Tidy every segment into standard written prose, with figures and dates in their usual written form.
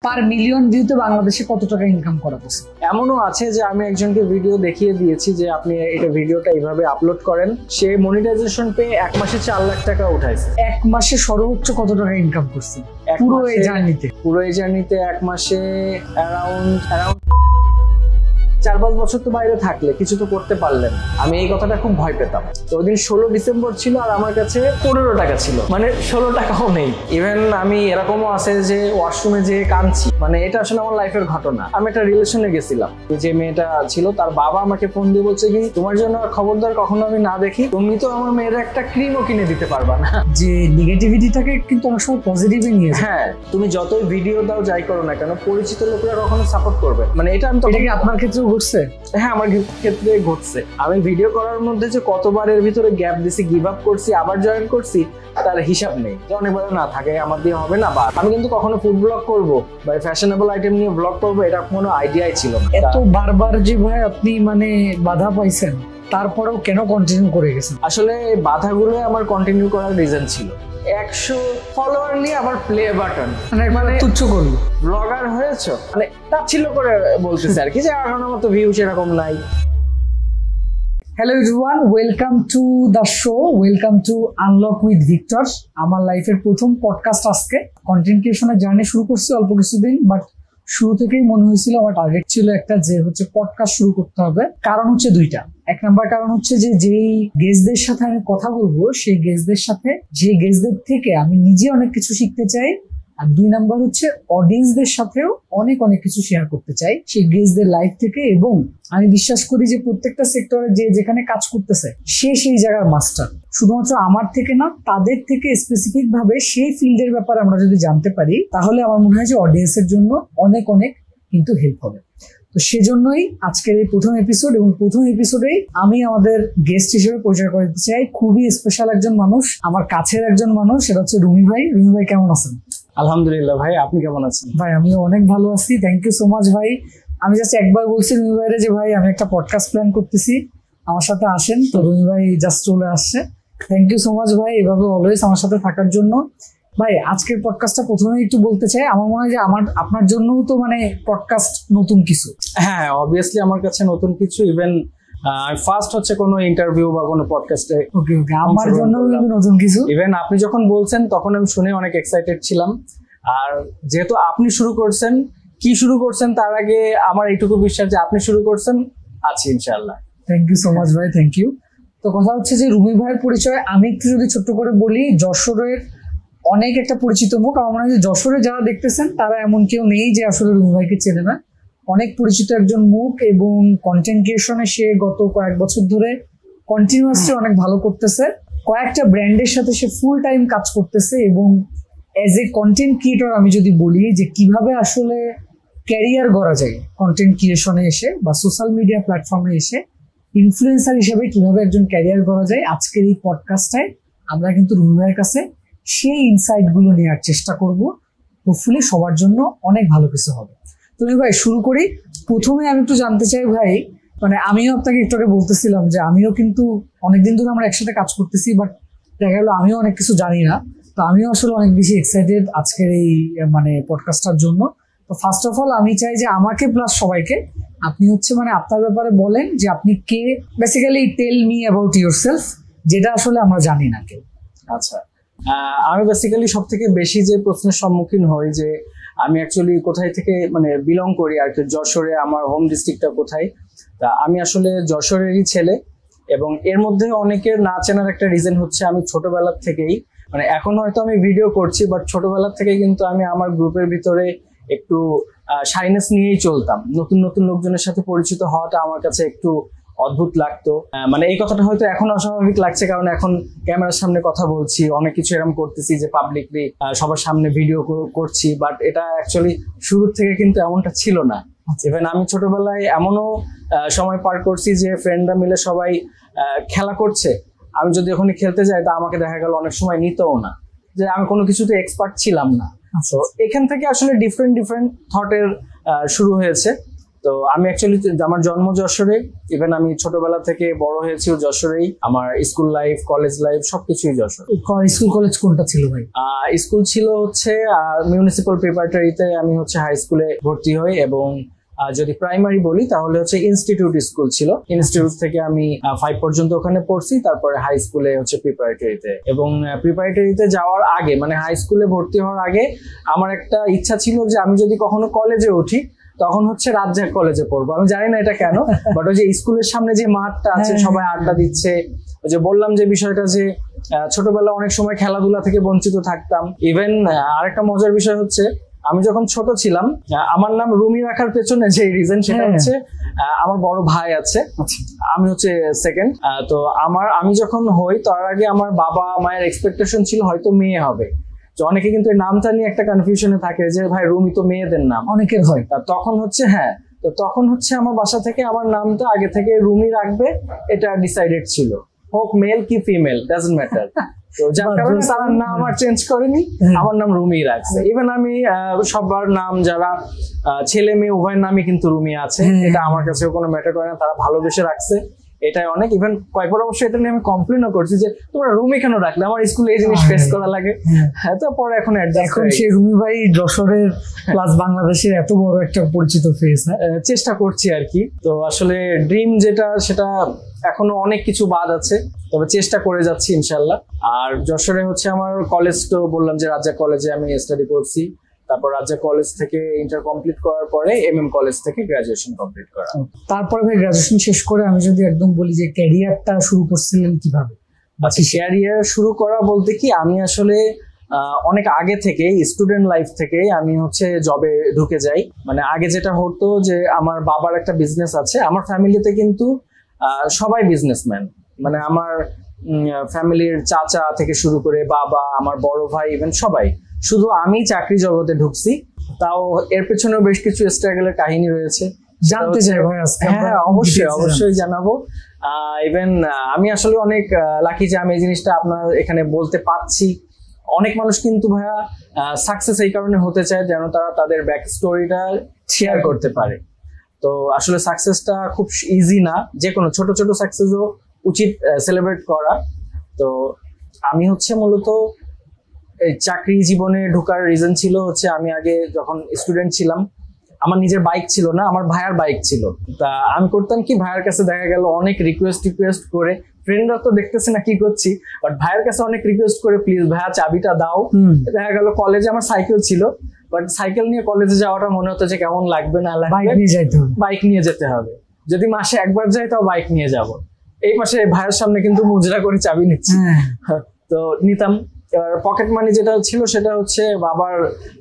Per million ভিউতে বাংলাদেশে কত টাকা ইনকাম করা পসিবল? এমনও আছে যে আমি একজনকে ভিডিও দেখিয়ে দিয়েছি যে আপনি এটা ভিডিওটা এইভাবে আপলোড করেন, সে মনিটাইজেশন পেয়ে 1 মাসে 4 লাখ টাকা উঠাইছে। 1 মাসে সর্বোচ্চ কত টাকা ইনকাম করছে পুরো এই জার্নিতে? পুরো এই জার্নিতে 1 মাসে অ্যারাউন্ড 4-5 বছর তো বাইরে থাকলে কিছু তো করতে পারলেন। আমি এই কথাটা খুব ভয় পেতাম। তো ওই দিন 16 ডিসেম্বর ছিল আর আমার কাছে 15 টাকা ছিল, মানে 16 টাকাও নেই। ইভেন আমি এরকমও আছে যে ওয়াশরুমে যে কাঁদছি, মানে এটা আসলে আমার লাইফের ঘটনা। আমি একটা রিলেশনে গেছিলাম, যে মেয়েটা ছিল তার বাবা আমাকে ফোন দিয়ে বলছে কি, তোমার জন্য খবরদার কখনো আমি না দেখি, তুমি তো আমার মেয়ের একটা ক্রিমও কিনে দিতে পারবা না। যে নেগেটিভিটিটাকে কিন্তু অনেক সময় পজিটিভে নিয়ে যায়। হ্যাঁ, তুমি যতই ভিডিও দাও যাই করো না কেন, পরিচিত লোকেরা কখনো সাপোর্ট করবে। মানে এটা আমি এটা কি আপনার ক্ষেত্রেও ঘটছে? হ্যাঁ, আমার ক্ষেত্রে ঘটছে। আমি ভিডিও করার মধ্যে যে কতবার এর ভিতরে গ্যাপ দিছি, গিভ আপ করছি, আবার জয়েন করছি, তার হিসাব নেই। যে অনেকবার না থাকে আমার দিয়ে হবে না। বা আমি কিন্তু কখনো ফুড ব্লগ করব বা ফ্যাশনেবল আইটেম নিয়ে ব্লগ করবো, এটা কোনো আইডিয়াই ছিল না। এত বারবার যে ভাই আপনি মানে বাধা পাইছেন, তারপরেও কেন কন্টিনিউ করে গেছেন? আসলে বাধাগুলো আমার কন্টিনিউ করার রিজন ছিল 100 ফলোয়ার নিয়ে আবার প্লে বাটন, মানে তুচ্ছ করলো ব্লগার হয়েছে, মানে তাচ্ছিল্য করে বলতেছে আর কি, যে আমার মতো ভিউ সেরকম নাই। Hello everyone, welcome to the show, welcome to unlock with Victor. আমার লাইফের প্রথম পডকাস্ট আজকে। কন্টেন্ট ক্রিয়েশনের জার্নি শুরু করছি অল্প কিছুদিন, বাট শুরু থেকেই মনে হয়েছিল, আমার টার্গেট ছিল একটা, যে হচ্ছে পডকাস্ট শুরু করতে হবে। কারণ হচ্ছে দুইটা। 1 নাম্বার কারণ হচ্ছে যে যেই গেস্টদের সাথে আমি কথা বলবো, সেই গেস্টদের সাথে, যে গেস্টদের থেকে আমি নিজে অনেক কিছু শিখতে চাই। আর 2 নাম্বার হচ্ছে অডিয়েন্সদের সাথেও অনেক কিছু শেয়ার করতে চাই সেই গেস্টদের লাইফ থেকে। এবং আমি বিশ্বাস করি যে প্রত্যেকটা সেক্টরে যে যেখানে কাজ করতেছে সে সেই জায়গার মাস্টার। শুধুমাত্র আমার থেকে না, তাদের থেকে স্পেসিফিক ভাবে সেই ফিল্ডের ব্যাপারে আমরা যদি জানতে পারি, তাহলে আমার মনে হয় যে অডিয়েন্সের জন্য অনেক কিন্তু হেল্প হবে। তো সেজন্যই আজকের এই প্রথম এপিসোড। এবং প্রথম এপিসোডেই আমি আমাদের গেস্ট হিসেবে পরিচয় করে দিতে চাই খুবই স্পেশাল একজন মানুষ, আমার কাছের একজন মানুষ। সেটা হচ্ছে রুমি ভাই। রুমি ভাই কেমন আছেন? আলহামদুলিল্লাহ ভাই, আপনি কেমন আছেন? ভাই আমিও অনেক ভালো আছি, থ্যাংক ইউ সো মাচ ভাই। আমি জাস্ট একবার বলছি রুমি ভাইরে যে ভাই আমি একটা পডকাস্ট প্ল্যান করতেছি, আমার সাথে আসেন। তো রুমি ভাই জাস্ট চলে আসছে। থ্যাংক ইউ সো মাচ ভাই, এভাবে অলওয়েজ আমার সাথে থাকার জন্য। ভাই আজকের পডকাস্টটা প্রথমেই একটু বলতে চাই, আমার মনে হয় যে আপনার জন্যও তো মানে পডকাস্ট নতুন কিছু। হ্যাঁ, অবভিয়াসলি আমার কাছে নতুন কিছু। ইভেন ফার্স্ট হচ্ছে কোনো ইন্টারভিউ বা কোনো পডকাস্টে। ওকে, আমার জন্য কিন্তু নতুন কিছু। ইভেন আপনি যখন বলছেন তখন আমি শুনে অনেক এক্সাইটেড ছিলাম। আর যেহেতু আপনি শুরু করছেন, কি শুরু করছেন তার আগে আমার এইটুকু বিশ্বাস যে আপনি শুরু করছেন, আছি ইনশাআল্লাহ। থ্যাংক ইউ সো মাচ ভাই, থ্যাংক ইউ। তো কথা হচ্ছে যে রুমি ভাইয়ের পরিচয় আমি একটু যদি ছোট্ট করে বলি, যশোরের অনেক একটা পরিচিত মুখ। আমার মনে হয় যে যশোরে যারা দেখতেছেন তারা এমন কেউ নেই যে আসলে রুমি ভাইকে চেনে না। অনেক পরিচিত একজন মুখ, এবং কন্টেন্ট ক্রিয়েশনে সে গত কয়েক বছর ধরে কন্টিনিউয়াসলি অনেক ভালো করতেছে। কয়েকটা ব্র্যান্ডের সাথে সে ফুল টাইম কাজ করতেছে। এবং অ্যাজ এ কন্টেন্ট ক্রিয়েটর আমি যদি বলি যে কিভাবে আসলে ক্যারিয়ার গড়া যায় কন্টেন্ট ক্রিয়েশনে এসে বা সোশ্যাল মিডিয়া প্ল্যাটফর্মে এসে ইনফ্লুয়েন্সার হিসেবে কিভাবে একজন ক্যারিয়ার গড়া যায়, আজকের এই পডকাস্টটায় আমরা কিন্তু রুমি ভাইয়ের কাছে সেই ইনসাইটগুলো নেওয়ার চেষ্টা করব। হোপফুলি সবার জন্য অনেক ভালো কিছু হবে। তো ভাই শুরু করি। প্রথমে আমি একটু জানতে চাই ভাই, মানে আমিও আপনাকে একটু আগে বলতেছিলাম যে আমিও কিন্তু অনেকদিন ধরে আমরা একসাথে কাজ করতেছি, বাট দেখা গেলো আমিও অনেক কিছু জানি না। তো আমিও আসলে অনেক বেশি এক্সাইটেড আজকের এই মানে পডকাস্টটার জন্য। তো ফার্স্ট অফ অল আমি চাই যে আমাকে প্লাস সবাইকে আপনি হচ্ছে মানে আপনার ব্যাপারে বলেন যে আপনি কে, basically tell me about yourself, যেটা আসলে আমরা জানি না কেউ। আচ্ছা, আমি বেসিক্যালি সব থেকে বেশি যে প্রশ্নের সম্মুখীন হই যে আমি অ্যাকচুয়ালি কোথায় থেকে মানে বিলং করি আর কি, যশোরে আমার হোম ডিস্ট্রিক্টটা কোথায়। তা আমি আসলে যশোরেরই ছেলে। এবং এর মধ্যে অনেকের না চেনার একটা রিজন হচ্ছে আমি ছোটবেলার থেকেই, মানে এখন হয়তো আমি ভিডিও করছি, বাট ছোটবেলার থেকে কিন্তু আমি আমার গ্রুপের ভিতরে একটু শাইনেস নিয়েই চলতাম। নতুন নতুন লোকজনের সাথে পরিচিত হওয়াটা আমার কাছে একটু অদ্ভুত লাগতো। মানে এই কথাটা হয়তো এখন অস্বাভাবিক লাগছে, কারণ এখন ক্যামেরার সামনে কথা বলছি, অনেক কিছু এরকম করতেছি যে পাবলিকলি সবার সামনে ভিডিও করছি, বাট এটা অ্যাকচুয়ালি শুরুর থেকে কিন্তু এমনটা ছিল না। ইভেন আমি ছোটবেলায় এমনও সময় পার করছি যে ফ্রেন্ডরা মিলে সবাই খেলা করছে, আমি যদি ওখানে খেলতে যাই তা আমাকে দেখা গেল অনেক সময় নিতেও না, যে আমি কোনো কিছুতে এক্সপার্ট ছিলাম না। তো এখান থেকে আসলে ডিফারেন্ট থটের শুরু হয়েছে। তো তো আমি অ্যাকচুয়ালি আমার জন্ম যশোরে, ইভেন আমি ছোটবেলা থেকে বড় হয়েছি যশোরেই, আমার স্কুল লাইফ কলেজ লাইফ সবকিছুই যশোর। স্কুল কলেজ কোনটা ছিল ভাই? স্কুল ছিল হচ্ছে মিউনিসিপাল প্রিপারেটরিতে, আমি হচ্ছে হাই স্কুলে ভর্তি হই, এবং যদি প্রাইমারি বলি তাহলে হচ্ছে ইনস্টিটিউট স্কুল ছিল। ইনস্টিটিউট থেকে আমি 5 পর্যন্ত ওখানে পড়ছি, তারপরে হাই স্কুলে হচ্ছে প্রিপারেটরিতে। এবং প্রিপারেটরিতে যাওয়ার আগে মানে হাই স্কুলে ভর্তি হওয়ার আগে আমার একটা ইচ্ছা ছিল যে আমি যদি কখনো কলেজে উঠি তখন হচ্ছে রাজ্জাক কলেজে পড়বো। আমি জানি না এটা কেন, বাট ওই যে স্কুলের সামনে যে মাঠটা আছে, সবাই আড্ডা দিচ্ছে, ওই যে বললাম যে বিষয়টা যে ছোটবেলা অনেক সময় খেলাধুলা থেকে বঞ্চিত থাকতাম। ইভেন আরেকটা মজার বিষয় হচ্ছে আমি যখন ছোট ছিলাম, আমার নাম রুমি রাখার পেছনে যে রিজন সেটা হচ্ছে আমার বড় ভাই আছে, আমি হচ্ছে সেকেন্ড। তো আমি যখন হই তার আগে আমার বাবা মায়ের এক্সপেকটেশন ছিল হয়তো মেয়ে হবে। তো অনেকে কিন্তু এই নামটা নিয়ে একটা কনফিউশনে থাকে যে ভাই রুমি তো মেয়েদের নাম, অনেকের হয়। তখন হচ্ছে তো তখন হচ্ছে আমার বাসা থেকে আমার নামটা আগে থেকে রুমি রাখবে এটা ডিসাইডেড ছিল, হোক মেল কি ফিমেল ডাজন্ট ম্যাটার। তো যার কারণে তার নাম আমার চেঞ্জ করেনি, আমার নাম রুমি রাখছে। ইভেন আমি সবার নাম যারা ছেলে মেয়ে উভয়ের নামই কিন্তু রুমি আছে, এটা আমার কাছে কোনো ম্যাটার করে না, তারা ভালোবেসে রাখছে, এটাই অনেক। ইভেন কয়েকবার অবশ্যই এটা নিয়ে আমি কমপ্লেনও করছি যে তোমরা রুমি কেন রাখলে, আমার স্কুলে এই জিনিস ফেস করা লাগে। তো পরে এখন সেই রুমি ভাই যশোরের প্লাস বাংলাদেশের এত বড় একটা পরিচিত ফেস, চেষ্টা করছি আর কি। তো আসলে ড্রিম যেটা সেটা এখনো অনেক কিছু বাদ আছে, তবে চেষ্টা করে যাচ্ছি ইনশাল্লাহ। আর যশোরে হচ্ছে আমার কলেজ, তো বললাম যে রাজ্জাক কলেজে আমি স্টাডি করছি, তারপর রাজ্জাক কলেজ থেকে ইন্টার কমপ্লিট করার পরে MM কলেজ থেকে গ্রাজুয়েশন কমপ্লিট করা। তারপরে ভাই গ্রাজুয়েশন শেষ করে আমি যদি একদম বলি যে ক্যারিয়ারটা শুরু করছিলেন কিভাবে? আচ্ছা, ক্যারিয়ার শুরু করা বলতে কি আমি আসলে অনেক আগে থেকে স্টুডেন্ট লাইফ থেকে আমি হচ্ছে জবে ঢুকে যাই। মানে আগে যেটা হতো যে আমার বাবার একটা বিজনেস আছে, আমার ফ্যামিলিতে কিন্তু সবাই বিজনেসম্যান, মানে আমার ফ্যামিলির চাচা থেকে শুরু করে বাবা, আমার বড় ভাই, ইভেন সবাই। শুধু আমি চাকরি জগতে ঢুকছি, তাও এর পেছনেও বেশ কিছু স্ট্রাগলের কাহিনী রয়েছে, জানতে চাই ভাই আজকে। হ্যাঁ অবশ্যই জানাবো। ইভেন আমি আসলে অনেক লাকি যে আমি এই জিনিসটা আপনার এখানে বলতে পারছি। অনেক মানুষ কিন্তু ভাইয়া সাকসেস এই কারণে হতে চায় যেন তারা তাদের ব্যাক স্টোরিটা শেয়ার করতে পারে। তো আসলে সাকসেসটা খুব ইজি না, যে কোনো ছোট ছোট সাকসেসও উচিত সেলিব্রেট করা। তো আমি হচ্ছে মূলত এই চাকরি জীবনে ঢোকার রিজন ছিল হচ্ছে আমি আগে যখন স্টুডেন্ট ছিলাম আমার নিজের বাইক ছিল না, আমার ভাইয়ার বাইক ছিল। তা আমি করতাম কি, ভাইয়ার কাছে দেখা গেল অনেক রিকোয়েস্ট করে, ফ্রেন্ডরা তো দেখতেছে না কি করছি, বাট ভাইয়ের কাছে অনেক রিকোয়েস্ট করে প্লিজ ভাইয়া চাবিটা দাও। দেখা গেল কলেজে আমার সাইকেল ছিল, বাট সাইকেল নিয়ে কলেজে যাওয়াটা মনে হতো যে কেমন লাগবে না লাগবে, বাইক নিয়ে যেতে হবে। যদি মাসে একবার যাই তাও বাইক নিয়ে যাব। এই পাশে ভাইয়ের সামনে কিন্তু মুজরা করে চাবি নিচ্ছি, তো নিতাম। এবার পকেট মানি যেটা ছিল সেটা হচ্ছে বাবার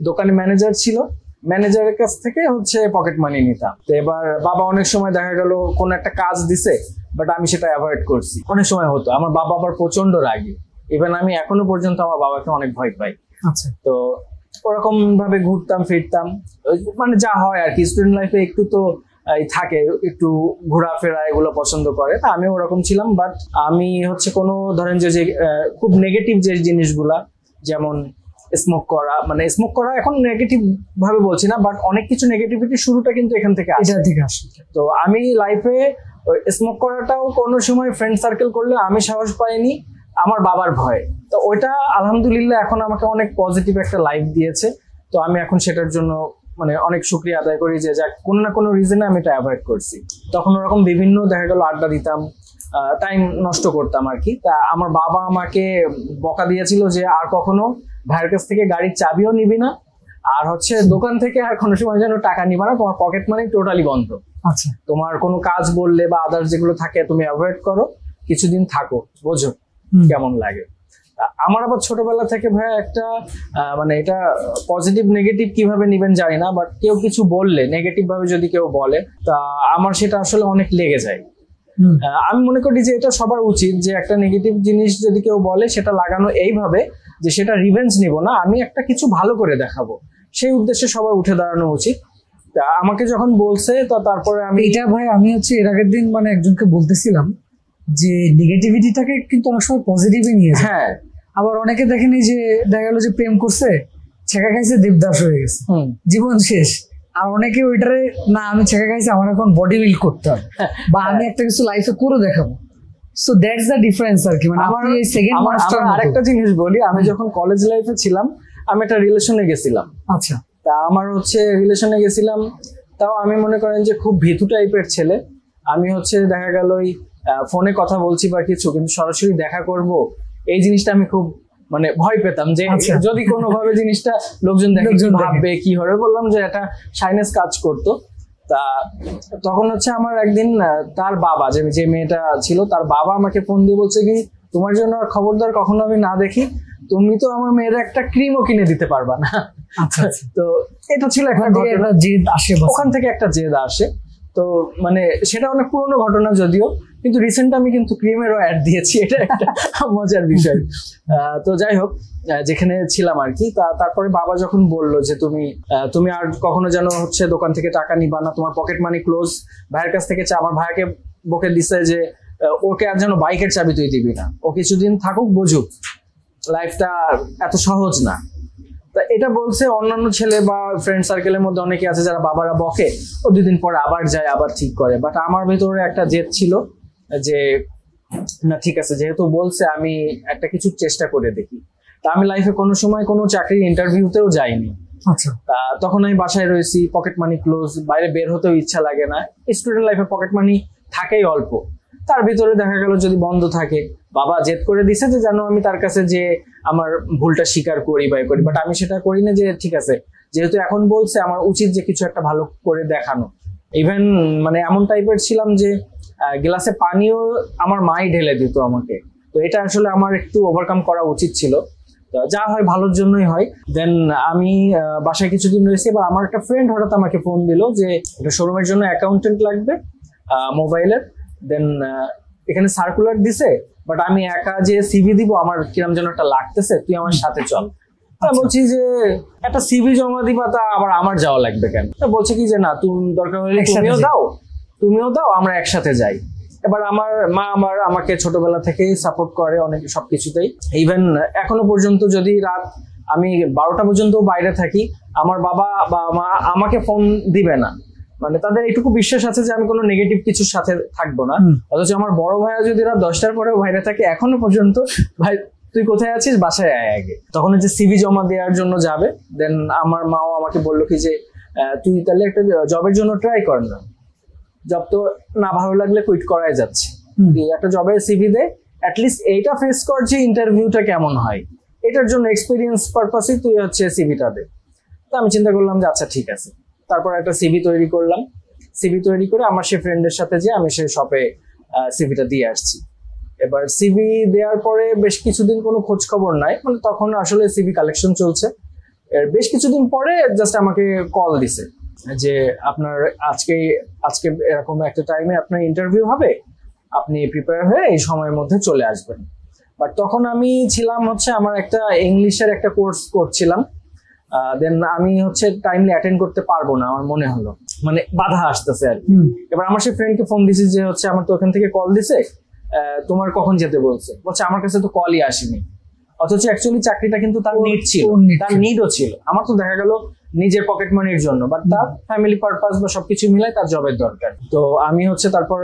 দোকানে ম্যানেজার ছিল, ম্যানেজারের কাছ থেকে হচ্ছে পকেট মানি নিতাম। তো এবার বাবা অনেক সময় দেখা গেল কোন একটা কাজ দিছে, বাট আমি সেটা অ্যাভয়েড করছি। অনেক সময় হতো আমার বাবা আবার প্রচন্ড রাগী, ইভেন আমি এখনো পর্যন্ত আমার বাবাকে অনেক ভয় পাই। আচ্ছা, তো ওরকম ভাবে ঘুরতাম ফিরতাম, মানে যা হয় আর কি, স্টুডেন্ট লাইফে একটু তো থাকে, একটু ঘোরাফেরা এগুলো পছন্দ করে, তা আমি ওরকম ছিলাম। বাট আমি হচ্ছে কোনো ধরেন যে খুব নেগেটিভ যে জিনিসগুলা, যেমন স্মোক করা, মানে স্মোক করা এখন নেগেটিভ ভাবে বলছি না, বাট অনেক কিছু নেগেটিভিটি শুরুটা কিন্তু এখান থেকে আসে। তো আমি লাইফে স্মোক করাটাও কোনো সময় ফ্রেন্ড সার্কেল করলে আমি সাহস পাইনি, আমার বাবার ভয়। তো ওইটা আলহামদুলিল্লাহ এখন আমাকে অনেক পজিটিভ একটা লাইফ দিয়েছে। তো আমি এখন সেটার জন্য মানে অনেক শুকরিয়া আদায় করি যে যাক কোনো না কোনো রিজনে আমি এটা অ্যাভয়েড করছি। তখন ওরকম বিভিন্ন দেখা গেল আড্ডা দিতাম, টাইম নষ্ট করতাম আর কি। তা আমার বাবা আমাকে বকা দিয়েছিল যে আর কখনো ভাইয়ের কাছ থেকে গাড়ির চাবিও নিবি না, আর হচ্ছে দোকান থেকে আর কোনো সময় যেন টাকা নিবা না, তোমার পকেট মানি টোটালি বন্ধ। আচ্ছা, তোমার কোনো কাজ বললে বা আদার্স যেগুলো থাকে তুমি অ্যাভয়েড করো, কিছুদিন থাকো, বোঝো কেমন লাগে। আমার আবার ছোটবেলা থেকে ভাই একটা মানে এটা পজিটিভ নেগেটিভ কিভাবে নিবেন জানি না, বাট কেউ কিছু বললে নেগেটিভ ভাবে যদি কেউ বলে তা আমার সেটা আসলে অনেক লেগে যায়। আমি মনে করি যে এটা সবার উচিত যে একটা নেগেটিভ জিনিস যদি কেউ বলে সেটা লাগানো এইভাবে যে সেটা রিভেঞ্জ নিব না, আমি একটা কিছু ভালো করে দেখাবো, সেই উদ্দেশ্যে সবার উঠে দাঁড়ানো উচিত। আমাকে যখন বলছে তারপরে আমি এটা ভাই আমি হচ্ছে এর আগের দিন মানে একজনকে বলতেছিলাম যে নেগেটিভিটিটাকে কিন্তু অনেক সময় পজিটিভে নিয়ে যায়। হ্যাঁ, আবার অনেকে দেখেনি যে দেখা গেল যে প্রেম করছে, ছেঁকা খাইছে, দেবদাস হয়ে গেছে, জীবন শেষ, আর অনেকে ওইটারে না আমি ছেঁকে খাইছি আমার এখন বডি বিল্ড করতে হবে বা আমি একটা কিছু লাইফে করে দেখাবো। সো দ্যাটস দ্য ডিফারেন্স আর কি। মানে আমার আপনি এই সেকেন্ড মাস্টার আরেকটা জিনিস বলি, আমি যখন কলেজ লাইফে ছিলাম আমি একটা রিলেশনে গেছিলাম। আচ্ছা, তা আমার হচ্ছে রিলেশনে গেছিলাম, তাও আমি মনে করেন যে খুব ভীতু টাইপের ছেলে। আমি হচ্ছে দেখা গেল ওই ফোনে কথা বলছি বা কিছু, কিন্তু সরাসরি দেখা করব এই জিনিসটা আমি খুব মানে ভয় পেতাম যে যদি কোনোভাবে জিনিসটা লোকজন দেখে ভাববে কি হবে। বললাম যে একটা শাইনেস কাজ করতো। তা তখন হচ্ছে আমার একদিন তার বাবা, যে মেয়েটা ছিল তার বাবা আমাকে ফোন দিয়ে বলছে কি, তোমার জন্য আর খবরদার কখনো আমি না দেখি, তুমি তো আমার মেয়ের একটা ক্রিমও কিনে দিতে পারবা না। তো এটা ছিল একটা ঘটনা, জেদ আসে, ওখান থেকে একটা জেদ আসে। তো মানে সেটা অনেক পুরোনো ঘটনা যদিও, কিন্তু রিসেন্ট আমি কিন্তু ক্রিমেরও অ্যাড দিয়েছি, এটা একটা মজার বিষয়। তো যাই হোক, যেখানে ছিলাম আর কি, তারপরে বাবা যখন বললো যে তুমি আর কখনো যেন হচ্ছে দোকান থেকে টাকা নিবা না, তোমার পকেট মানি ক্লোজ, ভাইয়ের কাছ থেকে আমার ভাইকে বকে দিছে যে ওকে আর যেন বাইকের চাবি তুই দিবি না, ও কিছুদিন থাকুক, বুঝুক লাইফটা এত সহজ না। তা এটা বলছে। অন্যান্য ছেলে বা ফ্রেন্ড সার্কেলের মধ্যে অনেকে আছে যারা বাবারা বকে, ও 2 দিন পরে আবার যায়, আবার ঠিক করে। বাট আমার ভেতরে একটা জেদ ছিল যে না ঠিক আছে, যেহেতু বলছে আমি একটা কিছু চেষ্টা করে দেখি। তা আমি লাইফে কোনো সময় কোনো চাকরির ইন্টারভিউতেও যাইনি। আচ্ছা, তা তখন আমি বাসায় রয়েছি, পকেট মানি ক্লোজ, বাইরে বের হতেও ইচ্ছা লাগে না। স্টুডেন্ট লাইফে পকেট মানি থাকেই অল্প, তার ভিতরে দেখা গেল যদি বন্ধ থাকে, বাবা জেদ করে দিছে যে যেন আমি তার কাছে যে আমার ভুলটা স্বীকার করি বা করি। বাট আমি সেটা করি না, যে ঠিক আছে যেহেতু এখন বলছে আমার উচিত যে কিছু একটা ভালো করে দেখানো। ইভেন মানে এমন টাইপের ছিলাম যে গ্লাসে পানিও আমার মাই ঢেলে দিত আমাকে। তো এটা আসলে আমার একটু ওভারকাম করা উচিত ছিল। যা হয় ভালোর জন্যই হয়। দেন আমি বাসায় কিছুদিন রয়েছি, এবার আমার একটা ফ্রেন্ড হঠাৎ আমাকে ফোন দিল যে একটা শোরুমের জন্য অ্যাকাউন্টেন্ট লাগবে মোবাইলের। দেন এখানে সার্কুলার দিছে, বাট আমি একা যে সিভি দিব আমার কিরম যেন একটা লাগতেছে, তুই আমার সাথে চল। বলছি যে একটা সিভি জমা দিবা, তা আবার আমার যাওয়া লাগবে কেন? বলছে কি যে না, তুমি দরকার হলে তুমিও দাও, আমরা একসাথে যাই। এবার আমার মা আমাকে ছোটবেলা থেকেই সাপোর্ট করে অনেক সবকিছুতেই। ইভেন এখনো পর্যন্ত যদি রাত আমি 12টা পর্যন্ত বাইরে থাকি, আমার বাবা বা মা আমাকে ফোন দিবে না। মানে তাদের এইটুকু বিশ্বাস আছে যে আমি কোনো নেগেটিভ কিছুর সাথে থাকবো না। অথচ আমার বড় ভাইয়া যদি রাত 10টার পরেও বাইরে থাকে, এখনো পর্যন্ত ভাই তুই কোথায় আছিস, বাসায় আয় আগে। তখন যে সিভি জমা দেওয়ার জন্য যাবে, দেন আমার মাও আমাকে বললো কি যে তুই তাহলে একটা জবের জন্য ট্রাই কর না, জব তো না ভালো লাগলে কুইট করাই যাচ্ছে, তুই একটা জবের সিভি দে, অ্যাটলিস্ট এইটা ফেস কর যে ইন্টারভিউটা কেমন হয়, এটার জন্য এক্সপিরিয়েন্স পারপাসই তুই হচ্ছে সিভিটা দে। তো আমি চিন্তা করলাম যে আচ্ছা ঠিক আছে। তারপর একটা সিভি তৈরি করলাম। সিভি তৈরি করে আমার সেই ফ্রেন্ডের সাথে যে আমি সেই শপে সিভিটা দিয়ে আসছি। এবার সিভি দেওয়ার পরে বেশ কিছুদিন কোনো খোঁজ খবর নাই, মানে তখন আসলে সিভি কালেকশন চলছে। এর বেশ কিছুদিন পরে জাস্ট আমাকে কল দিছে যে আপনার আজকে এরকম একটা টাইমে আপনার ইন্টারভিউ হবে, আপনি প্রিপেয়ার হয়ে এই সময়ের মধ্যে চলে আসবেন। বাট তখন আমি ছিলাম হচ্ছে আমার একটা ইংলিশের একটা কোর্স করছিলাম। দেন আমি হচ্ছে টাইমলি অ্যাটেন্ড করতে পারবো না, আমার মনে হলো মানে বাধা আসতেছে আর কি। এবার আমার সেই ফ্রেন্ডকে ফোন দিছি যে হচ্ছে আমার তো ওখান থেকে কল দিছে, তোমার কখন যেতে বলছে? বলছে আমার কাছে তো কলই আসেনি। অথচ অ্যাকচুয়ালি চাকরিটা কিন্তু তার নিড ছিল, তার নিডও ছিল। আমার তো দেখা গেল নিজের পকেট মানির জন্য, বাট তার ফ্যামিলি পারপাস বা সবকিছু মিলাই তার জবের দরকার। তো আমি হচ্ছে তারপর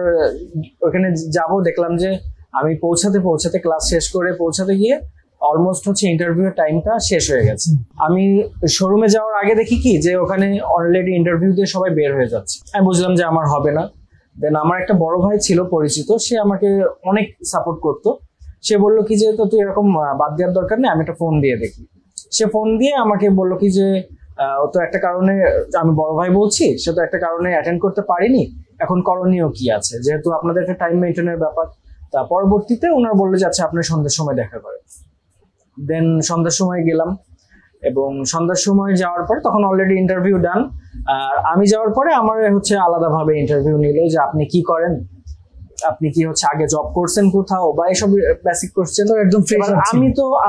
ওখানে যাব, দেখলাম যে আমি পৌঁছাতে ক্লাস শেষ করে পৌঁছাতে গিয়ে অলমোস্ট হচ্ছে ইন্টারভিউ টাইমটা শেষ হয়ে গেছে। আমি শোরুমে যাওয়ার আগে দেখি কি যে ওখানে অলরেডি ইন্টারভিউ দিয়ে সবাই বের হয়ে যাচ্ছে। আমি বুঝলাম যে আমার হবে না। দেন আমার একটা বড় ভাই ছিল পরিচিত, সে আমাকে অনেক সাপোর্ট করতো। সে বললো কি যে তো তুই এরকম বাদ দেওয়ার দরকার নেই, আমি একটা ফোন দিয়ে দেখি। সে ফোন দিয়ে আমাকে বললো কি যে ও তো একটা কারণে, আমি বড় ভাই বলছি, সে তো একটা কারণে অ্যাটেন্ড করতে পারিনি, এখন করণীয় কি আছে, যেহেতু আপনাদের একটা টাইম মেনটেনের ব্যাপার। তা পরবর্তীতে ওনারা বললো যে আচ্ছা আপনার সন্ধ্যার সময় দেখা করে। দেন সন্ধ্যার সময় গেলাম, এবং সন্ধ্যার সময় যাওয়ার পর তখন অলরেডি ইন্টারভিউ ডান। আর আমি যাওয়ার পরে আমার হচ্ছে আলাদাভাবে ইন্টারভিউ নিল যে আপনি কি করেন, আপনি কি হচ্ছে আগে জব করছেন কোথাও বা এইসব বেসিক কোশ্চেন। তো একদম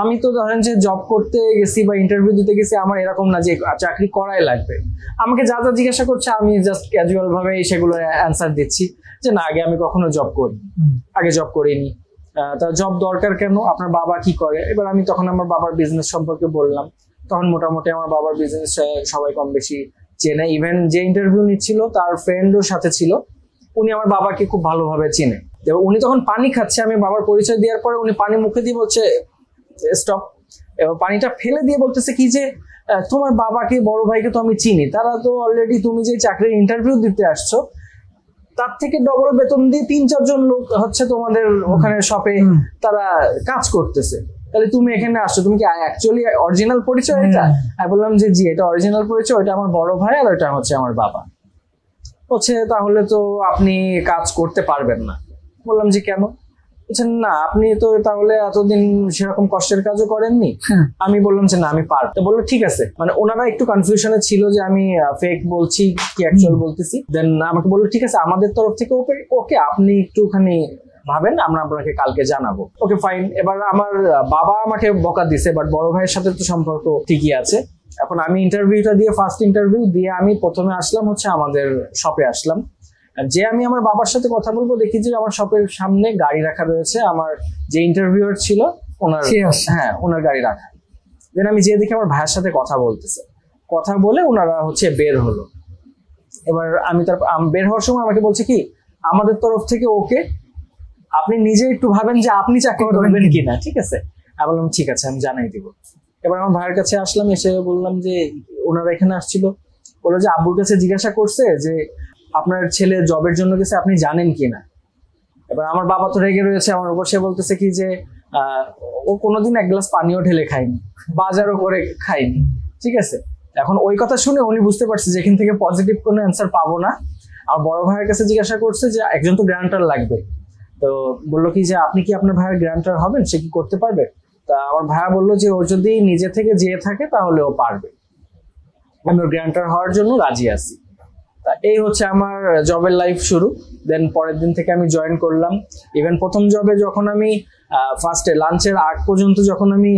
আমি তো ধরেন যে জব করতে গেছি বা ইন্টারভিউ দিতে গেছি, আমার এরকম না যে চাকরি করাই লাগবে। আমাকে যা যা জিজ্ঞাসা করছে আমি জাস্ট ক্যাজুয়াল ভাবে সেগুলো অ্যান্সার দিচ্ছি যে না আগে আমি কখনো জব করিনি, আগে জব করিনি। তা জব দরকার কেন, আপনার বাবা কি করে? এবার আমি তখন আমার বাবার বিজনেস সম্পর্কে বললাম। তখন মোটামুটি আমার বাবার বিজনেস সবাই কম বেশি চেনে, ইভেন যে ইন্টারভিউ নিচ্ছিল তার ফ্রেন্ডও সাথে ছিল, উনি আমার বাবাকে খুব ভালোভাবে চিনে। উনি তখন পানি খাচ্ছে, আমি বাবার পরিচয় দেওয়ার পরে উনি পানি মুখে দিয়ে বলছে স্টপ, এবার পানিটা ফেলে দিয়ে বলতেছে কি যে তোমার বাবাকে বড় ভাইকে তো আমি চিনি, তারা তো অলরেডি তুমি যে চাকরির ইন্টারভিউ দিতে আসছো তার থেকে ডবল বেতন দিয়ে 3-4 জন লোক হচ্ছে তোমাদের ওখানে শপে তারা কাজ করতেছে, তাহলে তুমি এখানে আসছো, তুমি কি অ্যাকচুয়ালি অরিজিনাল পরিচয় এটা? আমি বললাম যে জি এটা অরিজিনাল পরিচয়, ওটা আমার বড় ভাই আর ওটা হচ্ছে আমার বাবা। বলছে তাহলে তো আপনি কাজ করতে পারবেন না। বললাম যে কেন? বলছেন না আপনি তো তাহলে এতদিন সেরকম কষ্টের কাজও করেননি। আমি বললাম যে না আমি পারবো। তো বললো ঠিক আছে, মানে ওনারা একটু কনফিউশনে ছিল যে আমি ফেক বলছি কি অ্যাকচুয়াল বলতেছি। দেন আমাকে বললো ঠিক আছে আমাদের তরফ থেকে ওকে আপনি একটুখানি ভাবেন, আমরা আপনাকে কালকে জানাবো। Okay fine. এবার আমার বাবা আমাকে বকা দিছে, বাট বড় ভাইয়ের সাথে তো সম্পর্ক ঠিকই আছে। এখন আমি ইন্টারভিউটা দিয়ে ফার্স্ট ইন্টারভিউ দিয়ে আমি প্রথমে আসলাম হচ্ছে আমাদের শপে আসলাম, যে আমি আমার বাবার সাথে কথা বলবো দেখি যে আমার শপের সামনে গাড়ি রাখা রয়েছে, আমার যে ইন্টারভিউয়ার ছিল ওনার, হ্যাঁ ওনার গাড়ি রাখা। দেন আমি যে দেখি আমার ভাইয়ের সাথে কথা বলতেছে, কথা বলে ওনারা হচ্ছে বের হলো। এবার আমি বের হওয়ার সময় আমাকে বলছে কি আমাদের তরফ থেকে ওকে, আপনি নিজে একটু ভাবেন যে আপনি চাকরি করবেন কিনা, ঠিক আছে? আমি বললাম ঠিক আছে আমি জানাই দিব। এবার আমার ভাইয়ের কাছে আসলাম, এসে বললাম যে ওনারা এখানে আসছিল, বললো যে আব্বুর কাছে জিজ্ঞাসা করছে যে আপনার ছেলে জবের জন্য গেছে আপনি জানেন কিনা। এবার আমার বাবা তো রেগে রয়েছে আমার উপর, সে বলতেছে কি যে ও কোনোদিন এক গ্লাস পানিও ঢেলে খায়নি, বাজারও করে খায়নি, ঠিক আছে? এখন ওই কথা শুনে উনি বুঝতে পারছে যে এখান থেকে পজিটিভ কোনো অ্যান্সার পাবো না। আর বড় ভাইয়ের কাছে জিজ্ঞাসা করছে যে একজন তো গ্রান্টার লাগবে, তো বললো কি যে আপনি কি আপনার ভাইয়ের গ্রান্টার হবেন, সে কি করতে পারবে? তা আমার ভাইয়া বললো যে ও যদি নিজে থেকে যেয়ে থাকে তাহলে ও পারবে, আমি ওর গ্রান্টার হওয়ার জন্য রাজি আছি। তা এই হচ্ছে আমার জবের লাইফ শুরু। দেন পরের দিন থেকে আমি জয়েন করলাম। ইভেন প্রথম জবে যখন আমি ফার্স্টে লাঞ্চের আগ পর্যন্ত যখন আমি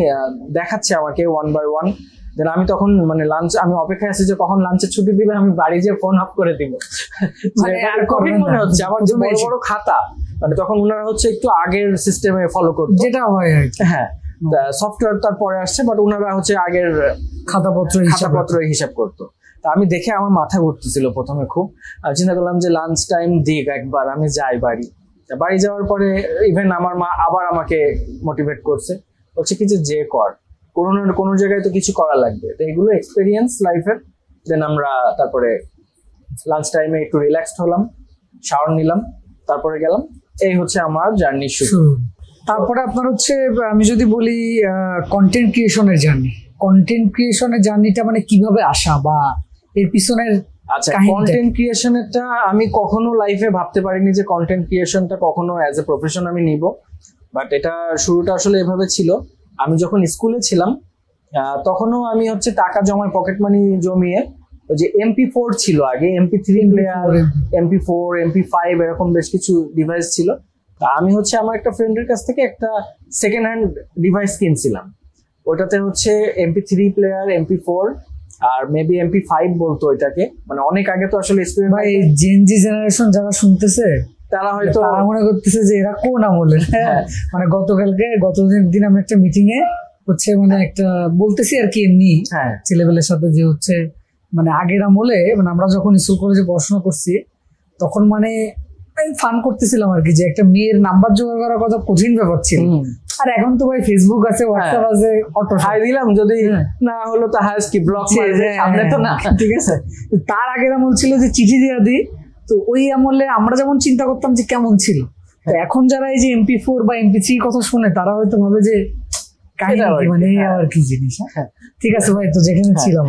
দেখাচ্ছে আমাকে 1 by 1, দেন আমি তখন মানে লাঞ্চ আমি অপেক্ষায় আছি যে কখন লাঞ্চের ছুটি দিবে, আমি বাড়ি যেয়ে ফোন অফ করে দিব। মনে হচ্ছে আমার যে বড় বড় খাতা, মানে তখন ওনারা হচ্ছে একটু আগের সিস্টেমে ফলো করতো, যেটা হয় হ্যাঁ সফটওয়্যার তারপরে আসছে, বাট ওনারা হচ্ছে আগের খাতাপত্র হিসাব করতো। তা আমি দেখে আমার মাথা ঘুরতেছিল প্রথমে খুব, চিন্তা করলাম যে লাঞ্চ টাইম দিক একবার আমি যাই বাড়ি। বাড়ি যাওয়ার পরে ইভেন আমার মা আবার আমাকে মোটিভেট করছে, বলছে কি যে কর, কোনো না কোনো জায়গায় তো কিছু করা লাগবে, তো এগুলো এক্সপিরিয়েন্স লাইফের। দেন আমরা তারপরে লাঞ্চ টাইমে একটু রিল্যাক্সড হলাম, শাওয়ার নিলাম, তারপরে গেলাম। এই হচ্ছে আমার জার্নি শুরু। তারপরে আপনার হচ্ছে আমি যদি বলি কন্টেন্ট ক্রিয়েশনের জার্নিটা মানে কিভাবে আসা বা এর পিছনের, আচ্ছা কন্টেন্ট ক্রিয়েশনেরটা আমি কখনো লাইফে ভাবতে পারিনি যে কন্টেন্ট ক্রিয়েশনটা কখনো অ্যাজ এ প্রফেশন আমি নিব, বাট এটা শুরুটা আসলে এভাবে ছিল। আমি যখন স্কুলে ছিলাম তখনও আমি হচ্ছে টাকা জমায়, পকেট মানি জমিয়ে, ওই যে MP4 ছিল আগে, MP3 প্লেয়ার, MP4, MP5 এরকম বেশ কিছু ডিভাইস ছিল। তা আমি হচ্ছে আমার একটা ফ্রেন্ডের কাছ থেকে একটা সেকেন্ড হ্যান্ড ডিভাইস কিনছিলাম, ওটাতে হচ্ছে MP3 প্লেয়ার, MP4 আর মেবি MP5 বলতো এটাকে, মানে অনেক আগে তো আসলে ভাই জেনজি জেনারেশন যারা শুনতেছে তারা হয়তো মনে করতেছে যে এরা কোন আমলের। মানে গতদিন আমি একটা মিটিং এ হচ্ছে মানে একটা বলতেছি আর কি এমনি ছেলেবেলের সাথে যে হচ্ছে মানে আগের আমলে, মানে আমরা যখন স্কুল কলেজে পড়াশোনা করছি তখন মানে ফান করতেছিলাম আর কি, যে একটা মেয়ের নাম্বার জোগাড় করা কত কঠিন ব্যাপার ছিল। আর এখন তো ভাই ফেসবুক আছে, হোয়াটসঅ্যাপ আছে, অটো হাই দিলাম, যদি না হলো তা হাই কি ব্লক সামনে তো না, ঠিক আছে। তার আগের আমল ছিল যে চিঠি দেওয়া দিই, তো ওই আমলে আমরা যেমন চিন্তা করতাম যে কেমন ছিল, তো এখন যারা এই যে MP4 বা MP3 কথা শুনে তারা হয়তো ভাবে যে কাহিনী মানে আর কি জিনিস। ঠিক আছে ভাই, তো যেখানে ছিলাম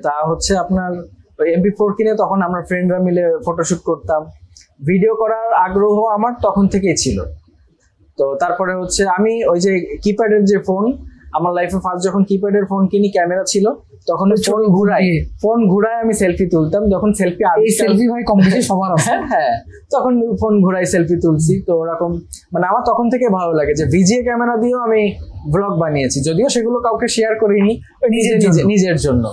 তা হচ্ছে আপনার MP4 কিনে তখন আমরা ফ্রেন্ডরা মিলে ফটোশুট করতাম, ভিডিও করার আগ্রহ আমার তখন থেকেই ছিল। তো তারপরে হচ্ছে আমি ওই যে কিপ্যাডের যে ফোন, আমার লাইফে ফার্স্ট যখন কিপ্যাডের ফোন কিনি ক্যামেরা ছিল, তখন ফোন ঘুরাই আমি সেলফি তুলতাম। যখন সেলফি ভাই কম বেশি সবার আছে, হ্যাঁ তখন ফোন ঘুরাই সেলফি তুলছি। তো ওরকম মানে আমার তখন থেকে ভালো লাগে যে ভিজিএ ক্যামেরা দিয়েও আমি ব্লগ বানিয়েছি, যদিও সেগুলো কাউকে শেয়ার করিনি, নিজের জন্য।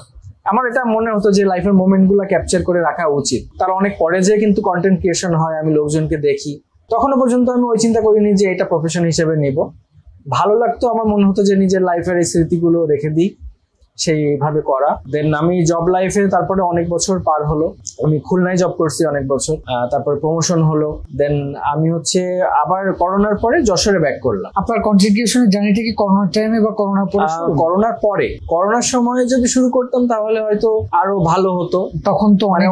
আমার এটা মনে হতো যে লাইফের মোমেন্ট গুলা ক্যাপচার করে রাখা উচিত। তার অনেক পরে যে কিন্তু কন্টেন্ট ক্রিয়েশন হয়, আমি লোকজনকে দেখি, তখনও পর্যন্ত আমি ওই চিন্তা করিনি যে এটা প্রফেশন হিসেবে নেব। ভালো লাগতো, আমার মনে হতো যে নিজের লাইফের এই স্মৃতিগুলো রেখে দিই। সেইভাবে করা। দেন আমি জব লাইফে তারপরে অনেক বছর পার হলো, আমি খুলনায় জব করছি অনেক বছর, তারপর প্রমোশন হলো। দেন আমি হচ্ছে আবার করোনার পরে যশোরে ব্যাক করলাম। আপনার কন্ট্রিবিউশনের জার্নিটা কি করোনার টাইমে বা করোনার পরে? করোনার পরে, করোনার সময় যদি শুরু করতাম তাহলে হয়তো আরো ভালো হতো। তখন তো অনেক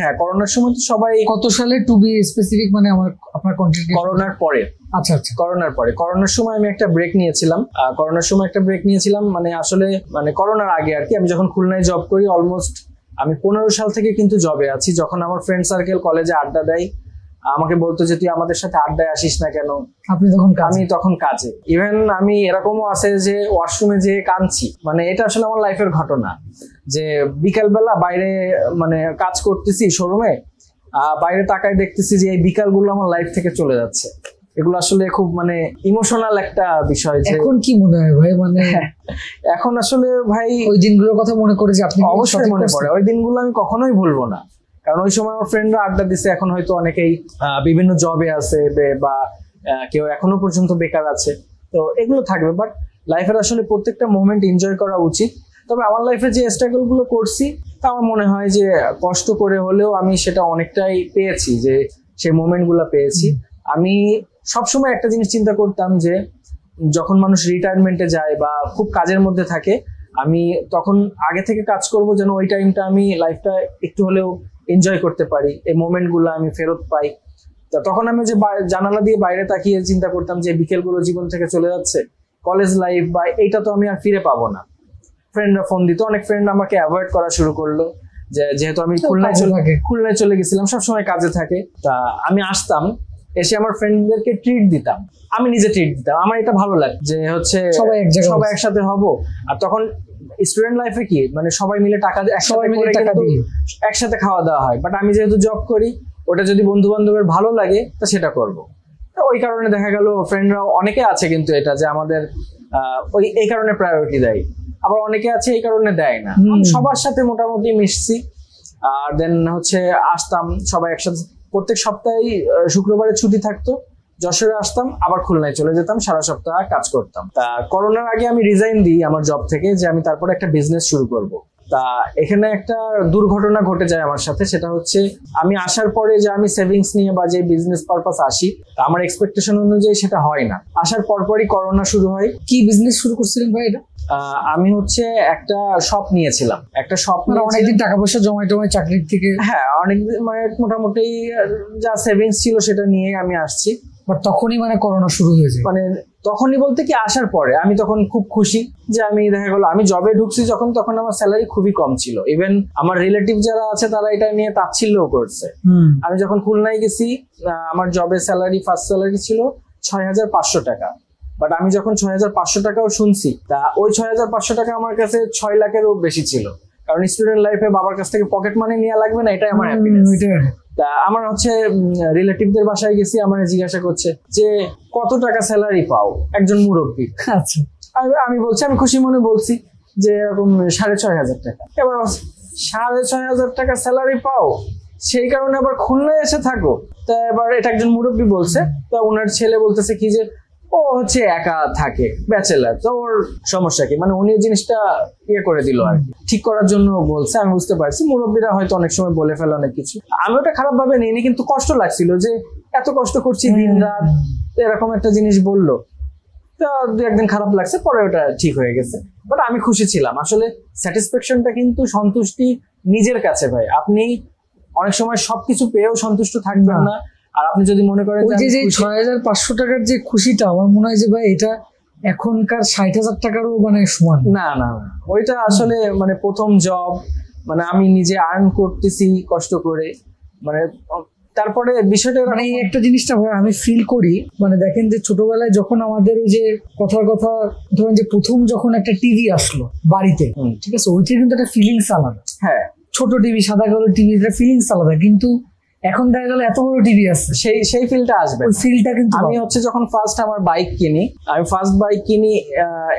হ্যাঁ, করোনার সময় তো সবাই। কত সালে টু বি স্পেসিফিক, মানে আপনার কন্ট্রিবিউশন? করোনার পরে। আচ্ছা আচ্ছা, করোনার পরে। করোনার সময় আমি একটা ব্রেক নিয়েছিলাম। মানে আসলে মানে করোনার আগে আর কি। আমি যখন খুলনায় জব করি, অলমোস্ট আমি 15 সাল থেকে কিন্তু জবে আছি। যখন আমার ফ্রেন্ড সার্কেল কলেজে আড্ডা দেয়, আমাকে বলতো যে তুই আমাদের সাথে আড্ডায় আসিস না কেন? আমি তখন কাজে। ইভেন আমি এরকমও আছে যে ওয়াশরুমে যে কাঁদছি, মানে এটা আসলে আমার লাইফের ঘটনা। যে বিকালবেলা বাইরে মানে কাজ করতেছি শোরুমে, বাইরে তাকায় দেখতেছি যে এই বিকালগুলো আমার লাইফ থেকে চলে যাচ্ছে। এগুলো আসলে খুব মানে ইমোশনাল একটা বিষয়। এখন কি মনে হয় ভাই, মানে এখন আসলে ভাই ওই দিনগুলোর কথা মনে করে যে আপনি? অবশ্যই মনে পড়ে। ওই দিনগুলো আমি কখনোই ভুলবো না, কারণ ওই সময় আমার ফ্রেন্ডরা আড্ডা দিচ্ছে। এখন হয়তো অনেকেই বিভিন্ন জবে আছে বা কেউ এখনো পর্যন্ত বেকার আছে, তো এগুলো থাকবে। বাট লাইফের আসলে প্রত্যেকটা মোমেন্ট এনজয় করা উচিত। তবে আমার লাইফে যে স্ট্রাগল গুলো করছি, তা আমার মনে হয় যে কষ্ট করে হলেও আমি সেটা অনেকটাই পেয়েছি, যে সেই মোমেন্ট গুলো পেয়েছি। আমি সবসময় একটা জিনিস চিন্তা করতাম যে যখন মানুষ রিটায়ারমেন্টে যায় বা খুব কাজের মধ্যে থাকে, আমি তখন আগে থেকে কাজ করব যেন ওই টাইমটা আমি লাইফটা একটু হলেও এনজয় করতে পারি, এই মোমেন্ট গুলো আমি ফেরত পাই। তখন আমি যে জানালা দিয়ে বাইরে তাকিয়ে চিন্তা করতাম যে বিকেলগুলো জীবন থেকে চলে যাচ্ছে, কলেজ লাইফ বা এইটা তো আমি আর ফিরে পাবো না। ফ্রেন্ডরা ফোন দিত, অনেক ফ্রেন্ড আমাকে অ্যাভয়েড করা শুরু করলো, যেহেতু আমি খুলনায় চলে গেছিলাম, সবসময় কাজে থাকে। তা আমি আসতাম, এসে আমার ফ্রেন্ডদেরকে ট্রিট দিতাম, আমি নিজে ট্রিট দিতাম। আমার এটা ভালো লাগে যে হচ্ছে সবাই একসাথে হব। আর তখন স্টুডেন্ট লাইফে কি মানে সবাই মিলে টাকা একসাথে খাওয়া দাওয়া হয়। বাট আমি যেহেতু জব করি, ওটা যদি বন্ধু বান্ধবের ভালো লাগে তা সেটা করব। তো ওই কারণে দেখা গেল ফ্রেন্ডরাও অনেকে আছে কিন্তু এটা যে আমাদের এই কারণে প্রায়োরিটি দেয়, আবার অনেকে আছে এই কারণে দেয় না। সবার সাথে মোটামুটি মিশছি। আর দেন হচ্ছে আসতাম সবাই একসাথে, প্রত্যেক সপ্তাহে শুক্রবারে ছুটি থাকতো, যশোরে আসতাম, আবার খুলনায় চলে যেতাম, সারা সপ্তাহ কাজ করতাম। তা করোনার আগে আমি রিজাইন দিই আমার জব থেকে, যে আমি তারপরে একটা বিজনেস শুরু করব। তা এখানে একটা দুর্ঘটনা ঘটে যায় আমার সাথে। সেটা হচ্ছে আমি আসার পরে যে আমি সেভিংস নিয়ে বা যে বিজনেস পারপাস আসি, তা আমার এক্সপেকটেশন অনুযায়ী সেটা হয় না। আসার পরপরই করোনা শুরু হয়। কি বিজনেস শুরু করছিলেন ভাই এটা? আমি হচ্ছে একটা শপ নিয়েছিলাম। একটা শপ, অনেকদিন টাকা পয়সা জমায় চাকরির থেকে, হ্যাঁ অনেকদিন, মানে মোটামুটি যা সেভিংস ছিল সেটা নিয়ে আমি আসছি। বাট তখনই মানে করোনা শুরু হয়েছে। মানে তখনই বলতে কি, আসার পরে আমি তখন খুব খুশি যে আমি দেখা গেলো আমি জবে ঢুকছি তখন আমার স্যালারি খুবই কম ছিল। ইভেন আমার রিলেটিভ যারা আছে তারা এটা নিয়ে তাচ্ছিল্যও করছে। আমি যখন খুলনায় গেছি, আমার জবের স্যালারি, ফার্স্ট স্যালারি ছিল 6,500 টাকা। বাট আমি যখন 6,500 টাকাও শুনছি, তা ওই 6,500 টাকা আমার কাছে 6 লাখেরও বেশি ছিল। কারণ স্টুডেন্ট লাইফে বাবার কাছ থেকে পকেট মানি নেওয়া লাগবে না, এটাই আমার হ্যাপিনেস। তা আমার হচ্ছে রিলেটিভদের বাসায় গেছি, আমার জিজ্ঞাসা করছে যে কত টাকা স্যালারি পাও একজন মুরব্বী। আচ্ছা, আমি বলছি, আমি খুশি মনে বলছি যে এরকম 6,500 টাকা। এবার 6,500 টাকা স্যালারি পাও, সেই কারণে আবার খুলনায় এসে থাকো? তা এবার এটা একজন মুরব্বী বলছে। তা ওনার ছেলে বলতেছে কি যে ও হচ্ছে একা থাকে, ব্যাচেলার, তো ওর সমস্যা কি, মানে উনি জিনিসটা করে দিল আর কি, ঠিক করার জন্য বলছে। আমি বুঝতে পারছি মুরব্বীরা হয়তো অনেক সময় বলে ফেলে অনেক কিছু। আমি ওটা খারাপ ভাবে নিইনি, কিন্তু কষ্ট লাগছিল যে এত কষ্ট করছি দিন রাত, এরকম একটা জিনিস বললো। তো দু একদিন খারাপ লাগছে, পরে ওটা ঠিক হয়ে গেছে। বাট আমি খুশি ছিলাম। আসলে স্যাটিসফ্যাকশনটা কিন্তু সন্তুষ্টি নিজের কাছে ভাই। আপনি অনেক সময় সবকিছু পেয়েও সন্তুষ্ট থাকবেন না। আর আপনি যদি মনে করেন যে 6,500 টাকার যে খুশিটা, আমার মনে হয় যে ভাই এটা এখনকার 60,000 টাকারও মানে সমান। না না, ওইটা আসলে মানে প্রথম জব, মানে আমি নিজে আর্ন করতেছি কষ্ট করে, মানে তারপরে বিষয়টা মানে এই একটা জিনিসটা ভাই আমি ফিল করি। মানে দেখেন যে ছোটবেলায় যখন আমাদের ওই যে কথার কথা ধরেন যে প্রথম যখন একটা টিভি আসলো বাড়িতে, ঠিক আছে, ওইটা কিন্তু একটা ফিলিংস আলাদা। হ্যাঁ, ছোট টিভি, সাদা কালো টিভি, এটা ফিলিংস আলাদা। কিন্তু এখন দেখা গেল এত বড় টিভি আছে, সেই ফিলটা আসবে। ওই ফিলটা কিন্তু আমি হচ্ছে যখন ফার্স্ট আমার বাইক কিনি, আমি ফার্স্ট বাইক কিনি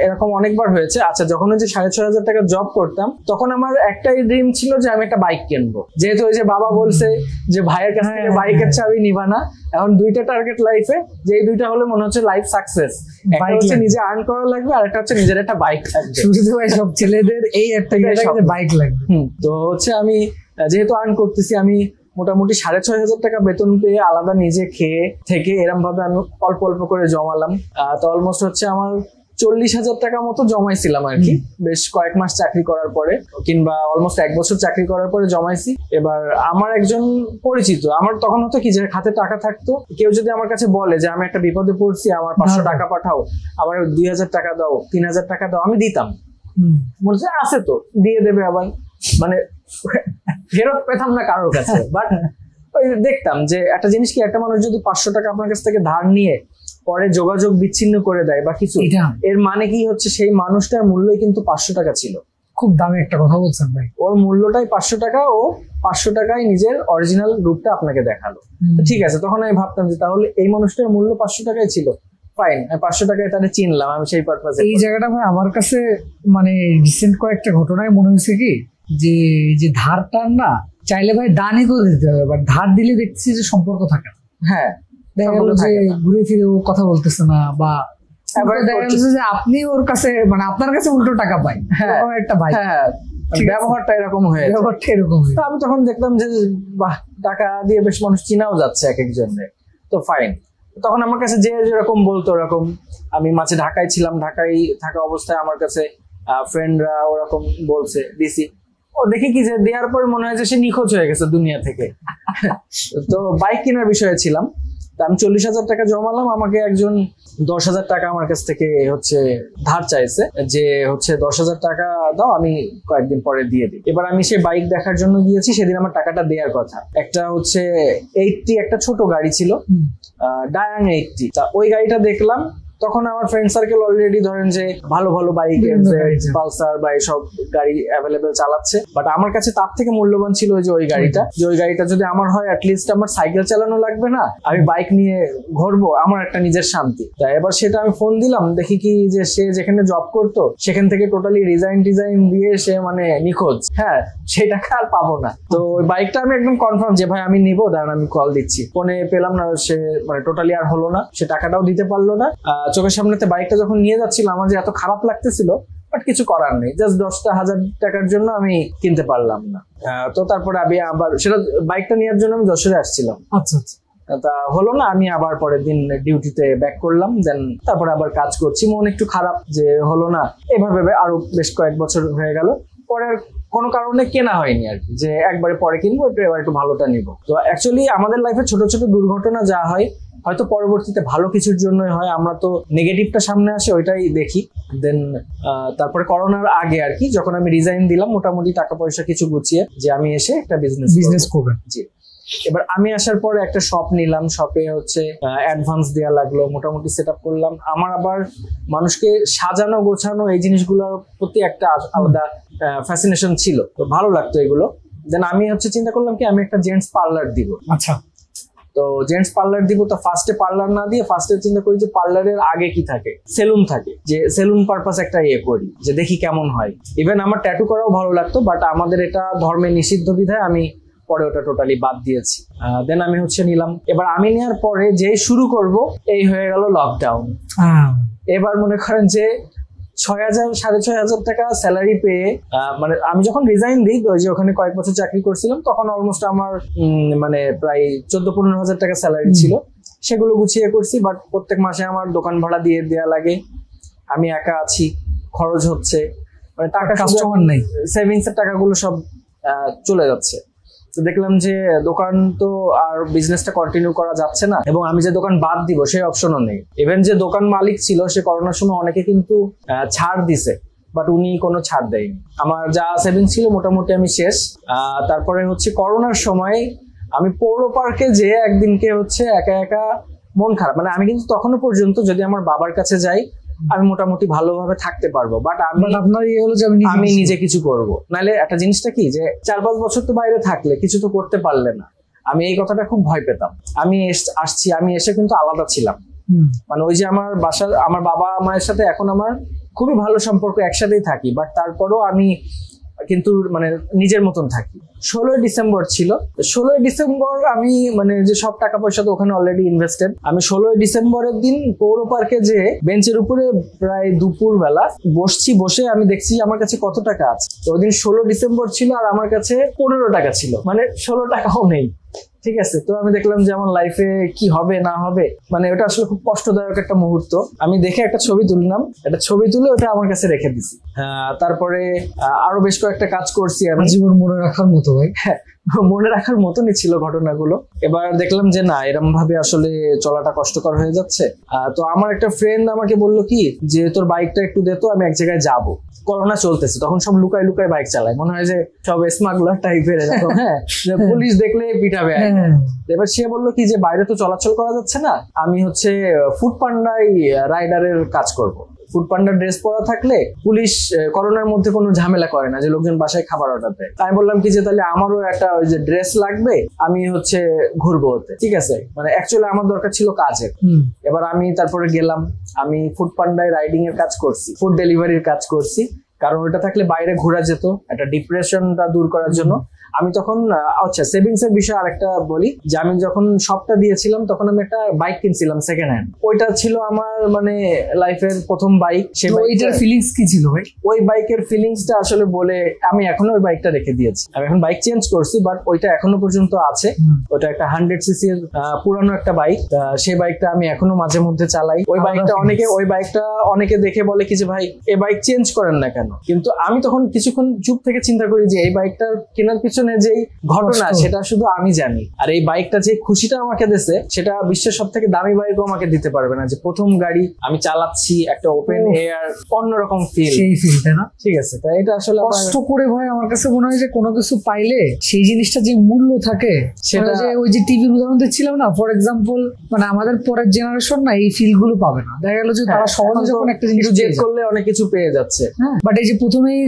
এরকম অনেকবার হয়েছে। আচ্ছা, যখন ওই যে 6,500 টাকা জব করতাম, তখন আমার একটাই ড্রিম ছিল যে আমি একটা বাইক কিনবো। যেহেতু ওই যে বাবা বলছে যে ভাইয়ের কাছ থেকে বাইকের চাবি নিবা না, এখন দুইটা টার্গেট লাইফে, যে এই দুইটা হলে মনে হচ্ছে লাইফ সাকসেস। একটা হচ্ছে নিজে আর্ন করা লাগবে, আর একটা হচ্ছে নিজের একটা বাইক থাকবে। শুধু ভাই সব ছেলেদের এই একটা বাইক লাগবে। তো হচ্ছে আমি যেহেতু আর্ন করতেছি, আমি মোটামুটি 6,500 টাকা বেতন পেয়ে আলাদা নিজে খেয়ে থেকে এরম ভাবে আমি অল্প অল্প করে জমালাম। তো অলমোস্ট হচ্ছে আমার 40,000 টাকা মতো জমাইছিলাম আর কি, বেশ কয়েক মাস চাকরি করার পরে, কিংবা অলমোস্ট 1 বছর চাকরি করার পরে জমাইছি। এবার আমার একজন পরিচিত, আমার তখন হতো কি যে হাতে টাকা থাকতো, কেউ যদি আমার কাছে বলে যে আমি একটা বিপদে পড়ছি, আমার 500 টাকা পাঠাও, আমার 2,000 টাকা দাও, 3,000 টাকা দাও, আমি দিতাম। বলছে আছে তো, দিয়ে দেবে আবার, মানে ফেরত পেতাম না কারোর কাছে। বাট ওই দেখতাম যে একটা জিনিস কি, একটা মানুষ যদি 500 টাকা আপনার কাছ থেকে ধার নিয়ে পরে যোগাযোগ বিচ্ছিন্ন করে দেয় বা কিছু, এর মানে কি হচ্ছে সেই মানুষটার মূল্যই কিন্তু 500 টাকা ছিল। খুব দামি একটা কথা বলছেন ভাই। ওর মূল্যটাই 500 টাকা, ও 500 টাকায় নিজের অরিজিনাল রূপটা আপনাকে দেখালো। ঠিক আছে, তখন আমি ভাবতাম যে তাহলে এই মানুষটার মূল্য 500 টাকাই ছিল, ফাইন, 500 টাকায় তাহলে চিনলাম, আমি সেই পারপাসে। এই জায়গাটা ভাই আমার কাছে মানে রিসেন্ট কয়েকটা ঘটনায় মনে হয়েছে কি, যে ধার টার না চাইলে ভাই দানই করে দিতে হবে, বাট ধার দিলে দেখছি যে সম্পর্ক থাকে না। হ্যাঁ, দেখা গেল যে ঘুরে ফিরে ও কথা বলতেছে না, বা দেখা যাচ্ছে যে আপনি ওর কাছে, মানে আপনার কাছে উল্টো টাকা পাই। হ্যাঁ, একটা ভাই, হ্যাঁ, ব্যবহারটা এরকম হয়ে, ব্যবহারটা এরকম। আমি তখন দেখলাম যে বাহ, টাকা দিয়ে বেশ মানুষ চিনাও যাচ্ছে এক একজনের, তো ফাইন। তখন আমার কাছে যে যেরকম বলতো ওরকম, আমি মাঝে ঢাকায় ছিলাম, ঢাকায় থাকা অবস্থায় আমার কাছে ফ্রেন্ডরা ওরকম বলছে, দিছি। ও দেখি কি যে দেওয়ার পর মনে হয় যে সে নিখোঁজ হয়ে গেছে দুনিয়া থেকে। তো বাইক কেনার বিষয়ে ছিলাম, তা আমি 40,000 টাকা জমালাম, আমাকে একজন 10,000 টাকা আমার কাছ থেকে হচ্ছে ধার চাইছে, যে হচ্ছে 10,000 টাকা দাও, আমি কয়েকদিন পরে দিয়ে দিই। এবার আমি সে বাইক দেখার জন্য গিয়েছি, সেদিন আমার টাকাটা দেওয়ার কথা। একটা হচ্ছে 80, একটা ছোট গাড়ি ছিল, ডায়াং 80। তা ওই গাড়িটা দেখলাম, তখন আমার ফ্রেন্ড সার্কেল অলরেডি ধরেন যে ভালো ভালো বাইক, পালসার বা এসব গাড়ি অ্যাভেলেবেল চালাচ্ছে, বাট আমার কাছে তার থেকে মূল্যবান ছিল যে ওই গাড়িটা, যে ওই গাড়িটা যদি আমার হয় অ্যাটলিস্ট আমার সাইকেল চালানো লাগবে না, আমি বাইক নিয়ে ঘুরবো, আমার একটা নিজের শান্তি। তাই এবার সেটা আমি ফোন দিলাম, দেখি কি যে সে যেখানে জব করতো সেখান থেকে টোটালি রিজাইন দিয়ে সে মানে নিখোঁজ। হ্যাঁ, সেই টাকা আর পাবো না। তো ওই বাইকটা আমি একদম কনফার্ম যে ভাই আমি নিবো, দাঁড়ান আমি কল দিচ্ছি। ফোনে পেলাম না, সে মানে টোটালি আর হলো না, সে টাকাটাও দিতে পারলো না। চোখের সামনেতে বাইকটা যখন নিয়ে যাচ্ছিল আমার যে এত খারাপ লাগতেছিল, বাট কিছু করার নেই, জাস্ট 10,000 টাকার জন্য আমি কিনতে পারলাম না। তো তারপরে আমি আবার সেটা বাইকটা নেওয়ার জন্য আমি যশোরে আসছিলাম। আচ্ছা আচ্ছা, তা হলো না, আমি আবার পরের দিন ডিউটিতে ব্যাক করলাম, দেন তারপরে আবার কাজ করছি, মন একটু খারাপ যে হলো না। এভাবে আরো বেশ কয়েক বছর হয়ে গেল, পরে কোনো কারণে কেনা হয়নি আর কি, যে একবারে পরে কিনবো, এবার একটু ভালোটা নিবো। তো অ্যাকচুয়ালি আমাদের লাইফে ছোট ছোট দুর্ঘটনা যা হয় হয়তো পরবর্তীতে ভালো কিছুর জন্যই হয়, আমরা তো নেগেটিভটা সামনে আসে ওইটাই দেখি। দেন তারপরে করোনার আগে আর কি, যখন আমি রিজাইন দিলাম মোটামুটি টাকা পয়সা কিছু গুছিয়ে, যে আমি এসে একটা বিজনেস করবেন। জি, এবার আমি আসার পরে একটা শপ নিলাম, শপে হচ্ছে অ্যাডভান্স দেওয়া লাগলো, মোটামুটি সেট আপ করলাম। আমার আবার মানুষকে সাজানো গোছানো এই জিনিসগুলোর প্রতি একটা আলাদা ফ্যাসিনেশন ছিল, তো ভালো লাগতো এগুলো। দেন আমি হচ্ছে চিন্তা করলাম কি আমি একটা জেন্টস পার্লার দিব। আচ্ছা, তো জেন্টস পার্লার দিব, তো ফার্স্টে পার্লার না দিয়ে ফার্স্টে চিন্তা করি যে পার্লারের আগে কি থাকে, সেলুন থাকে, যে সেলুন পারপাস একটা করি, যে দেখি কেমন হয়। ইভেন আমার ট্যাটু করাও ভালো লাগতো, বাট আমাদের এটা ধর্মে নিষিদ্ধ বিধায় আমি পরে ওটা টোটালি বাদ দিয়েছি। দেন আমি হচ্ছে নিলাম। এবার আমি নেওয়ার পরে যেই শুরু করব, এই হয়ে গেল লকডাউন। এবার মনে করেন যে 6,000 6,500 টাকা স্যালারি পেয়ে, মানে আমি যখন রিজাইন দিই, ওই যে ওখানে কয়েক বছর চাকরি করছিলাম, তখন অলমোস্ট আমার মানে প্রায় 14-15,000 টাকা স্যালারি ছিল, সেগুলো গুছিয়ে করছি। বাট প্রত্যেক মাসে আমার দোকান ভাড়া দিয়ে দেওয়া লাগে, আমি একা আছি, খরচ হচ্ছে, মানে টাকা কাস্টমার নেই, সেভিংস এর টাকাগুলো সব চলে যাচ্ছে। তো দেখলাম যে দোকান তো আর বিজনেসটা কন্টিনিউ করা যাচ্ছে না, এবং আমি যে দোকান বাদ দিব সেই অপশনও নেই। ইভেন যে দোকান মালিক ছিল সে করোনার সময় অনেকে কিন্তু ছাড় দিছে, বাট উনি কোনো ছাড় দেয়নি। আমার যা সেভিংস ছিল মোটামুটি আমি শেষ। তারপরে হচ্ছে করোনার সময় আমি পৌর পার্কে যে একদিনকে হচ্ছে একা একা মন খারাপ, মানে আমি কিন্তু তখনো পর্যন্ত যদি আমার বাবার কাছে যাই আমি মোটামুটি ভালোভাবে থাকতে পারবো, বাট আপনার ইয়ে হলো যে আমি নিজে কিছু করব। নাহলে একটা জিনিসটা কি যে 4-5 বছর তো বাইরে থাকলে কিছু তো করতে পারলে না, আমি এই কথাটা খুব ভয় পেতাম। আমি এসে কিন্তু আলাদা ছিলাম। মানে ওই যে আমার বাবা মায়ের সাথে এখন আমার খুবই ভালো সম্পর্ক, একসাথেই থাকি, বাট তারপরও আমি কিন্তু মানে নিজের মতন থাকি। 16ই ডিসেম্বর ছিল। 16ই ডিসেম্বর আমি মানে যে সব টাকা পয়সা তো ওখানে অলরেডি ইনভেস্টেড। আমি 16ই ডিসেম্বরের দিন পৌর পার্কে যে বেঞ্চের উপরে প্রায় দুপুর বেলা বসে আমি দেখছি আমার কাছে কত টাকা আছে। তো ওই দিন 16 ডিসেম্বর ছিল আর আমার কাছে 15 টাকা ছিল, মানে 16 টাকাও নেই। ঠিক আছে, তো আমি দেখলাম যে আমার লাইফে কি হবে না হবে, মানে ওটা আসলে খুব কষ্টদায়ক একটা মুহূর্ত। আমি দেখে একটা ছবি তুললাম, একটা ছবি তুলে ওটা আমার কাছে রেখে দিছি। তারপরে আরো বেশ কয়েকটা কাজ করছি আমি, জীবন মনে রাখার মতো ভাই। হ্যাঁ, মনে রাখার মতনই ছিল ঘটনাগুলো। এবার দেখলাম যে না, এরকম ভাবে আসলে চলাটা কষ্টকর হয়ে যাচ্ছে। তো আমার একটা ফ্রেন্ড আমাকে বললো কি যে তোর বাইকটা একটু দে তো, আমি এক জায়গায় যাবো। করোনা চলতেছে, তখন সব লুকায় লুকায় বাইক চালায়, মনে হয় যে সব স্মাগলার টাইপের এরকম। হ্যাঁ, পুলিশ দেখলে পিটাবে। এবার সে বললো কি যে বাইরে তো চলাচল করা যাচ্ছে না, আমি হচ্ছে ফুড পান্ডায় রাইডারের কাজ করব। ফুড পান্ডার ড্রেস পরা থাকলে পুলিশ করোনার মধ্যে কোনো ঝামেলা করে না, যে লোকজন বাসায় খাবার অর্ডার দেয়। আমি বললাম কি যে তাহলে আমারও একটা ওই যে ড্রেস লাগবে, আমি হচ্ছে ঘুরবো ওতে। ঠিক আছে, মানে অ্যাকচুয়ালি আমার দরকার ছিল কাজের। এবার আমি তারপরে গেলাম, আমি ফুড পান্ডায় রাইডিং এর কাজ করছি, ফুড ডেলিভারির কাজ করছি, কারণ ওটা থাকলে বাইরে ঘোরা যেত, একটা ডিপ্রেশনটা দূর করার জন্য। আমি তখন আচ্ছা সেভিংস এর বিষয়ে আরেকটা বলি, যে আমি যখন শপটা দিয়েছিলাম তখন আমি একটা বাইক কিনছিলাম সেকেন্ড হ্যান্ড। ওইটা ছিল আমার মানে লাইফের প্রথম বাইক। সেই বাইকের ফিলিংস কি ছিল ভাই? ওই বাইকের ফিলিংসটা আসলে বলে আমি এখনো ওই বাইকটা রেখে দিয়েছি। আমি এখন বাইক চেঞ্জ করছি, বাট ওইটা এখনো পর্যন্ত আছে। ওটা একটা 100cc এর পুরানো একটা বাইক। সেই বাইকটা আমি এখনো মাঝে মধ্যে চালাই। ওই বাইকটা অনেকে দেখে বলে কি যে ভাই এই বাইক চেঞ্জ করেন না কেন, কিন্তু আমি তখন কিছুক্ষণ চুপ থেকে চিন্তা করি যে এই বাইকটা কেনার পিছনে যে ঘটনা সেটা শুধু আমি জানি, আর এই বাইকটা যে খুশিটা আমাকে দিয়েছে সেটা বিশ্বের সব থেকে দামি বাইকও আমাকে দিতে পারবে না। যে প্রথম গাড়ি আমি চালাচ্ছি, একটা ওপেন এয়ার, অন্যরকম ফিল, সেই ফিলটা না। ঠিক আছে, তাই এটা আসলে কষ্ট করে ভাই আমার কাছে মনে হয় যে কোনো কিছু পাইলে সেই জিনিসটা যে মূল্য থাকে সেটা, যে ওই যে টিভির উদাহরণ দিচ্ছিলাম না, ফর এক্সাম্পল, মানে আমাদের পরের জেনারেশন না এই ফিল গুলো পাবে না। দেখা গেল যে তারা সহজে যখন একটা জিনিস জেদ করলে অনেক কিছু পেয়ে যাচ্ছে, হ্যাঁ, বাট এই যে প্রথমেই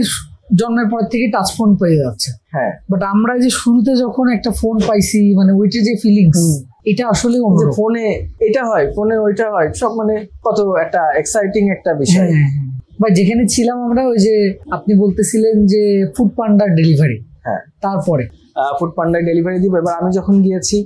জন্মের পর থেকে টাচ ফোন পেয়ে যাচ্ছে, হ্যাঁ, বাট আমরা যে শুরুতে যখন একটা ফোন পাইছি, মানে ওইটার যে ফিলিংস, এটা আসলে ফোনে এটা হয়, ফোনে ওইটা হয়, সব মানে কত একটা এক্সাইটিং একটা বিষয়। বা যেখানে ছিলাম আমরা, ওই যে আপনি বলতেছিলেন যে ফুড পান্ডার ডেলিভারি, হ্যাঁ, তারপরে ফুড পান্ডায় ডেলিভারি দিব। এবার আমি যখন গিয়েছি,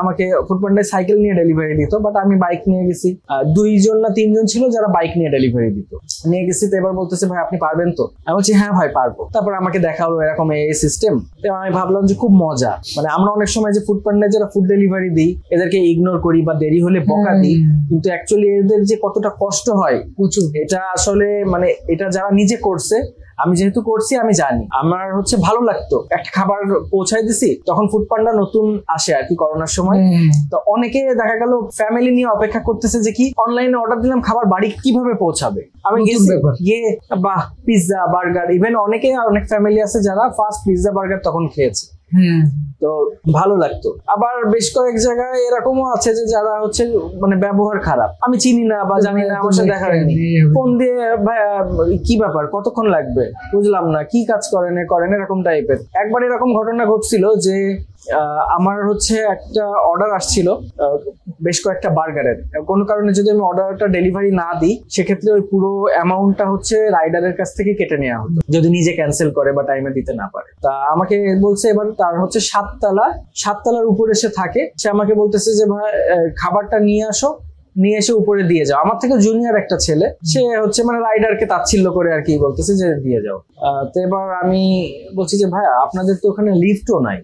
আমাকে ফুড পান্ডায় সাইকেল নিয়ে ডেলিভারি দিত, বাট আমি বাইক নিয়ে গেছি। 2জন না 3জন ছিল যারা বাইক নিয়ে ডেলিভারি দিত, নিয়ে গেছি। তো এবার বলতেছে ভাই আপনি পারবেন তো? আমি বলছি হ্যাঁ ভাই পারবো। তারপর আমাকে দেখালো এরকম এই সিস্টেম। তো আমি ভাবলাম যে খুব মজা, মানে আমরা অনেক সময় যে ফুড পান্ডায় যারা ফুড ডেলিভারি দিই এদেরকে ইগনোর করি বা দেরি হলে বকা দিই, কিন্তু অ্যাকচুয়ালি এদের যে কতটা কষ্ট হয় প্রচুর, এটা আসলে মানে এটা যারা নিজে করছে, আমি যেহেতু করছি আমি জানি। আমার হচ্ছে ভালো লাগতো, একটা খাবার পৌঁছাই দিছি, তখন ফুড পান্ডা নতুন আসে আর কি করোনার সময়। তো অনেকে দেখা গেল ফ্যামিলি নিয়ে অপেক্ষা করতেছে যে কি অনলাইনে অর্ডার দিলাম, খাবার বাড়ি কিভাবে পৌঁছাবে। আমি গিয়ে বাহ, পিৎজা, বার্গার, ইভেন অনেক ফ্যামিলি আছে যারা ফার্স্ট পিৎজা বার্গার তখন খেয়েছে, তো ভালো লাগতো। আবার বেশ কয়েক জায়গায় এরকমও আছে যে যারা হচ্ছে মানে ব্যবহার খারাপ, আমি চিনি না বা জানি না, আমার সাথে দেখা হয়নি, ফোন দিয়ে ভাইয়া কি ব্যাপার, কতক্ষণ লাগবে, বুঝলাম না, কি কাজ করেন এরকম টাইপের। একবার এরকম ঘটনা ঘটছিল যে আমার হচ্ছে একটা অর্ডার আসছিল বেশ কয়েকটা বার্গারের, কোনো কারণে যদি আমি অর্ডারটা ডেলিভারি না দিই সেক্ষেত্রে ওই পুরো অ্যামাউন্টটা হচ্ছে রাইডারের কাছ থেকে কেটে নেওয়া হতো যদি নিজে ক্যান্সেল করে বা টাইমে দিতে না পারে। তা আমাকে বলছে, এবার তার হচ্ছে 7তলার উপরে সে থাকে, সে আমাকে বলতেছে যে ভাই খাবারটা নিয়ে আসো, নিয়ে এসে উপরে দিয়ে যাও। আমার থেকে জুনিয়র একটা ছেলে, সে হচ্ছে মানে রাইডারকে তাচ্ছিল্য করে আর কি বলতেছে যে দিয়ে যাও। তো এবার আমি বলছি যে ভাইয়া আপনাদের তো ওখানে লিফটও নাই,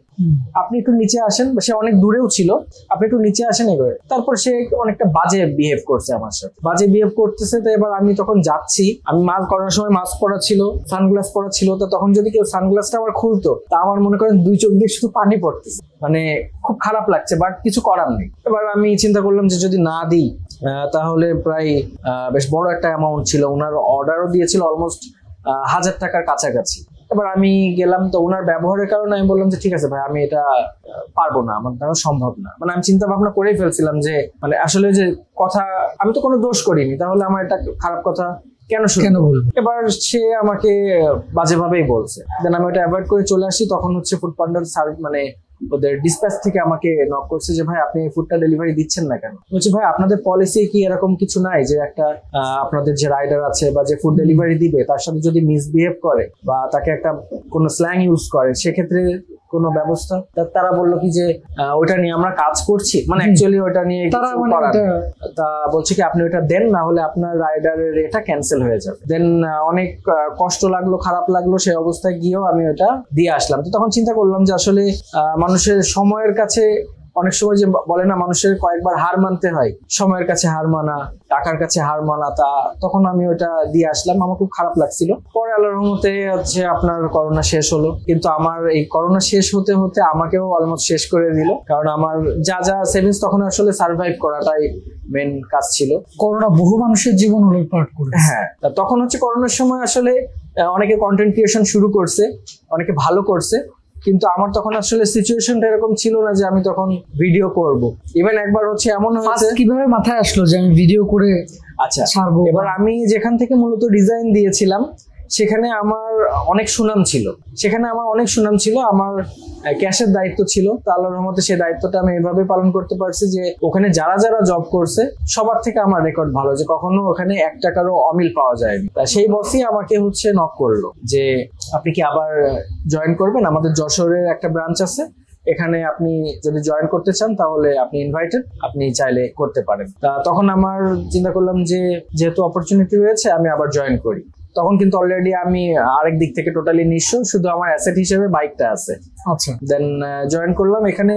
আপনি একটু নিচে আসেন। সে অনেক দূরেও ছিল, আপনি একটু নিচে আসেন এবারে। তারপর সে অনেকটা বাজে বিহেভ করছে আমার সাথে, বাজে বিহেভ করতেছে। তো এবার আমি তখন যাচ্ছি, আমি মাস্ক করার সময় মাস্ক পরা ছিল, সানগ্লাস পরা ছিল, তো তখন যদি কেউ সানগ্লাসটা আবার খুলতো তা আমার মনে করেন 2 চোখ দিয়ে শুধু পানি পড়তেছে, মানে খুব খারাপ লাগছে, বাট কিছু করার নেই। এবার আমি চিন্তা করলাম যে যদি না দিই তাহলে প্রায় বেশ বড় একটা অ্যামাউন্ট ছিল, ওনার অর্ডারও দিয়েছিল অলমোস্ট 1000 টাকার কাছাকাছি। এবার আমি গেলাম, তো ওনার ব্যবহারের কারণে আমি বললাম যে ঠিক আছে ভাই আমি এটা পারবো না, আমার দ্বারা সম্ভব না। মানে আমি চিন্তা ভাবনা করেই ফেলছিলাম যে মানে আসলে যে কথা, আমি তো কোনো দোষ করিনি, তাহলে আমার এটা খারাপ কথা কেন বলবো। এবার সে আমাকে বাজেভাবেই বলছে, দেন আমি ওটা অ্যাভয়েড করে চলে আসি। তখন হচ্ছে ফুড পান্ডার মানে ওদের ডিসপ্যাচ থেকে আমাকে নক করছে যে ভাই আপনি ফুডটা ডেলিভারি দিচ্ছেন না কেন। বলছি ভাই আপনাদের পলিসি কি এরকম কিছু নাই যে একটা আপনাদের যে রাইডার আছে বা যে ফুড ডেলিভারি দিবে তার সাথে যদি মিসবিহেভ করে বা তাকে একটা কোনো স্ল্যাং ইউজ করে সেক্ষেত্রে কোনো ব্যবস্থা? তারা বললো কি যে ওইটা নিয়ে আমরা কাজ করছি, মানে অ্যাকচুয়ালি ওইটা নিয়ে তা বলছে কি আপনি ওইটা দেন, না হলে আপনার রাইডারের এটা ক্যান্সেল হয়ে যাবে। দেন অনেক কষ্ট লাগলো, খারাপ লাগলো, সেই অবস্থায় গিয়েও আমি ওটা দিয়ে আসলাম। তো তখন চিন্তা করলাম যে আসলে মানুষের সময়ের কাছে অনেক সময় যে বলে না মানুষের কয়েকবার হার মানতে হয়, সময়ের কাছে হার মানা, টাকার কাছে হার মানা, তখন আমি ওটা দিয়ে আসলাম। আমার খুব খারাপ লাগছিল। পরে আল্লাহর রহমতে হচ্ছে আপনার করোনা শেষ হলো, কিন্তু আমার এই করোনা শেষ হতে হতে আমাকেও অলমোস্ট শেষ করে দিল, কারণ আমার যা যা সেভিংস তখন আসলে সার্ভাইভ করাটাই মেন কাজ ছিল। করোনা বহু মানুষের জীবন লুটপাট করে। হ্যাঁ, তখন হচ্ছে করোনার সময় আসলে অনেকে কন্টেন্ট ক্রিয়েশন শুরু করছে, অনেকে ভালো করছে, কিন্তু আমার তখন আসলে সিচুয়েশনটা এরকম ছিল না যে আমি তখন ভিডিও করব। ইভেন একবার হচ্ছে এমন হয়েছে, কিভাবে মাথায় আসলো যে আমি ভিডিও করে আচ্ছা ছাড়বো? এবার আমি যেখান থেকে মূলত ডিজাইন দিয়েছিলাম সেখানে আমার অনেক সুনাম ছিল, আমার ক্যাশের দায়িত্ব ছিল। তো আল্লাহর রহমতে সেই দায়িত্বটা আমি এভাবে পালন করতে পারছি যে ওখানে যারা যারা জব করছে সবার থেকে আমার রেকর্ড ভালো, যে কখনো ওখানে 1 টাকারও অমিল পাওয়া যায়নি। তা সেই বসই আমাকে হচ্ছে নক করলো যে আপনি কি আবার জয়েন করবেন, আমাদের যশোরের একটা ব্রাঞ্চ আছে, এখানে আপনি যদি জয়েন করতে চান তাহলে আপনি ইনভাইটেড, আপনি চাইলে করতে পারেন। তখন আমার চিন্তা করলাম যে যেহেতু অপরচুনিটি রয়েছে আমি আবার জয়েন করি। তখন কিন্তু অলরেডি আমি আরেক দিক থেকে টোটালি নিঃস্ব, শুধু আমার অ্যাসেট হিসেবে বাইকটা আছে। আচ্ছা, দেন জয়েন করলাম। এখানে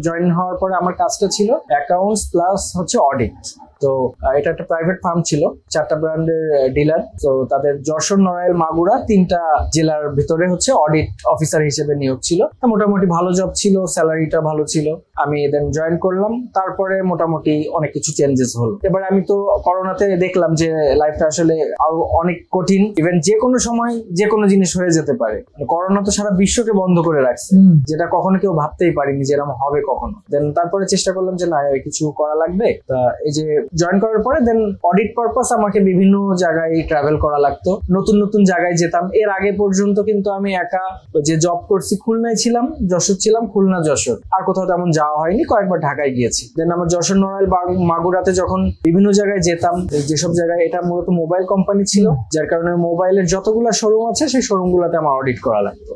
জয়েন হওয়ার পরে আমার কাজটা ছিল অ্যাকাউন্টস প্লাস হচ্ছে অডিট। তো এটা একটা প্রাইভেট ফার্ম ছিল, 4টা ব্র্যান্ডের ডিলার। তো তাদের যশোর, নড়াইল, মাগুরা 3টা জেলার ভিতরে হচ্ছে অডিট অফিসার হিসেবে নিয়োগ ছিল। মোটামুটি ভালো জব ছিল, স্যালারিটা ভালো ছিল। আমি দেন জয়েন করলাম। তারপরে মোটামুটি অনেক কিছু চেঞ্জেস হলো। এবার আমি তো করোনাতে দেখলাম যে লাইফটা আসলে আরো অনেক কঠিন, ইভেন যে কোনো সময় যে কোনো জিনিস হয়ে যেতে পারে। করোনা তো সারা বিশ্বকে বন্ধ করে রাখছে, যেটা কখনো কেউ ভাবতেই পারিনি যে এরকম হবে কখনো। দেন তারপরে চেষ্টা করলাম যে না, কিছু করা লাগবে। তা এই যে জয়েন করার পরে দেন অডিট পারপাস আমাকে বিভিন্ন জায়গায় ট্রাভেল করা লাগতো, নতুন নতুন জায়গায় যেতাম। এর আগে পর্যন্ত কিন্তু আমি একা যে জব করছি, খুলনায় ছিলাম, যশোর ছিলাম, খুলনা যশোর, আর কোথাও তেমন যাওয়া হয়নি। কয়েকবার ঢাকায় গিয়েছি। দেন আমার যশোর, নড়াইল, মাগুরাতে যখন বিভিন্ন জায়গায় যেতাম, যেসব জায়গায় এটা মূলত মোবাইল কোম্পানি ছিল, যার কারণে মোবাইলের যতগুলা শোরুম আছে সেই শোরুম গুলাতে আমার অডিট করা লাগতো।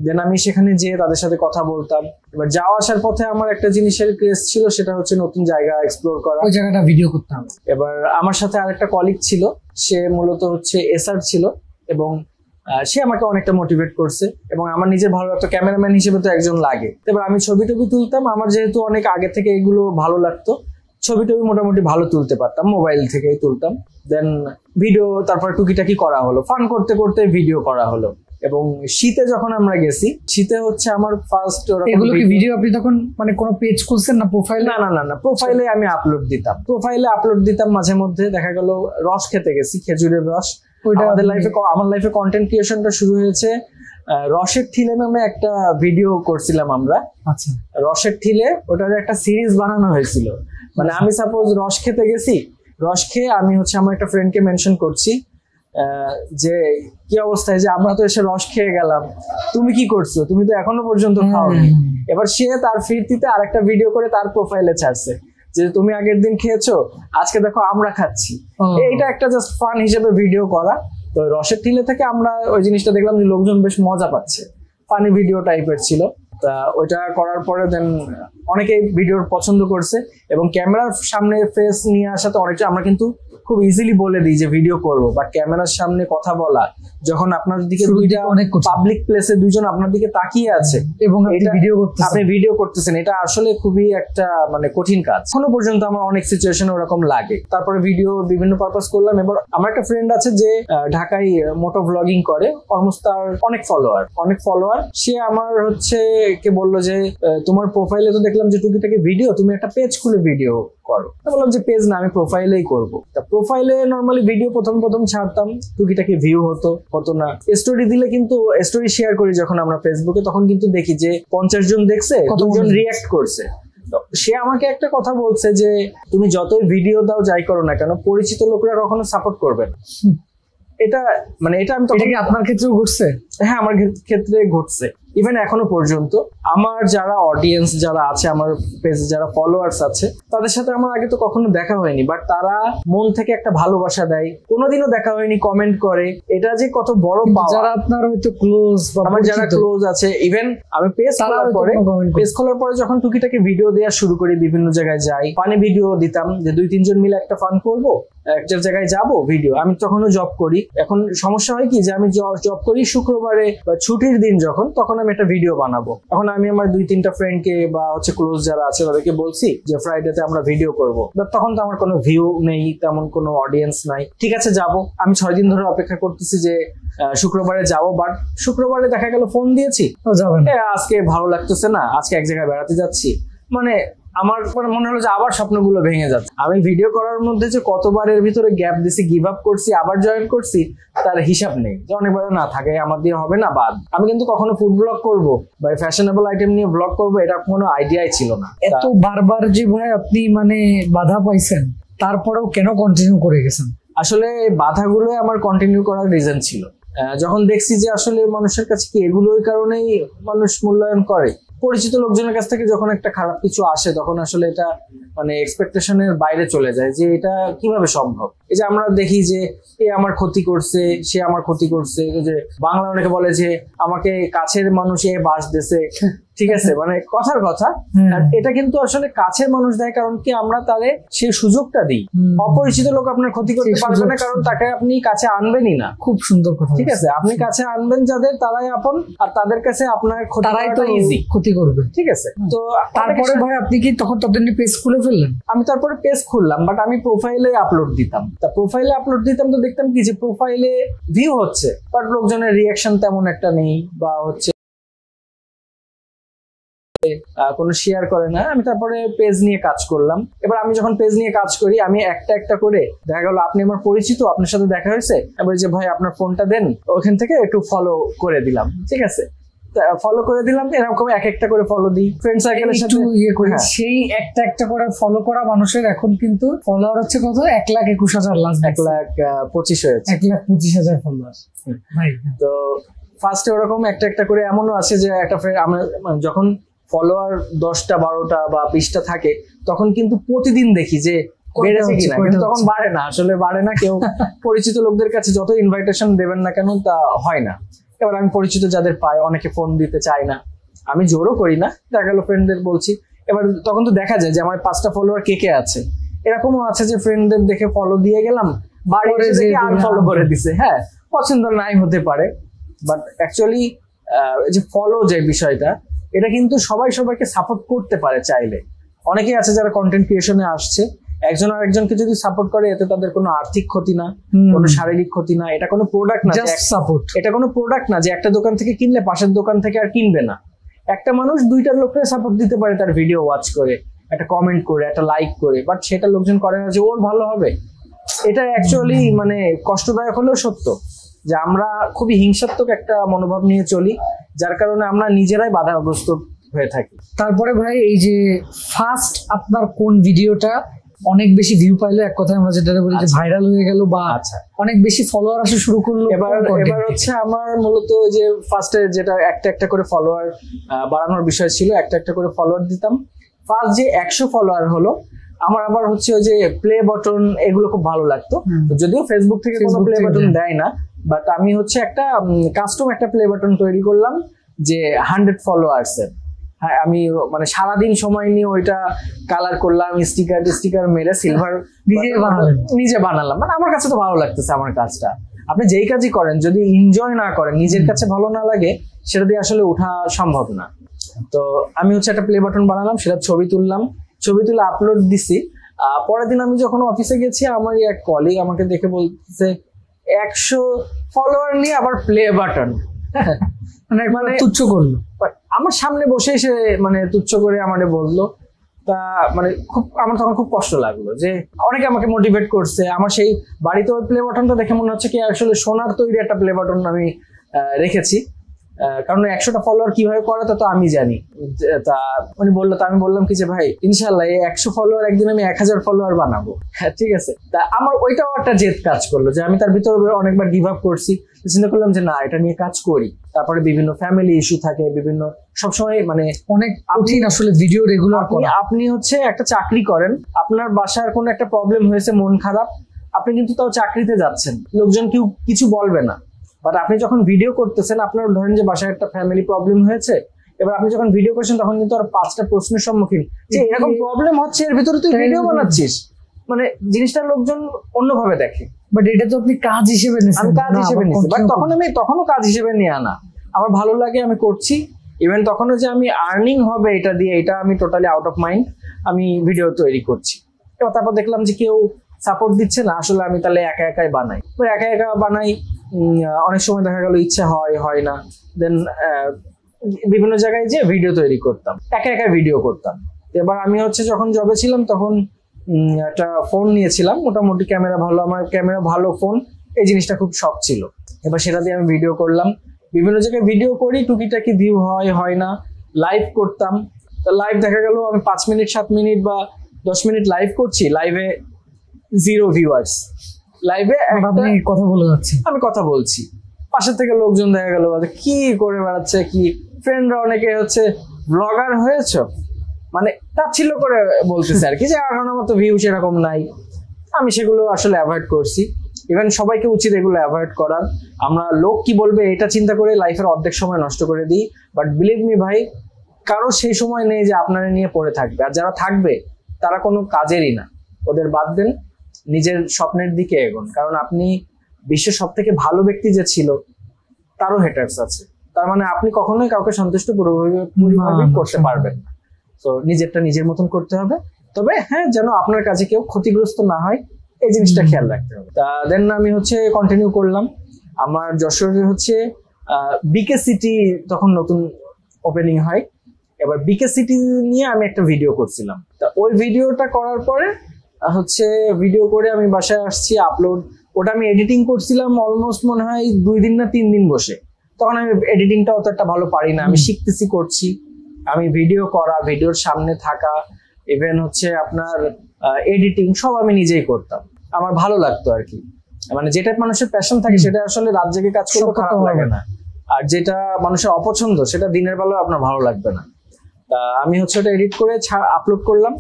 দেন আমি সেখানে যেয়ে তাদের সাথে কথা বলতাম। এবার যাওয়া আসার পথে আমার একটা জিনিসের ক্রেজ ছিল, সেটা হচ্ছে নতুন জায়গা এক্সপ্লোর করা, ওই জায়গাটা ভিডিও করতাম। এবার আমার সাথে আরেকটা কলিগ ছিল, সে মূলত হচ্ছে এসআর ছিল, এবং সে আমাকে অনেকটা মোটিভেট করছে। এবং আমার নিজের ভালো লাগতো, ক্যামেরাম্যান হিসেবে তো একজন লাগে। এবার আমি ছবি টবি তুলতাম, আমার যেহেতু অনেক আগে থেকে এগুলো ভালো লাগতো, ছবি টবি মোটামুটি ভালো তুলতে পারতাম, মোবাইল থেকেই তুলতাম। দেন ভিডিও তারপর টুকিটাকি করা হলো, ফান করতে করতে ভিডিও করা হলো। এবং শীতে যখন আমরা গেছি, শীতে হচ্ছে আমার ফার্স্ট এগুলো কি ভিডিও আপনি তখন মানে কোনো পেজ খুলছেন না প্রোফাইল? না, প্রোফাইলে আমি আপলোড দিতাম। মাঝে মধ্যে দেখা গেল রস খেতে গেছি, খেজুরের রস। আমার লাইফে কন্টেন্ট ক্রিয়েশনটা শুরু হয়েছে রসের ঠিলে নামে একটা ভিডিও করছিলাম আমরা। আচ্ছা, রসের ঠিলে, ওটার একটা সিরিজ বানানো হয়েছিল। মানে আমি সাপোজ রস খেতে গেছি, রস খেয়ে আমি হচ্ছে আমার একটা ফ্রেন্ডকে মেনশন করছি যে কি অবস্থায়, যে আমরা তো এসে রস খেয়ে গেলাম, তুমি কি করছো, তুমি তো এখনো পর্যন্ত খাওনি। এবার সে তার ফিরতিতে আরেকটা ভিডিও করে তার প্রোফাইলে ছাড়ছে যে তুমি আগের দিন খেয়েছো, আজকে দেখো আমরা খাচ্ছি। এইটা একটা জাস্ট ফান হিসেবে ভিডিও করা। তো রসের ঠিলে থেকে আমরা ওই জিনিসটা দেখলাম যে লোকজন বেশ মজা পাচ্ছে, ফানি ভিডিও টাইপের ছিল। তা ওইটা করার পরে দেন অনেকে ভিডিওর পছন্দ করছে, এবং ক্যামেরার সামনে ফেস নিয়ে আসাতে অনেকটা আমরা কিন্তু খুব ইজিলি বলে দিই যে ভিডিও করব, বাট ক্যামেরার সামনে কথা বলা, যখন আপনার দিকে দুইটা পাবলিক প্লেসে দুইজন আপনার দিকে তাকিয়ে আছে এবং আপনি ভিডিও করতেছেন, এটা আসলে খুবই একটা মানে কঠিন কাজ। এখনো পর্যন্ত আমার অনেক সিচুয়েশন ওরকম লাগে। তারপরে ভিডিও বিভিন্ন পারপাস করলাম। এবার আমার একটা ফ্রেন্ড আছে যে ঢাকায় মোটো ব্লগিং করে, অলমোস্ট তার অনেক ফলোয়ার। সে আমার হচ্ছে কে বললো যে তোমার প্রোফাইলে তো দেখলাম যে টুকিটাকি ভিডিও, তুমি একটা পেজ খুলে ভিডিও করো। বললাম যে পেজ না, আমি প্রোফাইলেই করবো। প্রোফাইলে নর্মালি ভিডিও প্রথম ছাড়তাম, টুকিটাকি ভিউ হতো না। স্টোরি দিলে কিন্তু, স্টোরি শেয়ার করি যখন আমরা ফেসবুকে, তখন কিন্তু দেখি যে 50 জন দেখছে, 2 জন রিয়াক্ট করছে। সে আমাকে একটা কথা বলছে যে তুমি যতই ভিডিও দাও, যাই করো না কেন, পরিচিত লোকরা কখনো সাপোর্ট করবে না। এটা আমি আপনার ক্ষেত্রেও ঘটছে? হ্যাঁ, আমার ক্ষেত্রে ঘটছে। ইভেন এখনো পর্যন্ত আমার যারা অডিয়েন্স যারা আছে, আমার পেজে যারা ফলোয়ার্স আছে, তাদের সাথে আমার আগে তো কখনো দেখা হয়নি, বাট তারা মন থেকে একটা ভালোবাসা দেয়। কোনোদিনও দেখা হয়নি, কমেন্ট করে, এটা যে কত বড় পাওয়া। যারা আপনার হয়তো ক্লোজ, আমার যারা ক্লোজ আছে, ইভেন আমি পেজ খোলার পরে যখন টুকিটাকি ভিডিও দেওয়া শুরু করি, বিভিন্ন জায়গায় যাই, ফানি ভিডিও দিতাম যে 2-3 জন মিলে একটা ফান করবো, একটা জায়গায় যাব ভিডিও। আমি তখনও জব করি। এখন সমস্যা হয় কি যে আমি জব করি শুক্রবারে বা ছুটির দিন যখন, তখন আমি একটা ভিডিও বানাবো। এখন আমি আমার 2-3টা ফ্রেন্ডকে বা হচ্ছে ক্লোজ যারা আছে তাদেরকে বলছি যে ফ্রাইডেতে আমরা ভিডিও করব। তখন তো আমার কোনো ভিউ নেই, তেমন কোনো অডিয়েন্স নাই। ঠিক আছে যাব, আমি 6 দিন ধরে অপেক্ষা করতেছি যে শুক্রবারে যাব, বাট শুক্রবারে দেখা গেল ফোন দিয়েছি, আজকে ভালো লাগতেছে না, আজকে এক জায়গায় বেড়াতে যাচ্ছি, মানে আমার মনে হলো যে আবার স্বপ্নগুলো ভেঙে যাচ্ছে। আমি ভিডিও করার মধ্যে যে কতবার এর ভিতরে গ্যাপ দিছি, গিভ আপ করছি, আবার জয়েন করছি, তার হিসাব নেই। যে অনেকবার না থাকে আমার দিয়ে হবে না, বাদ। আমি কিন্তু কখনো ফুড ব্লগ করবো বা ফ্যাশনেবল আইটেম নিয়ে ব্লগ করবো, এটা কোনো আইডিয়াই ছিল না। এত বারবার যে ভাই আপনি মানে বাধা পাইছেন, তারপরেও কেন কন্টিনিউ করে গেছেন? আসলে বাধাগুলো আমার কন্টিনিউ করার রিজন ছিল, যখন দেখছি যে আসলে মানুষের কাছে কি এগুলোর কারণেই মানুষ মূল্যায়ন করে। পরিচিত লোকজনের কাছ থেকে যখন একটা খারাপ কিছু আসে, তখন আসলে এটা মানে এক্সপেকটেশনের বাইরে চলে যায় যে এটা কিভাবে সম্ভব। এই যে আমরা দেখি যে এ আমার ক্ষতি করছে, সে আমার ক্ষতি করছে, যে বাংলা অনেকে বলে যে আমাকে কাছের মানুষ এ বাস দিছে, ঠিক আছে, মানে কথার কথা। এটা কিন্তু আসলে কাছের মানুষ দেয়, কারণ কি আমরা তারে সেই সুযোগটা দিই। অপরিচিত লোক আপনার ক্ষতি করতে পারবে না, কারণ তাকে আপনি কাছে আনবেনই না। খুব সুন্দর কথা, ঠিক আছে, আপনি কাছে আনবেন যাদের, তারাই আপন, আর তাদের কাছে আপনার ক্ষতি করবে, ঠিক আছে। তো তারপরে ভাই আপনি কি তখন ততদিন পেজ খুলে ফেললেন? আমি তারপরে পেজ খুললাম, বাট আমি প্রোফাইলে আপলোড দিতাম। তা প্রোফাইলে আপলোড দিতাম তো দেখতাম কি যে প্রোফাইলে ভিউ হচ্ছে, বাট লোকজনের রিয়াকশন তেমন একটা নেই, বা হচ্ছে কোনো শেয়ার করে না। আমি তারপরে পেজ নিয়ে কাজ করলাম। এবার আমি যখন পেজ নিয়ে কাজ করি, আমি একটা একটা করে দেখা গেল আপনি আমার পরিচিত, আপনার সাথে দেখা হয়েছে, এবার যে ভাই আপনার ফোনটা দেন, ওখান থেকে একটু ফলো করে দিলাম, ঠিক আছে, ফলো করে দিলাম। এরকম এক একটা করে ফলো দিই, ফ্রেন্ড সার্কেলের সাথে ইয়ে করি। সেই একটা একটা করে ফলো করা মানুষের এখন কিন্তু ফলোয়ার হচ্ছে কত, 1,21,000, লাস্ট 1,25,000 হয়েছে, 1,25,000 ফলোয়ার। তো ফার্স্টে ওরকম একটা একটা করে এমনও আছে যে একটা ফ্রেন্ড, আমরা যখন ফলোয়ার 10টা 12টা বা 20টা থাকে, তখন কিন্তু প্রতিদিন দেখি যে বেড়েছে কিনা, কিন্তু তখন বাড়ে না, আসলে বাড়ে না। কেউ পরিচিত লোকদের কাছে যত ইনভাইটেশন দেবেন না কেন, তা হয় না। এবার আমি পরিচিত যাদের পাই, অনেকে ফোন দিতে চায় না, আমি জোরও করি না, দেখা গেল ফ্রেন্ডদের বলছি। এবার তখন তো দেখা যায় যে আমার 5টা ফলোয়ার কে কে আছে। এরকমও আছে যে ফ্রেন্ডদের দেখে ফলো দিয়ে গেলাম, বাড়ি এসে আনফলো করে দিছে। হ্যাঁ, পছন্দ নাই হতে পারে, বাট অ্যাকচুয়ালি যে ফলো যে বিষয়টা, এটা কিন্তু সবাই সবাইকে সাপোর্ট করতে পারে চাইলে। অনেকেই আছে যারা কন্টেন্ট ক্রিয়েশনে আসছে, একজন আর একজনকে যদি সাপোর্ট করে, এতে তাদের কোনো আর্থিক ক্ষতি না, কোনো শারীরিক ক্ষতি না। এটা কোনো প্রোডাক্ট না, সাপোর্ট। এটা কোনো প্রোডাক্ট না যে একটা দোকান থেকে কিনলে পাশের দোকান থেকে আর কিনবে না। একটা মানুষ 2টা লোককে সাপোর্ট দিতে পারে তার ভিডিও ওয়াচ করে, একটা কমেন্ট করে, একটা লাইক করে, বাট সেটা লোকজন করে না যে ওর ভালো হবে। এটা অ্যাকচুয়ালি মানে কষ্টদায়ক হলেও সত্য যে আমরা খুবই হিংসাত্মক একটা মনোভাব নিয়ে চলি, যার কারণে আমরা নিজেরাই বাধাগ্রস্ত হয়ে থাকি। তারপরে ভাই এই যে ফার্স্ট আপনার কোন ভিডিওটা অনেক বেশি ভিউ পাইলো, এক কথায় আমরা যেটা বলি যে ভাইরাল হয়ে গেল, বা অনেক বেশি ফলোয়ার আসা শুরু করলো? এবার হচ্ছে আমার মূলত যে ফার্স্টে যেটা একটা একটা করে ফলোয়ার বাড়ানোর বিষয় ছিল, একটা একটা করে ফলোয়ার দিতাম। ফার্স্ট যে 100 ফলোয়ার হলো, আমার আবার হচ্ছে ওই যে প্লে বাটন, এগুলো খুব ভালো লাগতো। যদিও ফেসবুক থেকে কোনো প্লে বাটন দেয় না, বাট আমি হচ্ছে একটা কাস্টম একটা প্লে বাটন তৈরি করলাম যে 100 ফলোয়ার্স এর। হ্যাঁ, আমি মানে সারাদিন সময় নিয়ে ওইটা কালার করলাম, স্টিকার মেরে সিলভার নিজে বানালাম। মানে আমার কাছে তো ভালো লাগতেছে আমার কাজটা। আপনি যেই কাজই করেন, যদি এনজয় না করেন, নিজের কাছে ভালো না লাগে, সেটা দিয়ে আসলে ওঠা সম্ভব না। তো আমি হচ্ছে একটা প্লে বাটন বানালাম, সেটা ছবি তুলে আপলোড দিছি। পরের দিন আমি যখন অফিসে গেছি, আমার এক কলিগ আমাকে দেখে বলতেছে 100 ফলোয়ার নিয়ে আবার প্লে বাটন, মানে তুচ্ছ করলো। আমার সামনে বসে এসে মানে তুচ্ছ করে আমারে বললো। তা মানে আমার তখন খুব কষ্ট লাগলো যে অনেকে আমাকে মোটিভেট করছে। আমার সেই বাড়িতে ওই প্লে বাটনটা দেখে মনে হচ্ছে কি আসলে সোনার তৈরি একটা প্লে বাটন আমি রেখেছি। কারণ 100টা ফলোয়ার কিভাবে করা তা তো আমি জানি। তা উনি বললো, তা আমি বললাম কি যে ভাই ইনশাল্লাহ এই 100 ফলোয়ার একদিন আমি 1000 ফলোয়ার বানাবো। হ্যাঁ ঠিক আছে। তা আমার ওইটাও একটা জেদ কাজ করলো যে আমি তার ভিতরে অনেকবার গিভ আপ করছি, চিন্তা করলাম যে না এটা নিয়ে কাজ করি। তারপরে বিভিন্ন ফ্যামিলি ইস্যু থাকে, বিভিন্ন সবসময় মানে অনেক কঠিন আসলে ভিডিও রেগুলার করা। আপনি হচ্ছে একটা চাকরি করেন, আপনার বাসার কোনো একটা প্রবলেম হয়েছে, মন খারাপ, আপনি কিন্তু তাও চাকরিতে যাচ্ছেন, লোকজন কেউ কিছু বলবে না। বাট আপনি যখন ভিডিও করতেছেন, আপনার ধরেন যে বাসায় একটা ফ্যামিলি প্রবলেম হয়েছে, এবার আপনি যখন ভিডিও করছেন তখন কিন্তু আর 5টা প্রশ্নের সম্মুখীন যে এরকম প্রবলেম হচ্ছে, এর ভিতরে তুই ভিডিও বানাচ্ছিস, মানে জিনিসটা লোকজন অন্যভাবে দেখে। বাট এটা তো আপনি কাজ হিসেবে নিয়েছেন। আমি কাজ হিসেবে নিয়েছি, বাট তখনও কাজ হিসেবে নিয়ে আনা, আমার ভালো লাগে, আমি করছি। ইভেন তখনও যে আমি আর্নিং হবে এটা দিয়ে, এটা আমি টোটালি আউট অফ মাইন্ড, আমি ভিডিও তৈরি করছি। এবার তারপর দেখলাম যে কেউ সাপোর্ট দিচ্ছে না, আসলে আমি তাহলে একা একাই বানাই, একা একা বানাই। অনেক সময় দেখা গেল ইচ্ছা হয় না, দেন বিভিন্ন জায়গায় যে ভিডিও তৈরি করতাম, একা একা ভিডিও করতাম। এবার আমি হচ্ছে যখন জবে ছিলাম তখন একটা ফোন নিয়েছিলাম, মোটামুটি ক্যামেরা ভালো, আমার ক্যামেরা ভালো, ফোন, এই জিনিসটা খুব শখ ছিল। এবার সেটা দিয়ে আমি ভিডিও করলাম, বিভিন্ন জায়গায় ভিডিও করি, টুকিটাকি ভিউ হয় না, লাইভ করতাম। তো লাইভ দেখা গেল আমি 5 মিনিট 7 মিনিট বা 10 মিনিট লাইভ করছি, লাইভে 0 ভিউয়ার্স, লাইভে আপনি কথা বলে যাচ্ছেন, আমি কথা বলছি, পাশের থেকে লোকজন দেখা গেল কি করে বেড়াচ্ছে, কি ফ্রেন্ডরা অনেকে হচ্ছে ব্লগার হয়েছ, মানে তাচ্ছিল্য করে বলতেছে আর কি, যে এখন আমার তো ভিউ সেরকম নাই। আমি সেগুলো আসলে অ্যাভয়েড করছি। ইভেন সবাইকে উচিত এগুলো অ্যাভয়েড করার। আমরা লোক কি বলবে এটা চিন্তা করে লাইফের অর্ধেক সময় নষ্ট করে দিই। বাট বিলিভ মি ভাই, কারো সেই সময় নেই যে আপনারা নিয়ে পড়ে থাকবে, আর যারা থাকবে তারা কোনো কাজেরই না, ওদের বাদ দেন, নিজের স্বপ্নের দিকে এগোন। কারণ আপনি বিশ্বের সব থেকে ভালো ব্যক্তি যে ছিল তারও হেটার্স আছে, তার মানে আপনি কখনোই কাউকে সন্তুষ্ট পুরোপুরি করতে পারবেন না। তো নিজেরটা নিজের মতন করতে হবে, তবে হ্যাঁ যেন আপনার কাছে কেউ ক্ষতিগ্রস্ত না হয়, এই জিনিসটা খেয়াল রাখতে হবে। তা দেন আমি হচ্ছে কন্টিনিউ করলাম। আমার যশোরে হচ্ছে বিকে সিটি তখন নতুন ওপেনিং হয়, এবার বিকে সিটি নিয়ে আমি একটা ভিডিও করছিলাম। তা ওই ভিডিওটা করার পরে হচ্ছে ভিডিও করে আমি বাসায় আসছি, আপলোড, ওটা আমি এডিটিং করছিলাম অলমোস্ট মনে হয় 2 দিন না 3 দিন বসে। তখন আমি এডিটিংটা অত একটা ভালো পারি না, আমি শিখতেছি, করছি। আমি ভিডিও করা, ভিডিওর সামনে থাকা, ইভেন হচ্ছে আপনার এডিটিং সব আমি নিজেই করতাম, আমার ভালো লাগতো আর কি। মানে যেটা মানুষের প্যাশন থাকে সেটা আসলে রাত জেগে কাজ করলে খারাপ লাগে না, আর যেটা মানুষের অপছন্দ সেটা দিনের বেলাও আপনার ভালো লাগবে না। তা আমি হচ্ছে ওটা এডিট করে আপলোড করলাম।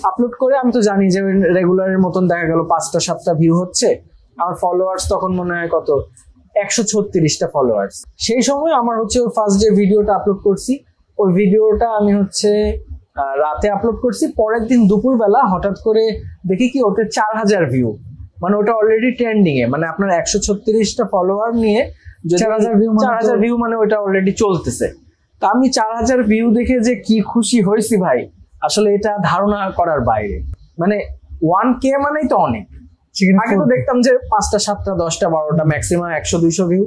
আপলোড করে আমি তো জানি যে রেগুলারের মতন দেখা গেল 5টা 7টা ভিউ হচ্ছে। আমার ফলোয়ার্স তখন মনে হয় কত 136টা ফলোয়ার্স। সেই সময় আমার হচ্ছে ফার্স্ট যে ভিডিওটা আপলোড করছি, ওই ভিডিওটা আমি হচ্ছে রাতে আপলোড করছি। পরের দিন দুপুরবেলা হঠাৎ করে দেখি কি ওটা 4000 ভিউ, মানে ওটা অলরেডি ট্রেন্ডিং এ, মানে আপনার 136টা ফলোয়ার নিয়ে 4000 ভিউ, মানে ওটা অলরেডি চলতেছে। তা আমি 4000 ভিউ দেখে যে কি খুশি হয়েছি ভাই, আসলে এটা ধারণা করার বাইরে। মানে 1K মানেই তো অনেক। আগে তো দেখতাম যে 5টা 7টা 10টা 12টা ম্যাক্সিমাম 100-200 ভিউ,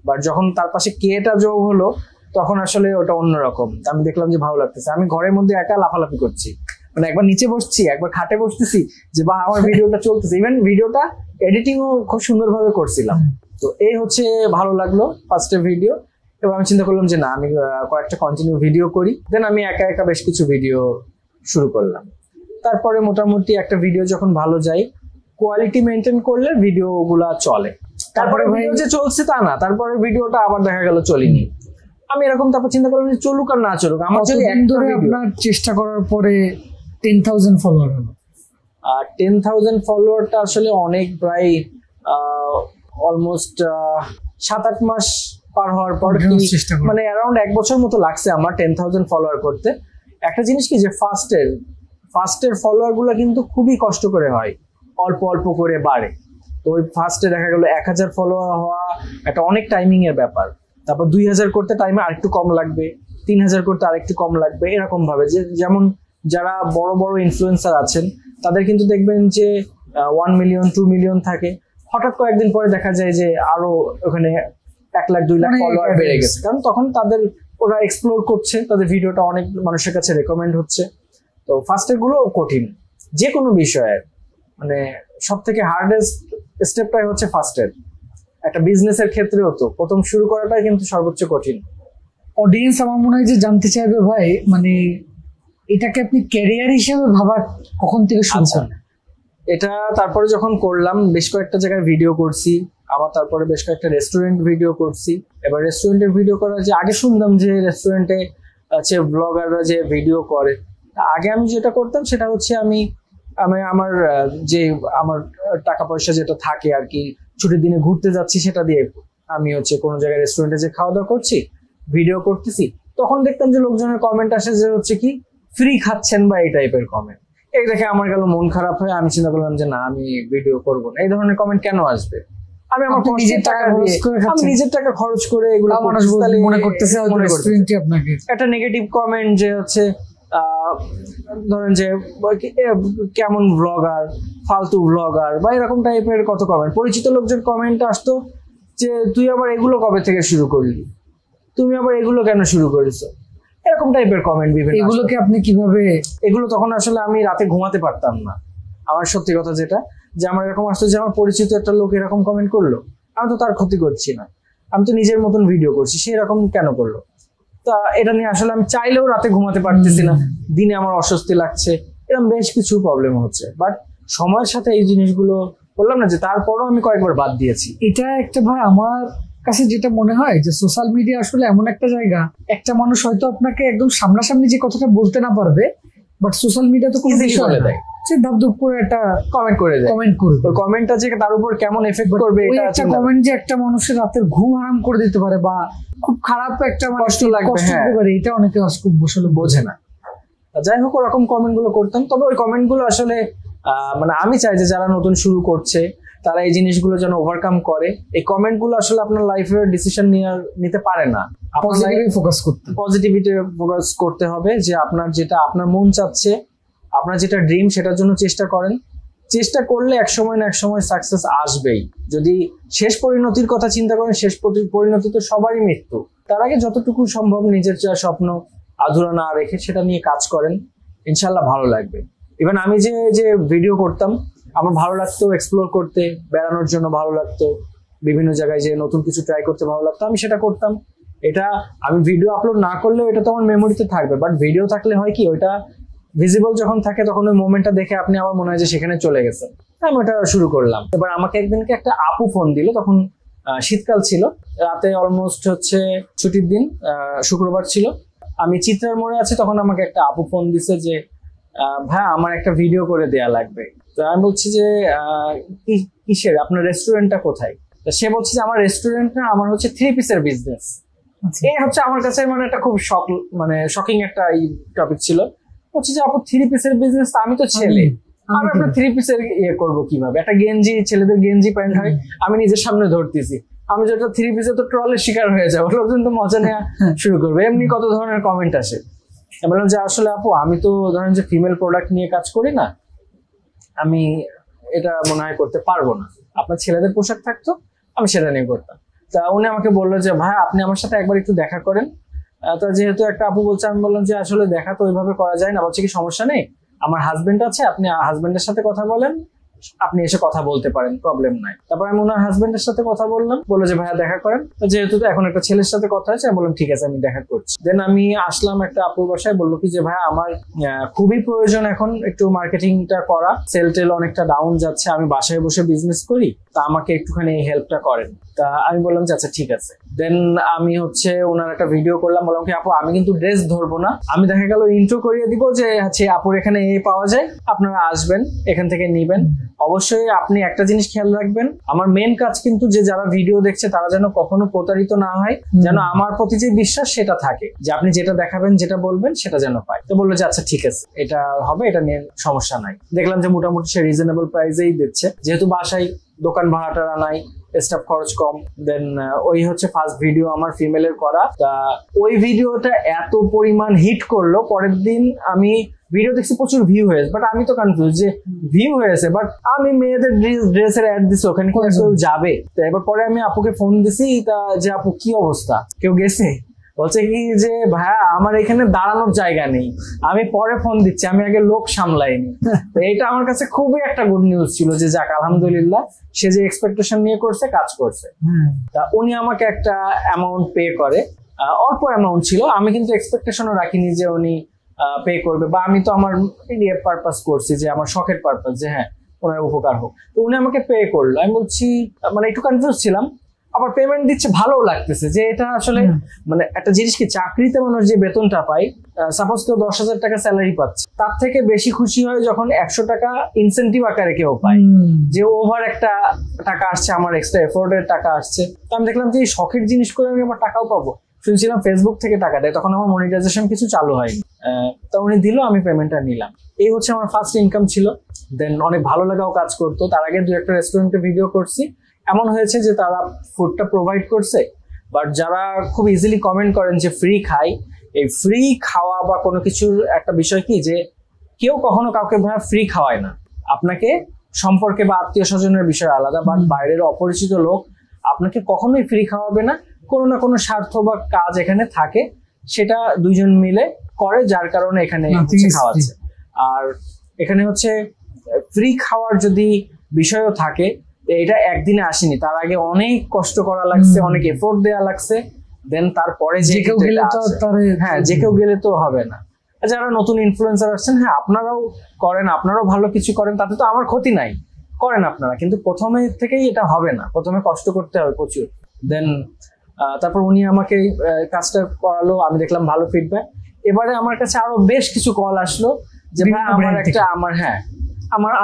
বাট যখন তার পাশে কেটা যোগ হলো তখন আসলে ওটা অন্যরকম। আমি দেখলাম যে ভালো লাগতেছে, আমি ঘরের মধ্যে একা লাফালাফি করছি, মানে একবার নিচে বসছি, একবার খাটে বসতেছি, যে বা আমার ভিডিওটা চলতেছে। ইভেন ভিডিওটা এডিটিংও খুব সুন্দরভাবে করছিলাম। তো এই হচ্ছে ভালো লাগলো ফার্স্টে ভিডিও। এবার আমি চিন্তা করলাম যে না, আমি কয়েকটা কন্টিনিউ ভিডিও করি। দেন আমি একা একা বেশ কিছু ভিডিও শুরু করলাম। তারপরে মোটামুটি একটা ভিডিও যখন ভালো যায়, কোয়ালিটি মেনটেন করলে ভিডিও গুলা চলে। তারপরে ভিডিও যে চলছে তা না, তারপরে ভিডিওটা আবার দেখা গেল চলেনি। আমি এরকম তারপর চিন্তা করলাম যে চলুক আর না চলুক, আমার যদি আপনার চেষ্টা করার পরে 10,000 ফলোয়ার হলো। 10,000 ফলোয়ারটা আসলে অনেক, প্রায় অলমোস্ট 7-8 মাস পার হওয়ার পর, মানে অ্যারাউন্ড 1 বছর মতো লাগছে আমার 10,000 ফলোয়ার করতে। একটা জিনিস কি যে ফার্স্টের ফলোয়ার গুলো কিন্তু খুবই কষ্ট করে হয়, অল্প অল্প করে বাড়ে। তো ওই ফার্স্টে দেখা গেল 1000 ফলোয়ার হওয়া একটা অনেক টাইমিং এর ব্যাপার। তারপর 2000 করতে টাইমে আরেকটু কম লাগবে, 3000 করতে আরেকটু কম লাগবে, এরকম ভাবে। যেমন যারা বড় বড় ইনফ্লুয়েন্সার আছেন তাদের কিন্তু দেখবেন যে 1 মিলিয়ন 2 মিলিয়ন থাকে, হঠাৎ কয়েকদিন পরে দেখা যায় যে আরো ওখানে 1 লাখ 2 লাখ ফলোয়ার বেড়ে গেছে, কারণ তখন ওরা এক্সপ্লোর করছে, তাদের ভিডিওটা অনেক মানুষের কাছে রেকমেন্ড হচ্ছে। তো ফার্স্টের গুলো কঠিন যে কোনো বিষয়ে, মানে সব থেকে হার্ডেস্ট স্টেপটাই হচ্ছে ফার্স্টের। একটা বিজনেসের ক্ষেত্রেও তো প্রথম শুরু করাটাই কিন্তু সর্বোচ্চ কঠিন। অডিয়েন্স আমার মনে হয় যে জানতে চাইবে ভাই, মানে এটাকে আপনি ক্যারিয়ার হিসেবে ভাবার কখন থেকে শুরু করেন? এটা তারপরে যখন করলাম, বেশ কয়েকটা জায়গায় ভিডিও করছি, আবার তারপরে বেশ কয়েকটা রেস্টুরেন্ট ভিডিও করছি। এবার রেস্টুরেন্টের ভিডিও করার যে আগে শুনতাম যে রেস্টুরেন্টে আছে ব্লগাররা যে ভিডিও করে, আগে আমি যেটা করতাম সেটা হচ্ছে আমি আমার যে আমার টাকা পয়সা যেটা থাকে আর কি, ছুটির দিনে ঘুরতে যাচ্ছি সেটা দিয়ে আমি হচ্ছে কোনো জায়গায় রেস্টুরেন্টে যে খাওয়া দাওয়া করছি, ভিডিও করতেছি, তখন দেখতাম যে লোকজনের কমেন্ট আসে যে হচ্ছে কি ফ্রি খাচ্ছেন বা এই টাইপের কমেন্ট। এই দেখে আমার গেল মন খারাপ হয়ে আমি চিন্তা করলাম যে না, আমি ভিডিও করবো না। এই ধরনের কমেন্ট কেন আসবে? আমি আমার নিজের টাকা খরচ করে এগুলো মনে করতেছে আপনাকে একটা নেগেটিভ কমেন্ট যে হচ্ছে ধরেন যে কেমন ব্লগার, ফালতু ব্লগার বা এরকম টাইপের কত কমেন্ট। পরিচিত লোকজন কমেন্ট আসতো যে তুই আবার এগুলো কবে থেকে শুরু করলি, তুমি আবার এগুলো কেন শুরু করেছো, এরকম টাইপের কমেন্ট বিভিন্ন। এগুলোকে আপনি কিভাবে, এগুলো তখন আসলে আমি রাতে ঘুমাতে পারতাম না। আমার সত্যি কথা যেটা, যে আমার এরকম আসতো যে আমার পরিচিত একটা লোক এরকম কমেন্ট করলো, আমি তো তার ক্ষতি করছি না, আমি তো নিজের মতন ভিডিও করছি, সে এরকম কেন করলো। তা এটা নিয়ে আসলে আমি চাইলেও রাতে ঘুমাতে পারতেছি না, দিনে আমার অস্বস্তি লাগছে, এরকম বেশ কিছু প্রবলেম হচ্ছে। বাট সময়ের সাথে এই জিনিসগুলো বললাম না যে তারপরও আমি কয়েকবার বাদ দিয়েছি। এটা একটা ভাই আমার কাছে যেটা মনে হয় যে সোশ্যাল মিডিয়া আসলে এমন একটা জায়গা, একটা মানুষ হয়তো আপনাকে একদম সামনাসামনি যে কথাটা বলতে না পারবে, বাট সোশ্যাল মিডিয়া তো কোনো বিষয় বলে দেয়, সে ধাপধুপ করে একটা কমেন্ট করে দেয়, কমেন্ট করবে। ওই কমেন্টটা যে তার উপর কেমন এফেক্ট করবে, এটা একটা কমেন্ট যে একটা মানুষের রাতের ঘুম হারাম করে দিতে পারে বা খুব খারাপ একটা কষ্ট লাগবে, হ্যাঁ, এটা অনেকে খুব আসলে বোঝে না। যাই হোক, ওরকম কমেন্ট গুলো করতাম। তবে ওই কমেন্ট গুলো আসলে মানে আমি চাই যে যারা নতুন শুরু করছে তারা এই জিনিসগুলো যেন ওভারকাম করে। এই কমেন্ট গুলো আসলে আপনার লাইফের ডিসিশন নিতে পারে না, পজিটিভিটি ফোকাস করতে হবে। যে আপনার যেটা আপনার মন চাচ্ছে, আপনার যেটা ড্রিম, সেটার জন্য চেষ্টা করেন। চেষ্টা করলে এক সময় না এক সময় সাকসেস আসবেই। যদি শেষ পরিণতির কথা চিন্তা করেন, শেষ পরিণতি তো সবারই মৃত্যু। তার আগে যতটুকু সম্ভব নিজের যা স্বপ্ন আধুরা না রেখে সেটা নিয়ে কাজ করেন, ইনশাল্লাহ ভালো লাগবে। ইভেন আমি যে ভিডিও করতাম, আমার ভালো লাগতো এক্সপ্লোর করতে, বেড়ানোর জন্য ভালো লাগতো, বিভিন্ন জায়গায় যে নতুন কিছু ট্রাই করতে ভালো লাগতো, আমি সেটা করতাম। এটা আমি ভিডিও আপলোড না করলেও এটা তো আমার মেমোরিতে থাকবে। বাট ভিডিও থাকলে হয় কি, ওইটা ভিজিবল যখন থাকে তখন ওই মোমেন্টটা দেখে আপনি আবার মনে হয় যে সেখানে চলে গেছে। আমি ওটা শুরু করলাম। এবার আমাকে একদিনকে একটা আপু ফোন দিল, তখন শীতকাল ছিল, রাতে অলমোস্ট হচ্ছে ছুটির দিন, শুক্রবার ছিল, আমি চিত্রার মোড়ে আছি। তখন আমাকে একটা আপু ফোন দিছে যে ভাই আমার একটা ভিডিও করে দেয়া লাগবে। তো আমি বলছি যে কিসের, আপনার রেস্টুরেন্টটা কোথায়? তো সে বলছে যে আমার রেস্টুরেন্ট না, আমার হচ্ছে 3 পিসের বিজনেস। এই হচ্ছে আমার কাছে মানে একটা খুব শকিং একটা টপিক ছিল। বলছি যে আপু 3 পিসের বিজনেস, আমি তো ছেলে, আমি আপনার 3 পিসের ইয়ে করবো কিভাবে? একটা গেঞ্জি, ছেলেদের গেঞ্জি প্যান্ট হয়, আমি নিজের সামনে ধরতেছি, আমি যেটা 3 পিসে তো ট্রলের শিকার হয়ে যাবো, লোকজন তো মজা নেওয়া শুরু করবে। এমনি কত ধরনের কমেন্ট আসে। আমি বললাম যে আসলে আপু আমি তো ধরেন যে ফিমেল প্রোডাক্ট নিয়ে কাজ করি না, আমি এটা মনে হয় করতে পারবো না। আপনার ছেলেদের পোশাক থাকতো, আমি সেটা নিয়ে করতাম। তা উনি আমাকে বললো যে ভাই আপনি আমার সাথে একবার একটু দেখা করেন। তা যেহেতু একটা আপু বলছে, আমি বললাম যে আসলে দেখা তো ওইভাবে করা যায় না। বলছে কি সমস্যা নেই, আমার হাজবেন্ড আছে, আপনি হাজবেন্ডের সাথে কথা বলেন, আপনি এসে কথা বলতে পারেন, প্রবলেম নাই। তারপর আমি ওনার হাজবেন্ডের সাথে কথা বললাম, বললো যে ভাইয়া দেখা করেন। যেহেতু এখন একটা ছেলের সাথে কথা হয়েছে, আমি বললাম ঠিক আছে আমি দেখা করছি। দেন আমি আসলাম একটা আপুর বাসায়, বললো কি যে ভাইয়া আমার খুবই প্রয়োজন এখন একটু মার্কেটিংটা করা, সেল টেল অনেকটা ডাউন যাচ্ছে, আমি বাসায় বসে বিজনেস করি, তা আমাকে একটুখানি এই হেল্পটা করেন। তা আমি বললাম যে আচ্ছা ঠিক আছে। দেন আমি হচ্ছে ওনার একটা ভিডিও করলাম, বললাম কি আপু আমি কিন্তু ড্রেস ধরবো না, আমি দেখা গেল ইন্ট্রো করিয়ে দিব যে হচ্ছে আপুর এখানে এই পাওয়া যায়, আপনারা আসবেন, এখান থেকে নিবেন। অবশ্যই আপনি একটা জিনিস খেয়াল রাখবেন, আমার মেন কাজ কিন্তু যে যারা ভিডিও দেখছে তারা যেন কখনো প্রতারিত না হয়, যেন আমার প্রতি যে বিশ্বাস সেটা থাকে, যে আপনি যেটা দেখাবেন যেটা বলবেন সেটা যেন পায়। তো বললো যে আচ্ছা ঠিক আছে এটা হবে, এটা নিয়ে সমস্যা নাই। দেখলাম যে মোটামুটি সে রিজনেবল প্রাইসেই দিচ্ছে, যেহেতু বাসায় দোকান ভাড়াটা নাই, স্টাফ খরচ কম। দেন ওই হচ্ছে ফার্স্ট ভিডিও আমার ফিমেলের করা। তা ওই ভিডিওটা এত পরিমাণ হিট করলো, পরের দিন আমি ভিডিও দেখছি প্রচুর ভিউ হয়েছে, বাট আমি তো কনফিউজ যে ভিউ হয়েছে, বাট আমি মেয়েদের ড্রেসের অ্যাড দিছি, ওখানে কি কেউ যাবে? তো এবার পরে আমি আপুকে ফোন দিছি, তা যে আপু কি অবস্থা, কেউ গেছে? বলছে কি যে ভাইয়া আমার এখানে দাঁড়ানোর জায়গা নেই, আমি পরে ফোন দিচ্ছি, আমি আগে লোক সামলাইনি। তো এটা আমার কাছে খুবই একটা গুড নিউজ ছিল যে যাক আলহামদুলিল্লাহ সে যে এক্সপেকটেশন নিয়ে করছে কাজ করছে। তা উনি আমাকে একটা অ্যামাউন্ট পে করে, অল্প অ্যামাউন্ট ছিল, আমি কিন্তু এক্সপেকটেশনও রাখিনি যে উনি পে করবে, বা আমি তো আমার পারপাস করছি যে আমার শখের পারপাস যে হ্যাঁ ওনার উপকার হোক। তো উনি আমাকে পে করলো, আমি বলছি মানে একটু কনফিউজ ছিলাম, আবার পেমেন্ট দিচ্ছে ভালোও লাগতেছে যে এটা আসলে মানে একটা জিনিস কি চাকরিতে মানুষ যে বেতনটা পায়, সাপোজ কেউ 10,000 টাকা স্যালারি পাচ্ছে, তার থেকে বেশি খুশি হয় যখন 100 টাকা ইনসেন্টিভ আকারে কেউ পায়, যে ওভার একটা টাকা আসছে, আমার এক্সট্রা এফোর্টের টাকা আসছে। তো আমি দেখলাম যে এই শখের জিনিস করে আমি আবার টাকাও পাবো। শুনছিলাম ফেসবুক থেকে টাকা দেয়, তখন আমার মনিটাইজেশন কিছু চালু হয়নি। তো উনি দিল, আমি পেমেন্টটা নিলাম। এই হচ্ছে আমার ফার্স্ট ইনকাম ছিল। দেন অনেক ভালো লাগাও কাজ করতো। তার আগে 2-1টা রেস্টুরেন্টে ভিডিও করছি, এমন হয়েছে যে তারা ফুডটা প্রোভাইড করছে, বাট যারা খুব ইজিলি কমেন্ট করেন যে ফ্রি খাই, এই ফ্রি খাওয়া বা কোনো কিছুর একটা বিষয় কি যে কেউ কখনো কাউকে ফ্রি খাওয়ায় না, আপনাকে সম্পর্কে বা আত্মীয় স্বজনের বিষয় আলাদা, বাট বাইরের অপরিচিত লোক আপনাকে কখনোই ফ্রি খাওয়াবে না, কোনো না কোনো স্বার্থ বা কাজ এখানে থাকে, সেটা দুইজন মিলে করে, যার কারণে এখানে খাওয়াচ্ছে। আর এখানে হচ্ছে ফ্রি খাওয়ার যদি বিষয়ও থাকে, এটা একদিনে আসেনি, তার আগে অনেক কষ্ট করা লাগছে, অনেক এফোর্ট দেওয়া লাগছে, দেন তারপরে যে কেউ গেলে তো হ্যাঁ যে কেউ গেলে তো হবে না। যারা নতুন ইনফ্লুয়েন্সার আসছেন, হ্যাঁ আপনারাও করেন, আপনারাও ভালো কিছু করেন, তাতে তো আমার ক্ষতি নাই, করেন আপনারা, কিন্তু প্রথমে থেকেই এটা হবে না, প্রথমে কষ্ট করতে হবে প্রচুর। দেন তারপর উনি আমাকে কাজটা করালো, আমি দেখলাম ভালো ফিডব্যাক। এবারে আমার কাছে আরো বেশ কিছু কল আসলো যে ভাই আমার একটা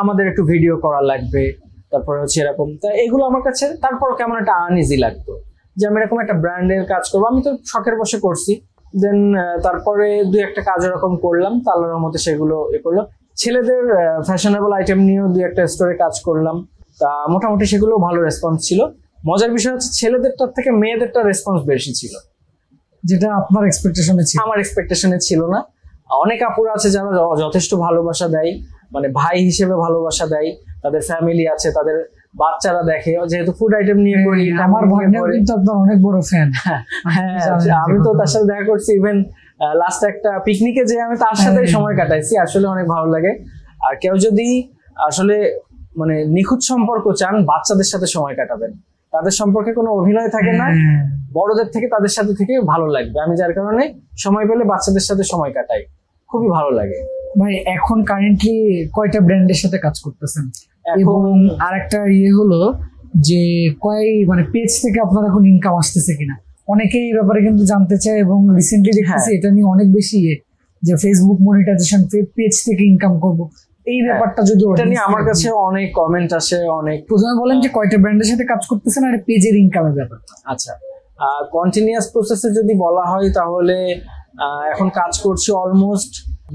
আমাদের একটু ভিডিও করা লাগবে, তারপরে হচ্ছে এরকম। তা এগুলো আমার কাছে তারপর কেমন একটা আনইজি লাগতো যে আমি এরকম একটা ব্র্যান্ডের কাজ করবো, আমি তো শখের বসে করছি। দেন তারপরে 2-1টা কাজ এরকম করলাম, আল্লাহর রহমতে সেগুলো করলো। ছেলেদের ফ্যাশনেবল আইটেম নিয়েও 2-1টা স্টোরে কাজ করলাম, তা মোটামুটি সেগুলো ভালো রেসপন্স ছিল। মজার বিষয় হচ্ছে ছেলেদেরটার থেকে মেয়েদেরটা রেসপন্স বেশি ছিল, যেটা আপনার এক্সপেকটেশনে ছিল। আমার এক্সপেকটেশনে ছিল না। অনেক আপুরা আছে যারা যথেষ্ট ভালোবাসা দেয়, মানে ভাই হিসেবে ভালোবাসা দেয়, তাদের ফ্যামিলি আছে, তাদের বাচ্চারা দেখে, যেহেতু ফুড আইটেম নিয়ে করি। আমার ভাগ্নে কিন্তু আপনার অনেক বড় ফ্যান। হ্যাঁ, আমি তো তার সাথে দেখা করছি, ইভেন লাস্ট একটা পিকনিকে যে আমি তার সাথে সময় কাটাইছি, আসলে অনেক ভালো লাগে। আর কেউ যদি আসলে মানে নিখুঁত সম্পর্ক চান, বাচ্চাদের সাথে সময় কাটাবেন, তাদের সম্পর্কে কোনো অভিনয় থাকে না, বড়দের থেকে তাদের সাথে থেকে ভালো লাগবে। আমি যার কারণে সময় পেলে বাচ্চাদের সাথে সময় কাটাই, খুবই ভালো লাগে। ভাই এখন কারেন্টলি কয়টা ব্র্যান্ডের সাথে কাজ করতেছেন? এবং আরেকটা হলো যে মানে পেজ থেকে আপনার এখন ইনকাম আসতেছে কিনা, অনেকেই এই ব্যাপারে কিন্তু জানতে চায়, এবং রিসেন্টলি দেখতেছি এটা নিয়ে অনেক বেশি যে ফেসবুক মনিটাইজেশন পেজ থেকে ইনকাম করব, এই ব্যাপারটা যদি এটা নিয়ে আমার কাছে অনেক কমেন্ট আসে। অনেক প্রথমে বলেন যে কয়টা ব্র্যান্ডের সাথে কাজ করতেছেন আর পেজের ইনকামের ব্যাপারটা। আচ্ছা, কন্টিনিউয়াস প্রসেসে যদি বলা হয় তাহলে এখন কাজ করছি অলমোস্ট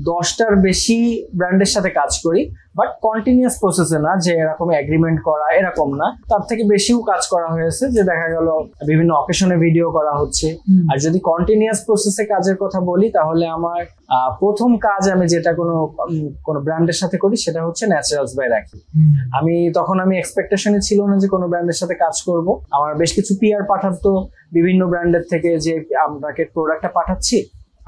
10টার বেশি ব্র্যান্ডের সাথে কাজ করি, বাট কন্টিনিউয়াস প্রসেসে না, যে এরকম এগ্রিমেন্ট করা এরকম না, তার থেকে বেশিও কাজ করা হয়েছে, যে দেখা গেল বিভিন্ন অকেশনে ভিডিও করা হচ্ছে। আর যদি কন্টিনিউয়াস প্রসেসে কাজের কথা বলি তাহলে আমার প্রথম কাজ আমি যেটা কোনো ব্র্যান্ডের সাথে করি সেটা হচ্ছে ন্যাচারালস বাই রাখি। তখন আমি এক্সপেকটেশনে ছিল না যে কোনো ব্র্যান্ডের সাথে কাজ করব। আমার বেশ কিছু পিআর পাঠাতো বিভিন্ন ব্র্যান্ডের থেকে যে আপনাকে প্রোডাক্টটা পাঠাচ্ছি,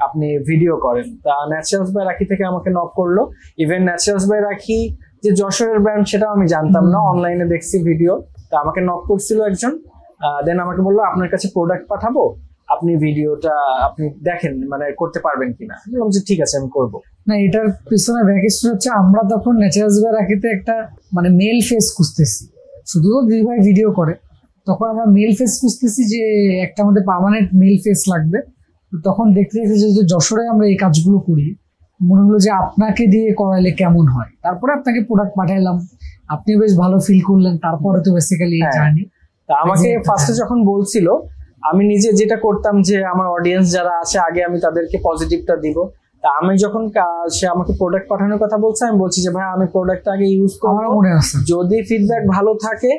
আপনি ভিডিও করেন। তা ন্যাচারালস বাই রাখি থেকে আমাকে নক করলো। ইভেন ন্যাচারালস বাই রাখি যে যশোরের ব্র্যান্ড সেটাও আমি জানতাম না, অনলাইনে দেখছি ভিডিও, তা আমাকে নক করছিল একজন। দেন আমাকে বললো আপনার কাছে প্রোডাক্ট পাঠাবো, আপনি ভিডিওটা আপনি দেখেন, মানে করতে পারবেন কিনা। বললাম যে ঠিক আছে আমি করবো। না, এটার পিছনে ব্যাকস্টোরি হচ্ছে আমরা তখন ন্যাচারালস বাই রাখিতে একটা মানে মেল ফেস খুঁজতেছি, শুধু দিদি ভাই ভিডিও করে, তখন আমরা মেল ফেস খুঁজতেছি যে একটা আমাদের পার্মানেন্ট মেল ফেস লাগবে। তখন দেখতে দেখতে যেহেতু যশোরে আমরা এই কাজগুলো করি, মনে হলো যে আপনাকে দিয়ে করাইলে কেমন হয়। তারপরে আপনাকে প্রোডাক্ট পাঠাইলাম, আপনি বেশ ভালো ফিল করলেন, তারপরে তো বেসিক্যালি জানি। তা আমাকে ফার্স্টে যখন বলছিল, আমি নিজে যেটা করতাম যে আমার অডিয়েন্স যারা আছে আগে আমি তাদেরকে পজিটিভটা দিব। তা আমি যখন সে আমাকে প্রোডাক্ট পাঠানোর কথা বলছে, আমি বলছি যে ভাই আমি প্রোডাক্টটা আগে ইউজ করবো, যদি ফিডব্যাক ভালো থাকে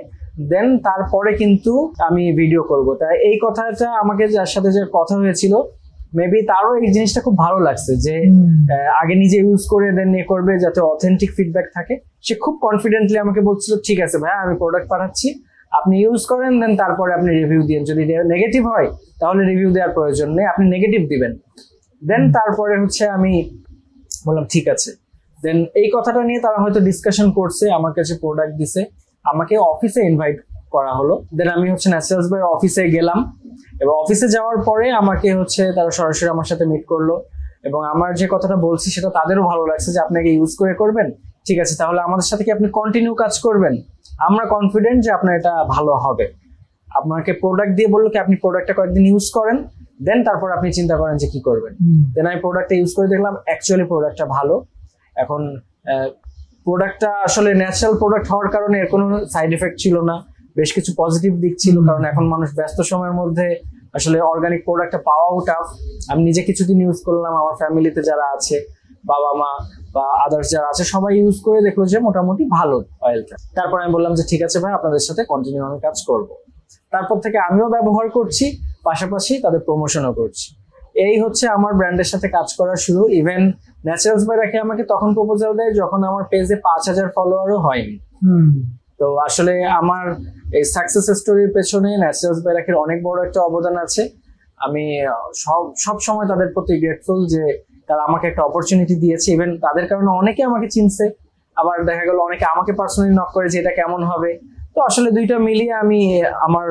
দেন তারপরে কিন্তু আমি ভিডিও করব। তাই এই কথাটা আমাকে যার সাথে যে কথা হয়েছিল, মেবি তারও এই জিনিসটা খুব ভালো লাগছে যে আগে নিজে ইউজ করে দেন এ করবে, যাতে অথেন্টিক ফিডব্যাক থাকে। সে খুব কনফিডেন্টলি আমাকে বলছিল ঠিক আছে ভাই আমি প্রোডাক্ট পাঠাচ্ছি, আপনি ইউজ করেন, দেন তারপরে আপনি রিভিউ দিন। যদি নেগেটিভ হয় তাহলে রিভিউ দেওয়ার প্রয়োজন নেই, আপনি নেগেটিভ দিবেন। দেন তারপরে হচ্ছে আমি বললাম ঠিক আছে। দেন এই কথাটা নিয়ে তারা হয়তো ডিসকাশন করছে, আমার কাছে প্রোডাক্ট দিছে, আমাকে অফিসে ইনভাইট করা হলো। দেন আমি হচ্ছে ন্যাচারালস বাই অফিসে গেলাম, এবং অফিসে যাওয়ার পরে আমাকে হচ্ছে তারা সরাসরি আমার সাথে মিট করলো, এবং আমার যে কথাটা বলছি সেটা তাদেরও ভালো লাগছে যে আপনাকে ইউজ করে করবেন, ঠিক আছে তাহলে আমাদের সাথে কি আপনি কন্টিনিউ কাজ করবেন, আমরা কনফিডেন্ট যে আপনার এটা ভালো হবে। আপনাকে প্রোডাক্ট দিয়ে বললো কি আপনি প্রোডাক্টটা কয়েকদিন ইউজ করেন, দেন তারপর আপনি চিন্তা করেন যে কি করবেন। দেন আমি প্রোডাক্টটা ইউজ করে দেখলাম অ্যাকচুয়ালি প্রোডাক্টটা ভালো। এখন প্রোডাক্টটা আসলে ন্যাচারাল প্রোডাক্ট হওয়ার কারণে এর কোনো সাইড এফেক্ট ছিল না, বেশ কিছু পজিটিভ দিক ছিল, কারণ এখন মানুষ ব্যস্ত সময়ের মধ্যে আসলে অর্গানিক প্রোডাক্টটা পাওয়াও টাফ। আমি নিজে কিছুদিন ইউজ করলাম, আমার ফ্যামিলিতে যারা আছে, বাবা মা বা আদার্স যারা আছে সবাই ইউজ করে দেখলো যে মোটামুটি ভালো অয়েলটা। তারপর আমি বললাম যে ঠিক আছে ভাই, আপনাদের সাথে কন্টিনিউ আমি কাজ করব। তারপর থেকে আমিও ব্যবহার করছি, পাশাপাশি তাদের প্রমোশনও করছি। এই হচ্ছে আমার ব্র্যান্ডের সাথে কাজ করা শুরু। ইভেন ন্যাচারালস বাই রাখি আমাকে তখন প্রপোজাল দেয় যখন আমার পেজে 5000 ফলোয়ারও হয়নি। তো আসলে আমার এই সাকসেস স্টোরির পেছনে ন্যাচারালস বাই রাখির অনেক বড় একটা অবদান আছে। আমি সব সময় তাদের প্রতি গ্রেটফুল যে তারা আমাকে একটা অপরচুনিটি দিয়েছে। ইভেন তাদের কারণে অনেকে আমাকে চিনছে, আবার দেখা গেল অনেকে আমাকে পার্সোনালি নক করে যে এটা কেমন হবে। তো আসলে দুইটা মিলিয়ে আমি আমার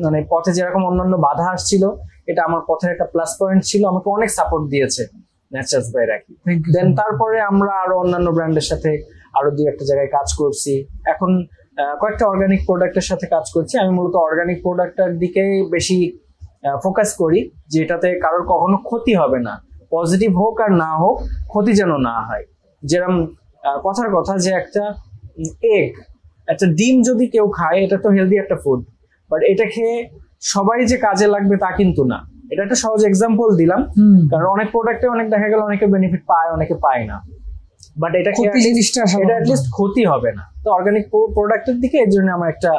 মানে পথে যেরকম অন্যান্য বাধা আসছিল, এটা আমার পথের একটা প্লাস পয়েন্ট ছিল, আমাকে অনেক সাপোর্ট দিয়েছে ন্যাচারালস বাই রাখি। দেন তারপরে আমরা আরো অন্যান্য ব্র্যান্ডের সাথে আরো দুই একটা জায়গায় কাজ করছি। এখন কয়েকটা অর্গানিক প্রোডাক্টের সাথে কাজ করছি। আমি মূলত অর্গানিক প্রোডাক্টের দিকে বেশি ফোকাস করি, যেটাতে কারোর কখনো ক্ষতি হবে না, পজিটিভ হোক আর না হোক, ক্ষতি যেন না হয়। যেরকম কথার কথা যে একটা ডিম যদি কেউ খায়, এটা তো হেলদি একটা ফুড, বাট এটা খেয়ে সবাই যে কাজে লাগবে তা কিন্তু না। এটা একটা সহজ এক্সাম্পল দিলাম, কারণ অনেক প্রোডাক্টে অনেক দেখা গেল অনেকে বেনিফিট পায়, অনেকে পায় না, বাট এটা অ্যাটলিস্ট ক্ষতি হবে না। তো অর্গানিক প্রোডাক্টের দিকে এর জন্য আমার একটা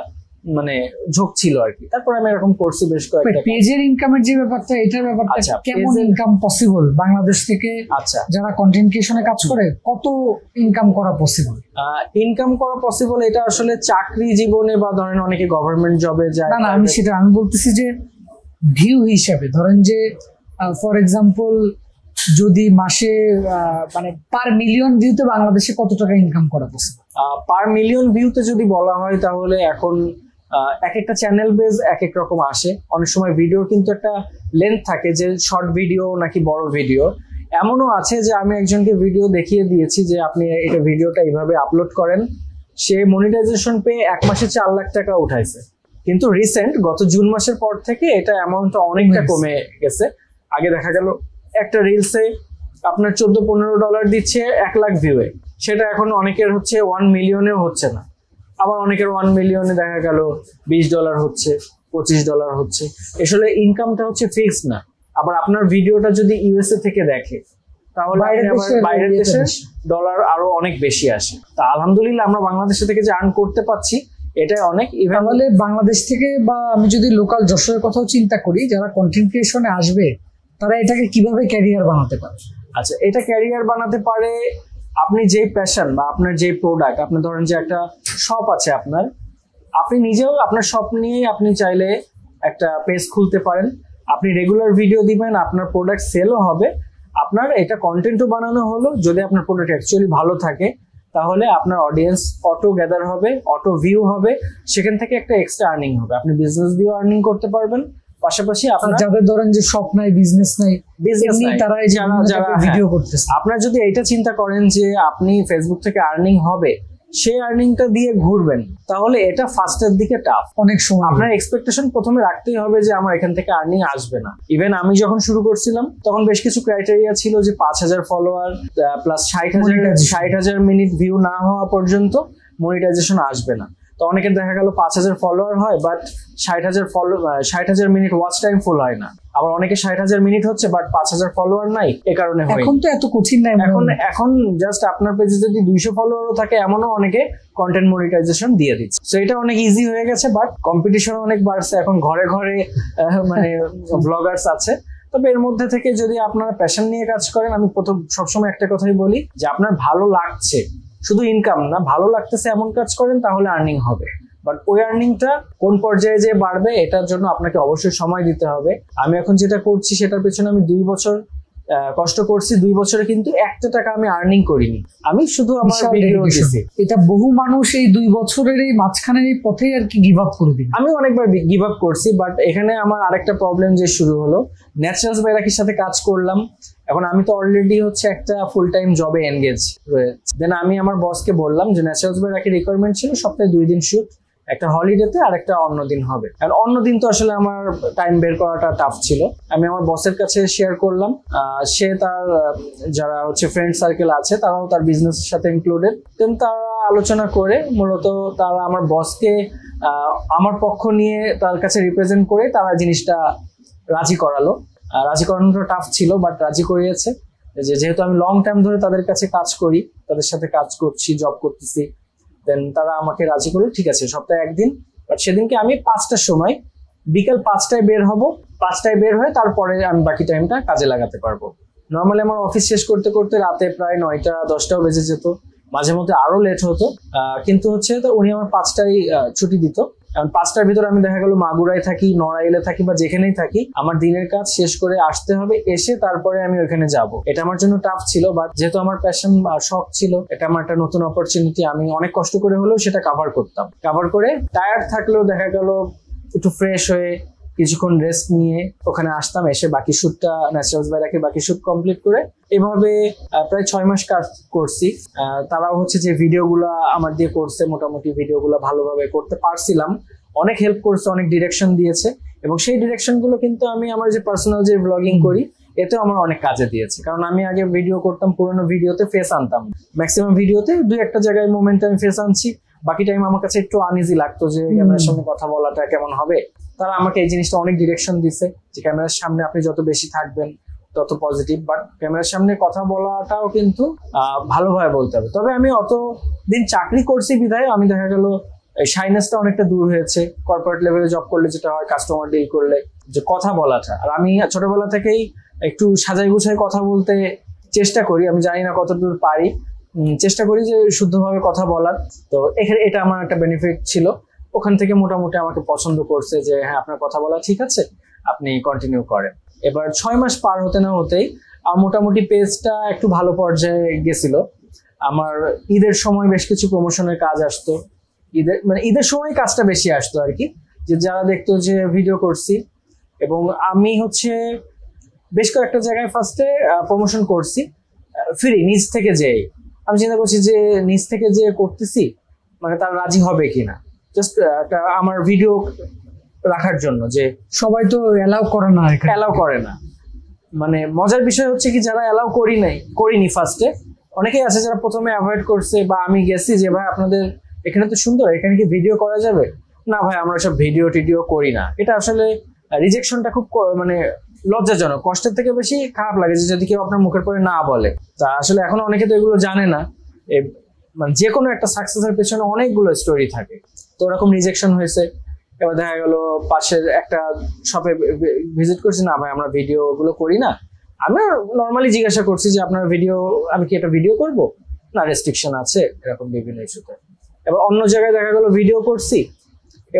মানে ঝোঁক ছিল আর কি। তারপর আমি এরকম করছি বেশ কয়েকটা। পেজের ইনকামের যে ব্যাপারটা, এটার ব্যাপারটা কেমন ইনকাম পসিবল বাংলাদেশ থেকে? আচ্ছা, যারা কন্টেন্ট ক্রিয়েশনে কাজ করে কত ইনকাম করা পসিবল? ইনকাম করা পসিবল এটা আসলে চাকরি জীবনে বা ধরেন অনেকে গভর্নমেন্ট জবে যায় না, আমি বলতেছি যে ভিউ হিসাবে ধরেন যে ফর এক্সাম্পল যদি মাসে মানে পার মিলিয়ন ভিউতে বাংলাদেশে কত টাকা ইনকাম করা পসিবল? পার মিলিয়ন ভিউতে যদি বলা হয় তাহলে এখন এক একটা চ্যানেল বেজ এক এক রকম আসে। অনেক সময় ভিডিও কিন্তু একটা লেন্থ থাকে, যে শর্ট ভিডিও নাকি বড় ভিডিও। এমনও আছে যে আমি একজনকে ভিডিও দেখিয়ে দিয়েছি যে আপনি এটা ভিডিওটা এইভাবে আপলোড করেন, সে মনিটাইজেশন পেয়ে 1 মাসে 4 লাখ টাকা উঠাইছে। কিন্তু রিসেন্ট গত জুন মাসের পর থেকে এটা অ্যামাউন্টটা অনেকটা কমে গেছে। আগে দেখা গেল একটা রিলসে আপনার $14-15 দিচ্ছে 1 লাখ ভিউয়ে, সেটা এখন অনেকের হচ্ছে 1 মিলিয়নেও হচ্ছে না। আবার অনেকের 1 মিলিয়নে দেখা গেল $20 হচ্ছে, $25 হচ্ছে। আসলে ইনকামটা হচ্ছে ফিক্সড না। আবার আপনার ভিডিওটা যদি ইউএসএ থেকে দেখে তাহলে বাইরের দেশে ডলার আরো অনেক বেশি আসে। তা আলহামদুলিল্লাহ আমরা বাংলাদেশ থেকে যে আর্ন করতে পারছি এটাই অনেক। তাহলে বাংলাদেশ থেকে বা আমি যদি লোকাল যশোরের কথাও চিন্তা করি, যারা কন্টেন্ট ক্রিয়েশনে আসবে তারা এটাকে কিভাবে ক্যারিয়ার বানাতে পারে? আচ্ছা, এটা ক্যারিয়ার বানাতে পারে আপনি যে প্যাশন বা আপনার যে প্রোডাক্ট, আপনি ধরেন যে একটা শপ আছে আপনার, আপনি নিজেও আপনার শপ নিয়েই আপনি চাইলে একটা পেজ খুলতে পারেন। আপনি রেগুলার ভিডিও দিবেন, আপনার প্রোডাক্ট সেলও হবে, আপনার এটা কন্টেন্টও বানানো হলো। যদি আপনার প্রোডাক্ট অ্যাকচুয়ালি ভালো থাকে তাহলে আপনার অডিয়েন্স অটো গ্যাদার হবে, অটো ভিউ হবে, সেখান থেকে একটা এক্সট্রা আর্নিং হবে। আপনি বিজনেস দিয়েও আর্নিং করতে পারবেন, পাশাপাশি আপনার যাদের ধরেন যে শপ নাই, বিজনেস নাই, তারা যারা ভিডিও করতেছে, আপনার যদি এটা চিন্তা করেন যে আপনি ফেসবুক থেকে আর্নিং হবে, সেই আর্নিংটা দিয়ে ঘুরবেন, তাহলে এটা ফার্স্টের দিকে টাফ। অনেক সময় আপনার এক্সপেকটেশন প্রথমে রাখতেই হবে যে আমার এখান থেকে আর্নিং আসবে না। ইভেন আমি যখন শুরু করছিলাম তখন বেশ কিছু ক্রাইটেরিয়া ছিল যে 5000 ফলোয়ার প্লাস 60,000 মিনিট ভিউ না হওয়া পর্যন্ত মনিটাইজেশন আসবে না। তো অনেকের দেখা গেল 5000 ফলোয়ার হয় বাট 60,000 মিনিট ওয়াচ টাইম ফুল হয় না। আবার অনেকে 60,000 মিনিট হচ্ছে বাট 5000 ফলোয়ার নাই, এ কারণে হয়। এখন তো এত কঠিন নাই, এখন জাস্ট আপনার পেজে যদি 200 ফলোয়ারও থাকে এমনও অনেকে কন্টেন্ট মনিটাইজেশন দিয়ে দিচ্ছে। সো এটা অনেক ইজি হয়ে গেছে, বাট কম্পিটিশন অনেক বাড়ছে। এখন ঘরে ঘরে মানে ব্লগার্স আছে। তবে এর মধ্যে থেকে যদি আপনারা প্যাশন নিয়ে কাজ করেন, আমি সবসময় একটা কথাই বলি যে আপনার ভালো লাগছে, শুধু ইনকাম না, ভালো লাগতেছে এমন কাজ করেন তাহলে আর্নিং হবে। বাট ওই আর্নিংটা কোন পর্যায়ে যে বাড়বে এটার জন্য আপনাকে অবশ্যই সময় দিতে হবে। আমি এখন যেটা করছি সেটার পেছনে আমি 2 বছর কষ্ট করছি, 2 বছরে কিন্তু 1 টাকা আমি আর্নিং করিনি, আমি শুধু আমার ভিডিও দিছি। এটা বহু মানুষ এই 2 বছরের এই মাঝখানের এই পথেই আর কি গিভ আপ করে দিবে। আমি অনেকবার গিভ আপ করছি, বাট এখানে আমার আরেকটা প্রবলেম যে শুরু হলো, ন্যাচারালস বাই রাকির সাথে কাজ করলাম, এখন আমি তো অলরেডি হচ্ছে একটা ফুল টাইম জবে এনগেজ রয়েছে। দেন আমি আমার বসকে বললাম যে ন্যাচারালস বাই রাকির রিকোয়ারমেন্ট ছিল সপ্তাহে 2 দিন শুট, একটা হলিডেতে আর একটা অন্য দিন হবে। আর অন্য দিন তো আসলে আমার টাইম বের করাটা টাফ ছিল। আমি আমার বসের কাছে শেয়ার করলাম, সে তার যারা হচ্ছে ফ্রেন্ড সার্কেল আছে তারাও তার বিজনেসের সাথে ইনক্লুডেড। দেন তারা আলোচনা করে মূলত তারা আমার বসকে আমার পক্ষ নিয়ে তার কাছে রিপ্রেজেন্ট করে তারা জিনিসটা রাজি করালো। রাজি করানোটা টাফ ছিল, বাট রাজি করিয়েছে। যেহেতু আমি লং টাইম ধরে তাদের কাছে কাজ করি, তাদের সাথে কাজ করছি, জব করতেছি, দেন তারা আমাকে রাজি করলো ঠিক আছে সপ্তাহে 1 দিন। বাট সেদিনকে আমি 5টার সময় বিকাল 5টায় বের হব, 5টায় বের হয়ে তারপরে আমি বাকি টাইমটা কাজে লাগাতে পারবো। নর্মালি আমার অফিস শেষ করতে করতে রাতে প্রায় 9টা 10টাও বেজে যেত, মাঝে মধ্যে আরো লেট হতো, কিন্তু হচ্ছে তো উনি আমার 5টায় ছুটি দিত। কারণ 5টার ভিতরে আমি দেখা গেল মাগুরায় থাকি, নড়াইলে থাকি বা যেখানেই থাকি, আমার দিনের কাজ শেষ করে আসতে হবে, এসে তারপরে আমি ওইখানে যাব। এটা আমার জন্য টাফ ছিল, বাট যেহেতু আমার প্যাশন আর শখ ছিল, এটা আমার একটা নতুন অপরচুনিটি, আমি অনেক কষ্ট করে হলেও সেটা কাভার করতাম। কাভার করে টায়ার্ড থাকলেও দেখা গেল একটু ফ্রেশ হয়ে কিছুক্ষণ রেস্ট নিয়ে ওখানে আসতাম, এসে বাকি শুটটা ন্যাচারালস বাই রাকি বাকি শুট কমপ্লিট করে এভাবে প্রায় 6 মাস কাজ করছি। তারাও হচ্ছে যে ভিডিওগুলো আমার দিয়ে করছে, মোটামুটি ভিডিওগুলো ভালোভাবে করতে পারছিলাম, অনেক হেল্প করছে, অনেক ডিরেকশন দিয়েছে, এবং সেই ডিরেকশনগুলো কিন্তু আমি আমার যে পার্সোনাল যে ব্লগিং করি এতেও আমার অনেক কাজে দিয়েছে। কারণ আমি আগে ভিডিও করতাম, পুরোনো ভিডিওতে ফেস আনতাম, ম্যাক্সিমাম ভিডিওতে 2-1টা জায়গায় মোমেন্টে আমি ফেস আনছি, বাকি টাইম আমার কাছে একটু আনইজি লাগতো যে ক্যামেরার সামনে কথা বলাটা কেমন হবে। তারা আমাকে এই জিনিসটা অনেক ডিরেকশন দিছে যে ক্যামেরার সামনে আপনি যত বেশি থাকবেন তত পজিটিভ, বাট ক্যামেরার সামনে কথা বলাটাও কিন্তু ভালোভাবে বলতে হবে। তবে আমি অত দিন চাকরি করছি বিধায় আমি দেখা গেল শাইনেসটা অনেকটা দূর হয়েছে। কর্পোরেট লেভেলে জব করলে যেটা হয়, কাস্টমার ডিল করলে যে কথা বলাটা, আর আমি ছোটবেলা থেকেই একটু সাজাই গুছাই কথা বলতে চেষ্টা করি, আমি জানি না কতদূর পারি, চেষ্টা করি যে শুদ্ধভাবে কথা বলার। তো এখানে এটা আমার একটা বেনিফিট ছিল, ওখান থেকে মোটামুটি আমাকে পছন্দ করছে যে হ্যাঁ আপনার কথা বলা ঠিক আছে, আপনি কন্টিনিউ করেন। এবার 6 মাস পার হতে না হতেই মোটামুটি পেজটা একটু ভালো পর্যায়ে গেছিল। আমার ঈদের সময় বেশ কিছু প্রমোশনের কাজ আসতো, ঈদের সময় কাজটা বেশি আসতো আর কি, যে যারা দেখতো যে ভিডিও করছি। এবং আমি হচ্ছে বেশ কয়েকটা জায়গায় ফার্স্টে প্রমোশন করছি ফ্রি, নিজ থেকে যেয়ে। আমি চিন্তা করছি যে নিজ থেকে যে করতেছি মানে তারা রাজি হবে কিনা, জাস্ট আমার ভিডিও রাখার জন্য, যে সবাই তো অ্যালাউ করে না। মানে মজার বিষয় হচ্ছে কি, যারা অ্যালাউ করিনি ফার্স্টে, অনেকেই আছে যারা প্রথমে অ্যাভয়েড করছে, বা আমি গেছি যে ভাই আপনাদের এখানে তো সুন্দর, এখানে কি ভিডিও করা যাবে? না ভাই আমরা সব ভিডিও টিডিও করি না। এটা আসলে রিজেকশনটা খুব মানে লজ্জাজনক, কষ্টের থেকে বেশি খারাপ লাগে যে যদি কেউ আপনার মুখের পরে না বলে। তা আসলে এখন অনেকে তো এগুলো জানে না, মানে যে কোনো একটা সাকসেসের পেছনে অনেকগুলো স্টোরি থাকে। তো ওরকম রিজেকশন হয়েছে। এবার দেখা গেল পাশের একটা শপে ভিজিট করছি, না ভাই আমরা ভিডিও গুলো করি না। আমি নর্মালি জিজ্ঞাসা করছি যে আপনার ভিডিও, আমি কি একটা ভিডিও করব? না রেস্ট্রিকশন আছে, এরকম বিভিন্ন ইস্যুতে। এবার অন্য জায়গায় দেখা গেল ভিডিও করছি,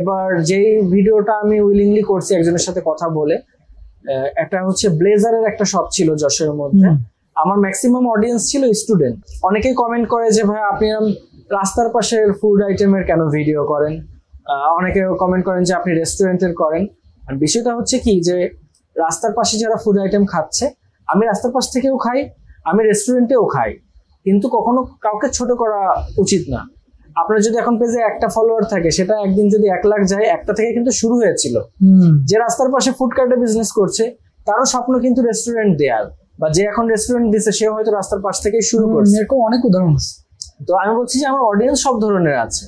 এবার যেই ভিডিওটা আমি উইলিংলি করছি একজনের সাথে কথা বলে, একটা হচ্ছে ব্লেজারের একটা শপ ছিল যশোরের মধ্যে, আমার ম্যাক্সিমাম অডিয়েন্স ছিল স্টুডেন্ট। অনেকেই কমেন্ট করে যে ভাই আপনি রাস্তার পাশের ফুড আইটেমের কেন ভিডিও করেন, অনেকে কমেন্ট করেন যে আপনি রেস্টুরেন্টের করেন। আর বিষয়টা হচ্ছে কি, যে রাস্তার পাশে যারা ফুড আইটেম খাচ্ছে, আমি রাস্তার পাশ থেকেও খাই, আমি রেস্টুরেন্টেও খাই, কিন্তু কখনো কাউকে ছোট করা উচিত না। আপনার যদি এখন পেজে একটা ফলোয়ার থাকে, সেটা একদিন যদি 1 লাখ যায়, একটা থেকে কিন্তু শুরু হয়েছিল। যে রাস্তার পাশে ফুডকার্টে বিজনেস করছে তারও স্বপ্ন কিন্তু রেস্টুরেন্ট দেয়ার, বা যে এখন রেস্টুরেন্ট দিচ্ছে সেও হয়তো রাস্তার পাশ থেকেই শুরু করছে। এরকম অনেক উদাহরণ আছে। তো আমি বলছি যে আমার অডিয়েন্স সব ধরনের আছে,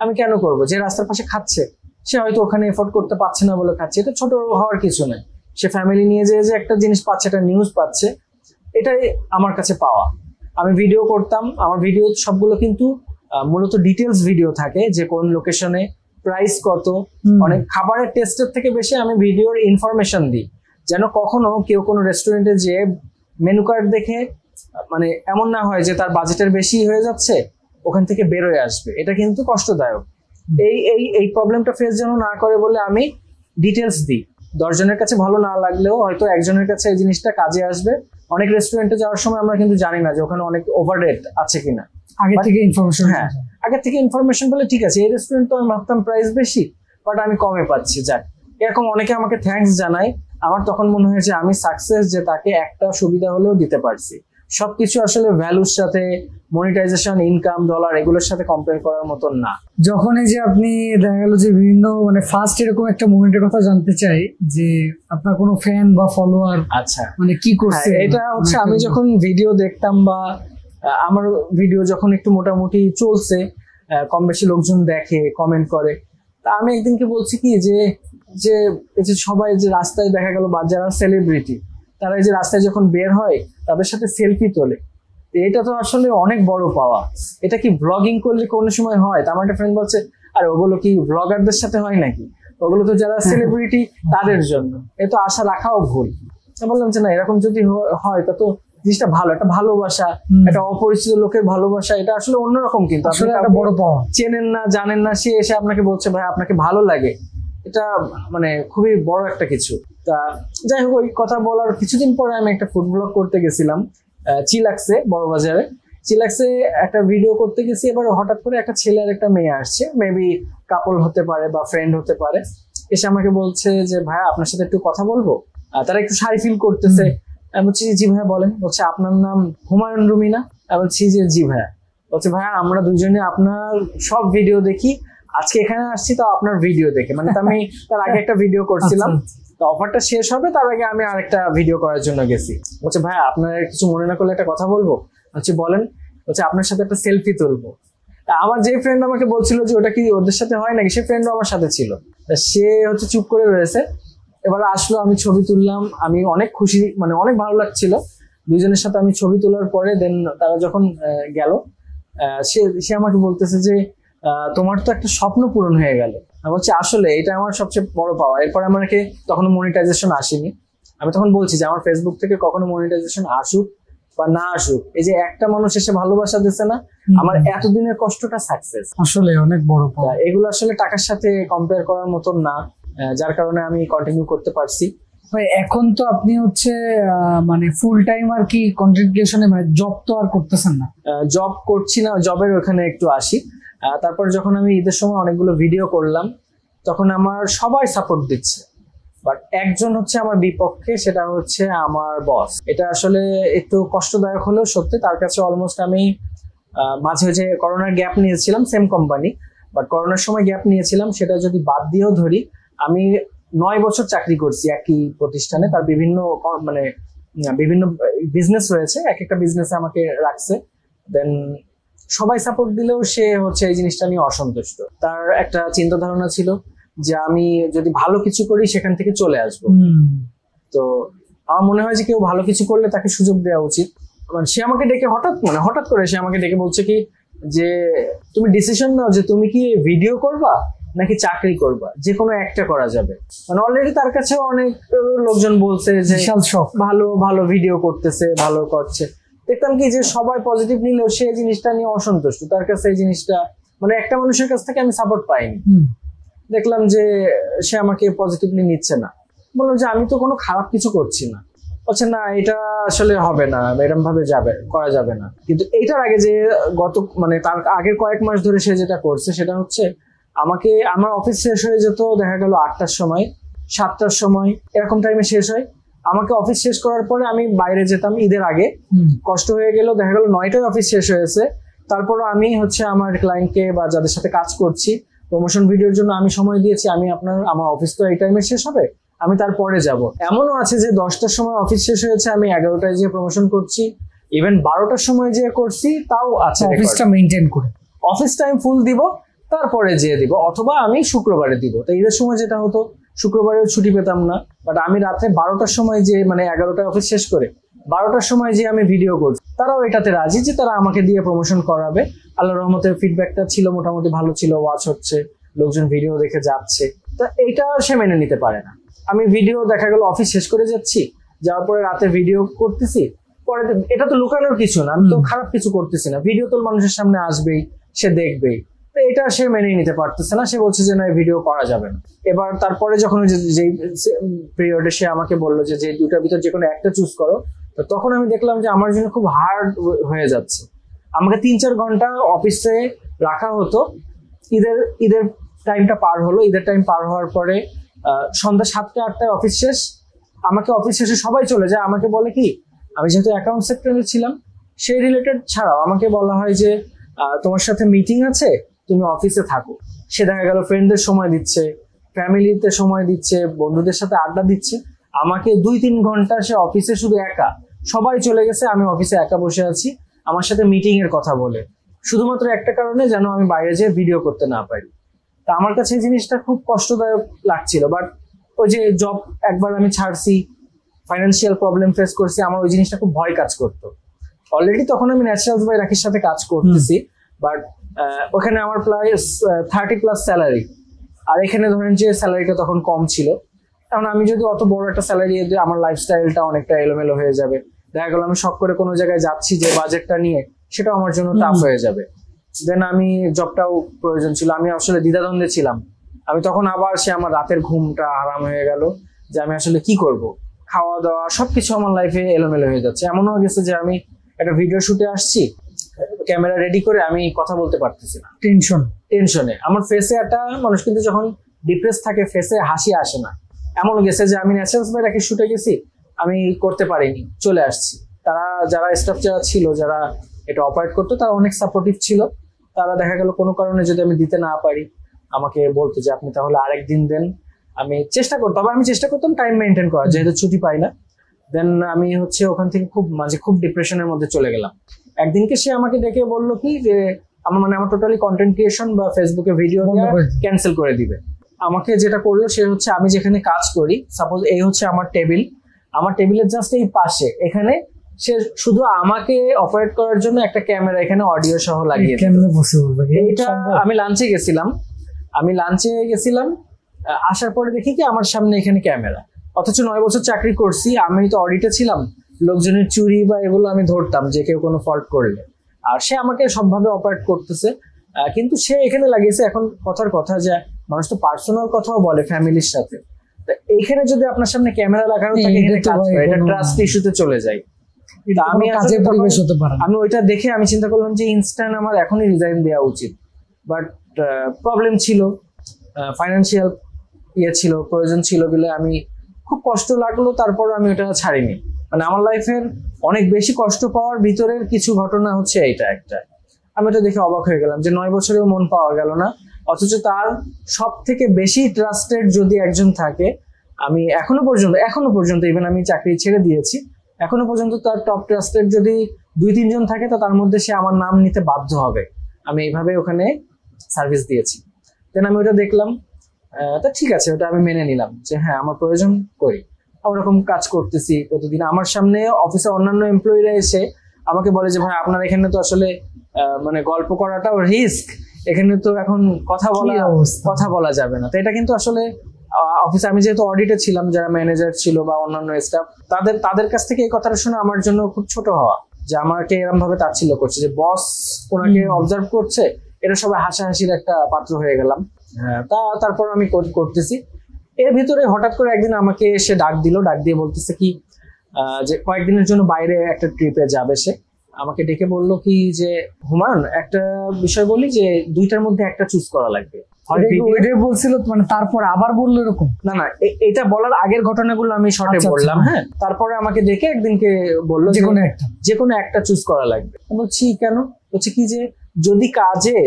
আমি কেন করব? যে রাস্তার পাশে খাচ্ছে সে হয়তো ওখানে এফোর্ড করতে পারছে না বলে খাচ্ছে, এটা ছোট হওয়ার কিছু নেই। সে ফ্যামিলি নিয়ে যে একটা জিনিস পাচ্ছে, একটা নিউজ পাচ্ছে, এটাই আমার কাছে পাওয়া। আমি ভিডিও করতাম, আমার ভিডিও সবগুলো কিন্তু মূলত ডিটেলস ভিডিও থাকে, যে কোন লোকেশনে প্রাইস কত, অনেক খাবারের টেস্টের থেকে বেশি আমি ভিডিওর ইনফরমেশন দিই, যেন কখনো কেউ কোনো রেস্টুরেন্টে যে মেনু কার্ড দেখে মানে এমন না হয় যে তার বাজেটের বেশি হয়ে যাচ্ছে, ওখান থেকে বেরোয় আসবে। এটা কিন্তু কষ্টদায়ক। এই প্রবলেমটা ফেস যেন না করে বলে আমি ডিটেলস দিই। 10 জনের কাছে ভালো না লাগলেও হয়তো একজনের কাছে এই জিনিসটা কাজে আসবে। অনেক রেস্টুরেন্টে যাওয়ার সময় আমরা কিন্তু জানি না যে ওখানে অনেক ওভার রেট আছে কিনা, আগে থেকে ইনফরমেশন। হ্যাঁ, আগে থেকে ইনফরমেশন বলে ঠিক আছে, এই রেস্টুরেন্ট তো আমি ভাবতাম প্রাইস বেশি, বাট আমি কমে পাচ্ছি, যাক। এরকম অনেকে আমাকে থ্যাঙ্কস জানায়। আমার তখন মনে হয় যে আমি সাকসেস, যে তাকে একটা সুবিধা হলেও দিতে পারছি। সবকিছু আসলে ভ্যালুর সাথে, মনিটাইজেশন, ইনকাম, ডলার, এগুলোর সাথে কম্পেয়ার করার মতন না। যখন এই যে আপনি দেখা গেল যে বিভিন্ন মানে ফার্স্ট এরকম একটা মোমেন্টের কথা জানতে চাই যে আপনার কোনো ফ্যান বা ফলোয়ার আচ্ছা মানে কি করছে, এটা হচ্ছে আমি যখন ভিডিও দেখতাম বা আমার ভিডিও যখন একটু মোটামুটি চলছে, কম বেশি লোকজন দেখে, কমেন্ট করে, তা আমি একদিনকে বলছি কি যে যে এই যে সবাই যে রাস্তায় দেখা গেল বা যারা সেলিব্রিটি, তারা এই যে রাস্তায় যখন বের হয় তাদের সাথে সেলফি তোলে, এটা তো আসলে অনেক বড় পাওয়া। এটা কি ব্লগিং করলে কোনো সময় হয়? তা আমার একটা ফ্রেন্ড বলছে, আরে ওগুলো কি ব্লগারদের সাথে হয় নাকি, ওগুলো তো যারা সেলিব্রিটি তাদের জন্য, এ তো আশা রাখাও ভুল। বললাম যে না, এরকম যদি হয় তা তো জিনিসটা ভালো, একটা ভালোবাসা, একটা অপরিচিত লোকের ভালোবাসা, এটা আসলে অন্যরকম। কিন্তু আসলে একটা বড় পাওয়া, চেনেন না, জানেন না, সে এসে আপনাকে বলছে ভাই আপনাকে ভালো লাগে, এটা মানে খুবই বড় একটা কিছু। তা যাই হোক, ওই কথা বলার কিছুদিন পরে আমি একটা ফুড ব্লগ করতে গেছিলাম চিলাক্সে, বড় বাজারে। চিলাক্সে একটা ভিডিও করতে গেছি, এবার হঠাৎ করে একটা ছেলে আর একটা মেয়ে আসছে, মেবি কাপল হতে পারে বা ফ্রেন্ড হতে পারে, এসে আমাকে বলছে যে ভাইয়া আপনার সাথে একটু কথা বলবো। তারা একটু শাই ফিল করতেছে। আমি বলছি জি ভাইয়া বলেন। বলছে আপনার নাম হুমায়ুন রুমি না? আমি বলছি যে জি ভাইয়া। বলছে ভাইয়া আমরা দুজনে আপনার সব ভিডিও দেখি, আজকে এখানে আসছি তো আপনার ভিডিও দেখে, মানে আমি তার আগে একটা ভিডিও করছিলাম, তো অফারটা শেষ হবে তার আগে আমি আরেকটা ভিডিও করার জন্য গেছি। বলছে ভাইয়া আপনার কিছু মনে না করলে একটা কথা বলবো। বলছি বলেন। বলছে আপনার সাথে একটা সেলফি তুলবো। আমার যে ফ্রেন্ড আমাকে বলছিল যে ওটা কি ওদের সাথে হয় নাকি, সে ফ্রেন্ডও আমার সাথে ছিল, সে হচ্ছে চুপ করে রয়েছে। এবার আসলো, আমি ছবি তুললাম, আমি অনেক খুশি, মানে অনেক ভালো লাগছিল। দুইজনের সাথে আমি ছবি তোলার পরে দেন তারা যখন গেল, সে আমাকে বলতেছে যে তোমার তো একটা স্বপ্ন পূরণ হয়ে গেল। আমি বলছি আসলে এটা আমার সবচেয়ে বড় পাওয়া। এরপর আমাকে তখনো মনিটাইজেশন আসেনি। আমি তখন বলছি যে আমার ফেসবুক থেকে কখনো মনিটাইজেশন আসুক বা না আসুক, এই যে একটা মানুষ এসে ভালোবাসা দিচ্ছে না, আমার এতদিনের কষ্টটা সাকসেস। আসলে অনেক বড় পাওয়া। এগুলো আসলে টাকার সাথে কম্পেয়ার করার মতন না, যার কারণে আমি কন্টিনিউ করতে পারছি। এখন তো আপনি হচ্ছে মানে ফুল টাইম আর কি কন্টেন্ট ক্রিয়েশনে, মানে জব তো আর করতেছেন না? জব করছি না, জবের ওখানে একটু আসি। তারপর যখন আমি ঈদের সময় অনেকগুলো ভিডিও করলাম, তখন আমার সবাই সাপোর্ট দিচ্ছে, বাট একজন হচ্ছে আমার বিপক্ষে, সেটা হচ্ছে আমার বস। এটা আসলে একটু কষ্টদায়ক হলেও সত্যি। তার কাছে অলমোস্ট আমি মাঝে যে করোনার গ্যাপ নিয়েছিলাম, সেম কোম্পানি, বাট করোনার সময় গ্যাপ নিয়েছিলাম, সেটা যদি বাদ দিয়েও ধরি, আমি 9 বছর চাকরি করছি একই প্রতিষ্ঠানে। তার বিভিন্ন মানে বিভিন্ন বিজনেস রয়েছে, এক একটা বিজনেসে আমাকে রাখছে। দেন সবাই সাপোর্ট দিলেও সে হচ্ছে এই জিনিসটা নিয়ে অসন্তুষ্ট। তার একটা চিন্তা ধারণা ছিল যে আমি যদি ভালো কিছু করি সেখান থেকে চলে আসবো। তো আমার মনে হয় যে কেউ ভালো কিছু করলে তাকে সুযোগ দেওয়া উচিত। মানে সে আমাকে ডেকে হঠাৎ করে সে আমাকে ডেকে বলছে কি যে তুমি ডিসিশন নাও যে তুমি কি ভিডিও করবা নাকি চাকরি করবা, যে কোনো একটা করা যাবে। মানে অলরেডি তার কাছে অনেক লোকজন বলছে যে ভালো ভালো ভিডিও করতেছে, ভালো করছে। দেখতাম কি যে সবাই পজিটিভ নিলেও সে জিনিসটা নিয়ে অসন্তুষ্ট। তার কাছে এই জিনিসটা মানে একটা মানুষের কাছ থেকে আমি সাপোর্ট পাইনি। দেখলাম যে সে আমাকে পজিটিভলি নিচ্ছে না। বললাম যে আমি তো কোনো খারাপ কিছু করছি না। বলছে না এটা আসলে হবে না, এরকম ভাবে করা যাবে না। কিন্তু এইটার আগে যে মানে তার আগের কয়েক মাস ধরে সে যেটা করছে সেটা হচ্ছে আমাকে, আমার অফিস শেষ হয়ে যেত দেখা গেল 8টার সময়, 7টার সময়, এরকম টাইমে শেষ হয়। আমাকে অফিস শেষ করার পরে আমি বাইরে যেতাম ঈদের আগে, কষ্ট হয়ে গেল, দেখা গেল 9টায় অফিস শেষ হয়েছে, তারপরও আমি হচ্ছে আমার ক্লায়েন্টকে বা যাদের সাথে কাজ করছি প্রমোশন ভিডিওর জন্য আমি সময় দিয়েছি। আমার অফিস তো এই টাইমে শেষ হবে, আমি তারপরে যাব। এমনও আছে যে 10টার সময় অফিস শেষ হয়েছে, আমি 11টায় যেয়ে প্রমোশন করছি, ইভেন 12টার সময় যেয়ে করছি, তাও আছে। অফিসটা মেইনটেইন করে অফিস টাইম ফুল দিব, তারপরে যেয়ে দিব, অথবা আমি শুক্রবারে দিব। তো ঈদের সময় যেটা হতো শুক্রবারেও ছুটি পেতাম না, বাট আমি রাত্রে 12টার সময় যে মানে 11টায় অফিস শেষ করে 12টার সময় যে আমি ভিডিও করছি, তারাও এটাতে রাজি যে তারা আমাকে দিয়ে প্রমোশন করাবে। আল্লাহর রহমতের ফিডব্যাকটা ছিল মোটামুটি ভালো ছিল, ওয়াচ হচ্ছে, লোকজন ভিডিও দেখে যাচ্ছে। তা এইটা সে মেনে নিতে পারে না। আমি ভিডিও দেখা গেল অফিস শেষ করে যাচ্ছি, যাওয়ার পরে রাতে ভিডিও করতেছি, পরে এটা তো লুকানোর কিছু না, আমি তো খারাপ কিছু করতেছি না, ভিডিও তো মানুষের সামনে আসবেই, সে দেখবেই। তো এটা সে মেনে নিতে পারতেছে না, সে বলছে যে না ভিডিও করা যাবে না। এবার তারপরে যখন যে পিরিয়ডে সে আমাকে বললো যে দুটার ভিতর যে কোনো একটা চুজ করো, তো তখন আমি দেখলাম যে আমার জন্য খুব হার্ড হয়ে যাচ্ছে। আমাকে 3-4 ঘন্টা অফিসে রাখা হতো। ঈদের টাইমটা পার হলো, ঈদের টাইম পার হওয়ার পরে সন্ধ্যা 7টা-8টায় অফিস শেষ। আমাকে অফিস শেষে সবাই চলে যায়, আমাকে বলে কি, আমি যেহেতু অ্যাকাউন্ট সেক্টরে ছিলাম সেই রিলেটেড ছাড়াও আমাকে বলা হয় যে তোমার সাথে মিটিং আছে, তুমি অফিসে থাকো। সে দেখা গেল ফ্রেন্ডদের সময় দিচ্ছে, ফ্যামিলিতে সময় দিচ্ছে, বন্ধুদের সাথে আড্ডা দিচ্ছে, আমাকে 2-3 ঘন্টা সে অফিসে শুধু একা, সবাই চলে গেছে, আমি অফিসে একা বসে আছি আমার সাথে মিটিং এর কথা বলে, শুধুমাত্র একটা কারণে যেন আমি বাইরে যেয়ে ভিডিও করতে না পারি। তা আমার কাছে এই জিনিসটা খুব কষ্টদায়ক লাগছিল। বাট ওই যে জব একবার আমি ছাড়ছি, ফাইন্যান্সিয়াল প্রবলেম ফেস করছি, আমার ওই জিনিসটা খুব ভয় কাজ করতো। অলরেডি তখন আমি ন্যাচারালস বাই রাকির সাথে কাজ করতেছি, বাট ওখানে আমার প্রায় 30+ স্যালারি, আর এখানে ধরেন যে স্যালারিটা তখন কম ছিল। কারণ আমি যদি অত বড় একটা স্যালারি দিয়ে আমার লাইফস্টাইলটা অনেকটা এলোমেলো হয়ে যাবে। দেখা গেল আমি শখ করে কোনো জায়গায় যাচ্ছি যে বাজেটটা নিয়ে, সেটাও আমার জন্য টাফ হয়ে যাবে। দেন আমি জবটাও প্রয়োজন ছিল, আমি আসলে দ্বিধাদ্বন্দ্বে ছিলাম। আমি তখন আবার সে আমার রাতের ঘুমটা আরাম হয়ে গেল যে আমি আসলে কি করব, খাওয়া দাওয়া সবকিছু আমার লাইফে এলোমেলো হয়ে যাচ্ছে। এমনও গেছে যে আমি একটা ভিডিও শুটে আসছি, ক্যামেরা রেডি করে আমি কথা বলতে পারতেছি না, টেনশনে আমার ফেসে একটা মানুষ কিন্তু যখন ডিপ্রেস থাকে ফেসে হাসি আসে না। এমন গেছে যে আমি ন্যাচারালস বাই রাকির শুটে গেছি, আমি করতে পারিনি, চলে আসছি। তারা যারা স্টাফ যারা ছিল, যারা এটা অপারেট করতো, তারা অনেক সাপোর্টিভ ছিল। তারা দেখা গেল কোনো কারণে যদি আমি দিতে না পারি আমাকে বলতো যে আপনি তাহলে আরেকদিন দেন। আমি চেষ্টা করতাম, টাইম মেনটেন করা, যেহেতু ছুটি পাই না। দেন আমি ওখান থেকে খুব ডিপ্রেশনের মধ্যে চলে গেলাম। একদিনকে সে আমাকে ডেকে বললো কি যে আমার টোটালি কন্টেন্ট ক্রিয়েশন বা ফেসবুকে ভিডিও ক্যান্সেল করে দিবে। আমাকে যেটা করলো সে আমি যেখানে কাজ করি, সাপোজ এই আমার টেবিল, আমার টেবিলের জাস্ট এই পাশে এখানে সে শুধু আমাকে অপারেট করার জন্য একটা ক্যামেরা এখানে অডিও সহ লাগিয়ে এটা। আমি লাঞ্চে গেছিলাম, আসার পরে দেখি কি আমার সামনে এখানে ক্যামেরা, অথচ 9 বছর চাকরি করছি, আমি তো অডিটে ছিলাম, লোকজনের চুরি বা এগুলো আমি ধরতাম যে কেউ কোনো ফল্ট করলে, আর সে আমাকে সবভাবে অপারেট করতেছে। কিন্তু সে এখানে লাগিয়েছে। এখন কথার কথা যে মানুষ তো পার্সোনাল কথাও বলে ফ্যামিলির সাথে, এইখানে যদি আপনার সামনে ক্যামেরা লাগানো থাকে এটা ট্রাস্ট ইস্যুতে চলে যায়। আমি ওইটা দেখে আমি চিন্তা করলাম যে ইনস্ট্যান্ট আমার এখনই রিজাইন দেওয়া উচিত। বাট প্রবলেম ছিল, ফাইন্যান্সিয়াল ছিল, প্রয়োজন ছিল বলে আমি খুব কষ্ট লাগলো, তারপর আমি ওটা ছাড়িনি। আমার লাইফের অনেক বেশি কষ্ট পাওয়ার ভিতরের কিছু ঘটনা এইটা একটা। আমি এটা দেখে অবাক হয়ে গেলাম যে 9 বছরেও মন পাওয়া গেল না, অথচ তার সব থেকে বেশি ট্রাস্টেড যদি একজন থাকে, আমি এখনো পর্যন্ত ইভেন আমি চাকরি ছেড়ে দিয়েছি, এখনো পর্যন্ত তার টপ ট্রাস্টেড যদি 2-3 জন থাকে, তো তার মধ্যে সে আমার নাম নিতে বাধ্য হবে। আমি এইভাবে ওখানে সার্ভিস দিয়েছি। দেন আমি ওটা দেখলাম, তা ঠিক আছে, ওটা আমি মেনে নিলাম যে হ্যাঁ আমার প্রয়োজন করি। ওরকম কাজ করতেছি প্রতিদিন। আমার সামনে অফিসে অন্যান্য এমপ্লয়িরা এসে আমাকে বলে যে ভাই আপনার এখানে তো আসলে গল্প করাটাও রিস্ক, এখানে তো এখন কথা বলা যাবে না। তো এটা কিন্তু আসলে অফিসে আমি যেহেতু অডিটে ছিলাম, যারা ম্যানেজার ছিল বা অন্যান্য স্টাফ, তাদের কাছ থেকে এই কথাটা শুনে আমার জন্য খুব ছোট হওয়া, যে আমাকে এরকম ভাবে তাচ্ছিল্য করছে, যে বস ওনাকে অবজার্ভ করছে, এটা সবাই হাসাহাসির একটা পাত্র হয়ে গেলাম। তারপর আমি করতেছি। এর ভিতরে হঠাৎ করে একদিন আমাকে সে ডাক দিয়ে বলতেছে কি যে কয়েকদিনের জন্য বাইরে একটা ট্রিপে যাবে সে। আমাকে ডেকে বললো কি যে হুমায়ুন, একটা বিষয় বলি যে 2টার মধ্যে একটা চুজ করা লাগবে। বলছিল তারপর আবার বললো এরকম? না, এটা বলার আগের ঘটনাগুলো আমি শর্টে বললাম। হ্যাঁ, তারপরে আমাকে ডেকে একদিনকে বললো যে কোনো একটা চুজ করা লাগবে। বলছি কেন? বলছে কি যে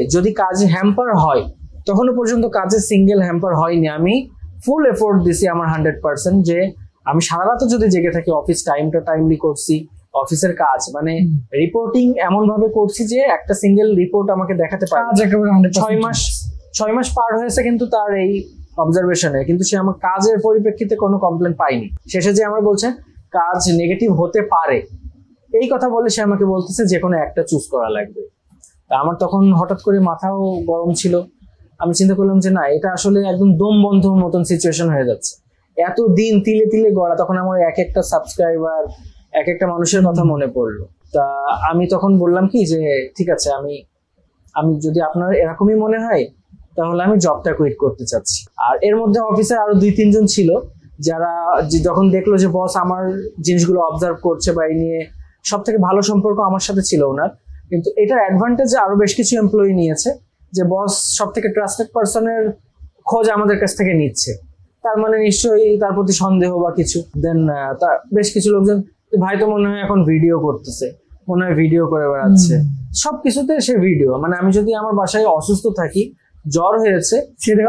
যদি কাজে হ্যাম্পার হয়, তখনও পর্যন্ত কাজে সিঙ্গেল হ্যাম্পার হয়নি, আমি ফুল এফোর্ট দিছি আমার 100%, যে আমি সারা রাত যদি জেগে থাকি, অফিস টাইমটা টাইমলি করছি, অফিসের কাজ রিপোর্টিং এমন ভাবে করছি যে একটা সিঙ্গেল রিপোর্ট আমাকে দেখাতে পারে। 6 মাস পার হয়েছে কিন্তু তার এই অবজারভেশনে, কিন্তু সে আমার কাজের পরিপ্রেক্ষিতে কোনো কমপ্লেন পাইনি। শেষে যে আমার বলছে কাজ নেগেটিভ হতে পারে, এই কথা বলে সে আমাকে বলতেছে যে কোনো একটা চুজ করা লাগবে। তা আমার তখন হঠাৎ করে মাথাও গরম ছিল। আমি চিন্তা করলাম যে না, এটা আসলে একদম দম বন্ধ মতন সিচুয়েশন হয়ে যাচ্ছে। এত দিন তিলে তিলে গড়া, তখন আমার এক একটা সাবস্ক্রাইবার, এক একটা মানুষের কথা মনে পড়লো। তা আমি তখন বললাম কি যে ঠিক আছে, আমি আমি যদি আপনার এরকমই মনে হয় তাহলে আমি জবটা কুইট করতে চাচ্ছি। আর এর মধ্যে অফিসে আরো 2-3 জন ছিল যারা যখন দেখলো যে বস আমার জিনিসগুলো অবজার্ভ করছে বা এই নিয়ে সব থেকে ভালো সম্পর্ক আমার সাথে ছিল ওনার, কিন্তু এটার অ্যাডভান্টেজে আরো বেশ কিছু এমপ্লয়ি নিয়েছে যে বস সব থেকে ট্রাস্টেড পার্সনের খোঁজ আমাদের কাছ থেকে নিচ্ছে, তার মানে নিশ্চয়ই তার প্রতি সন্দেহ বা কিছু। দেন তার বেশ কিছু লোকজন, ভাই তো মনে হয় এখন ভিডিও করতেছে, মনে হয় ভিডিও করে বেড়াচ্ছে, সবকিছুতে সে ভিডিও। মানে আমি যদি আমার বাসায় অসুস্থ থাকি, জ্বর হয়েছে,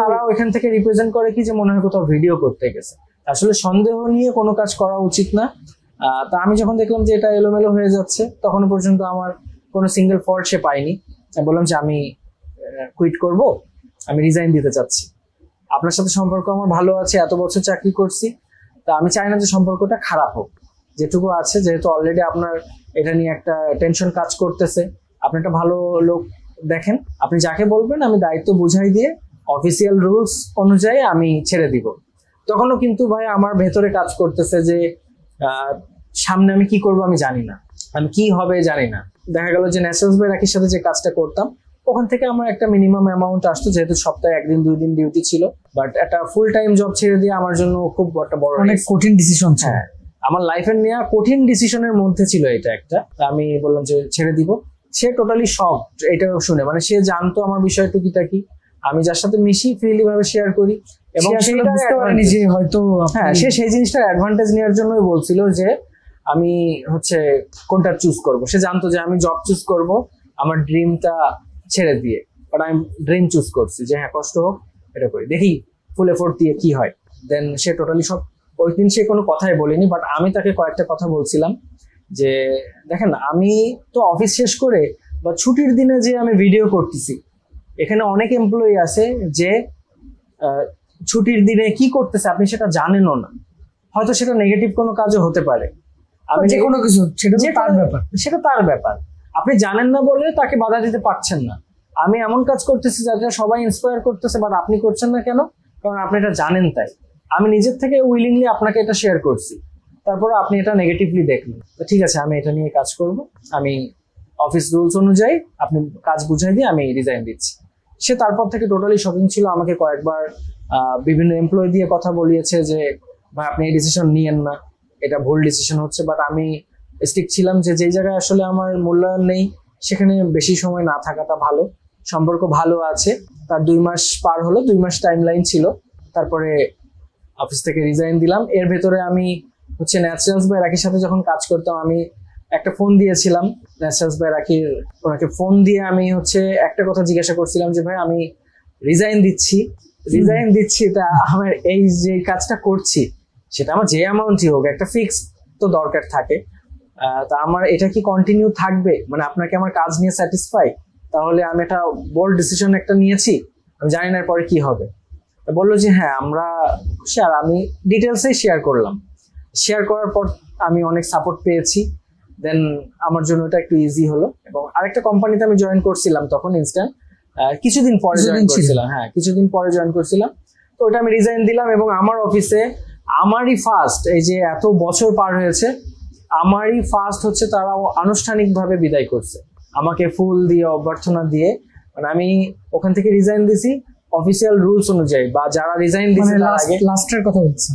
তারাও এখান থেকে রিপ্রেজেন্ট করে কি যে মনে হয় কোথাও ভিডিও করতে গেছে। আসলে সন্দেহ নিয়ে কোনো কাজ করা উচিত না। তা আমি যখন দেখলাম যে এটা এলোমেলো হয়ে যাচ্ছে, তখন পর্যন্ত আমার কোনো সিঙ্গেল ফল্ট সে পাইনি। আমি বললাম যে আমি কুইট করব, আমি রিজাইন দিতে চাচ্ছি। আপনার সাথে সম্পর্ক আমার ভালো আছে, এত বছর চাকরি করছি, তা আমি চাই না যে সম্পর্কটা খারাপ হোক। যেটুকু আছে, যেহেতু অলরেডি আপনার এটা নিয়ে একটা টেনশন কাজ করতেছে, আপনি একটা ভালো লোক দেখেন, আপনি যাকে বলবেন আমি দায়িত্ব বুঝাই দিয়ে অফিসিয়াল রুলস অনুযায়ী আমি ছেড়ে দিব। তখনও কিন্তু ভাই আমার ভেতরে কাজ করতেছে যে সামনে আমি কি করব আমি জানি না, আমি কি হবে জানি না। দেখা গেল যে ন্যাশনালস বাই রাকির সাথে যে কাজটা করতাম ওখান থেকে আমার একটা মিনিমাম অ্যামাউন্ট আসতো, যেহেতু সপ্তাহে 1-2 দিন ডিউটি ছিল। বাট একটা ফুল টাইম জব ছেড়ে দিয়ে আমার জন্য খুব একটা বড় অনেক কঠিন ডিসিশন ছিল। হ্যাঁ, আমার লাইফের নেওয়া কঠিন ডিসিশনের মধ্যে ছিল এটা একটা। আমি বললাম যে ছেড়ে দিব। সে টোটালি শকড এটা শুনে, মানে সে জানতো আমার বিষয়টা কি, আমি যার সাথে মিশি ফ্রিলি ভাবে শেয়ার করি, এবং নিজে হয়তো হ্যাঁ সে সেই জিনিসটার অ্যাডভান্টেজ নেওয়ার জন্যই বলছিল যে আমি হচ্ছে কোনটা চুজ করব। সে জানতো যে আমি জব চুজ করব আমার ড্রিমটা ছেড়ে দিয়ে, বাট আমি ড্রিম চুজ করছি যে হ্যাঁ কষ্ট হোক এটা করি, দেখি ফুল এফোর্ট দিয়ে কি হয়। দেন সে টোটালি সব, ওই দিন সে কোনো কথাই বলেনি, বাট আমি তাকে কয়েকটা কথা বলছিলাম যে দেখেন আমি তো অফিস শেষ করে বা ছুটির দিনে যে আমি ভিডিও করতেছি, এখানে অনেক এমপ্লয়ি আছে যে ছুটির দিনে কি করতেছে আপনি সেটা জানেনও না, হয়তো সেটা নেগেটিভ কোনো কাজও হতে পারে, আমি যে কোনো কিছু সেটা তার ব্যাপার, সেটা তার ব্যাপার, আপনি জানেন না বলে তাকে বাধা দিতে পারছেন না। আমি এমন কাজ করতেছি যাতে সবাই ইন্সপায়ার করতেছে, বাট আপনি করছেন না কেন? কারণ আপনি এটা জানেন তাই। আমি নিজের থেকে উইলিংলি আপনাকে এটা শেয়ার করছি, তারপর আপনি এটা নেগেটিভলি দেখলেন, তো ঠিক আছে আমি এটা নিয়ে কাজ করব, আমি অফিস রুলস অনুযায়ী আপনি কাজ বুঝাই দিয়ে আমি রিজাইন দিচ্ছি। সে তারপর থেকে টোটালি শকিং ছিল, আমাকে কয়েকবার বিভিন্ন এমপ্লয়ি দিয়ে কথা বলিয়েছে যে ভাই আপনি এই ডিসিশন নিয়েন না, এটা ভুল ডিসিশন হচ্ছে। বাট আমি স্টিক ছিলাম যে যেই জায়গায় আসলে আমার মূল্যায়ন নেই সেখানে বেশি সময় না থাকাটা ভালো। সম্পর্ক ভালো আছে, তার 2 মাস পার হলো, 2 মাস টাইম লাইন ছিল, তারপরে অফিস থেকে রিজাইন দিলাম। এর ভেতরে আমি হচ্ছে ন্যাচারালস বাই রাকির সাথে যখন কাজ করতাম, আমি একটা ফোন দিয়েছিলাম ন্যাচারালস বাই রাকির, ওনাকে ফোন দিয়ে আমি হচ্ছে একটা কথা জিজ্ঞাসা করছিলাম যে ভাই আমি রিজাইন দিচ্ছি, তা আমার এই যে কাজটা করছি সেটা আমার যে অ্যামাউন্টই হোক একটা ফিক্স তো দরকার থাকে, তা আমার এটা কি কন্টিনিউ থাকবে, মানে আপনাকে আমার কাজ নিয়ে স্যাটিসফাই? তাহলে আমি একটা বোল্ড ডিসিশন একটা নিয়েছি, আমি জানি না পরে কি হবে। বললো যে হ্যাঁ আমরা শেয়ার, আমি ডিটেলসেই শেয়ার করলাম। শেয়ার করার পর আমি অনেক সাপোর্ট পেয়েছি, দেন আমার জন্য এটা একটু ইজি হলো। এবং আরেকটা কোম্পানিতে আমি জয়েন করছিলাম তখন ইনস্ট্যান্ট, কিছুদিন পরে জয়েন করছিলাম, হ্যাঁ কিছুদিন পরে জয়েন করছিলাম। তো ওটা আমি রিজাইন দিলাম এবং আমার অফিসে আমারই ফার্স্ট, এই যে এত বছর পার হয়েছে আমারই ফার্স্ট হচ্ছে তারা আনুষ্ঠানিকভাবে বিদায় করছে, আমাকে ফুল দিয়ে অভ্যর্থনা দিয়ে। মানে আমি ওখান থেকে রিজাইন দিছি অফিসিয়াল রুলস অনুযায়ী, বা যারা রিজাইন দিয়েছে তার আগে। লাস্টের কথা বলছি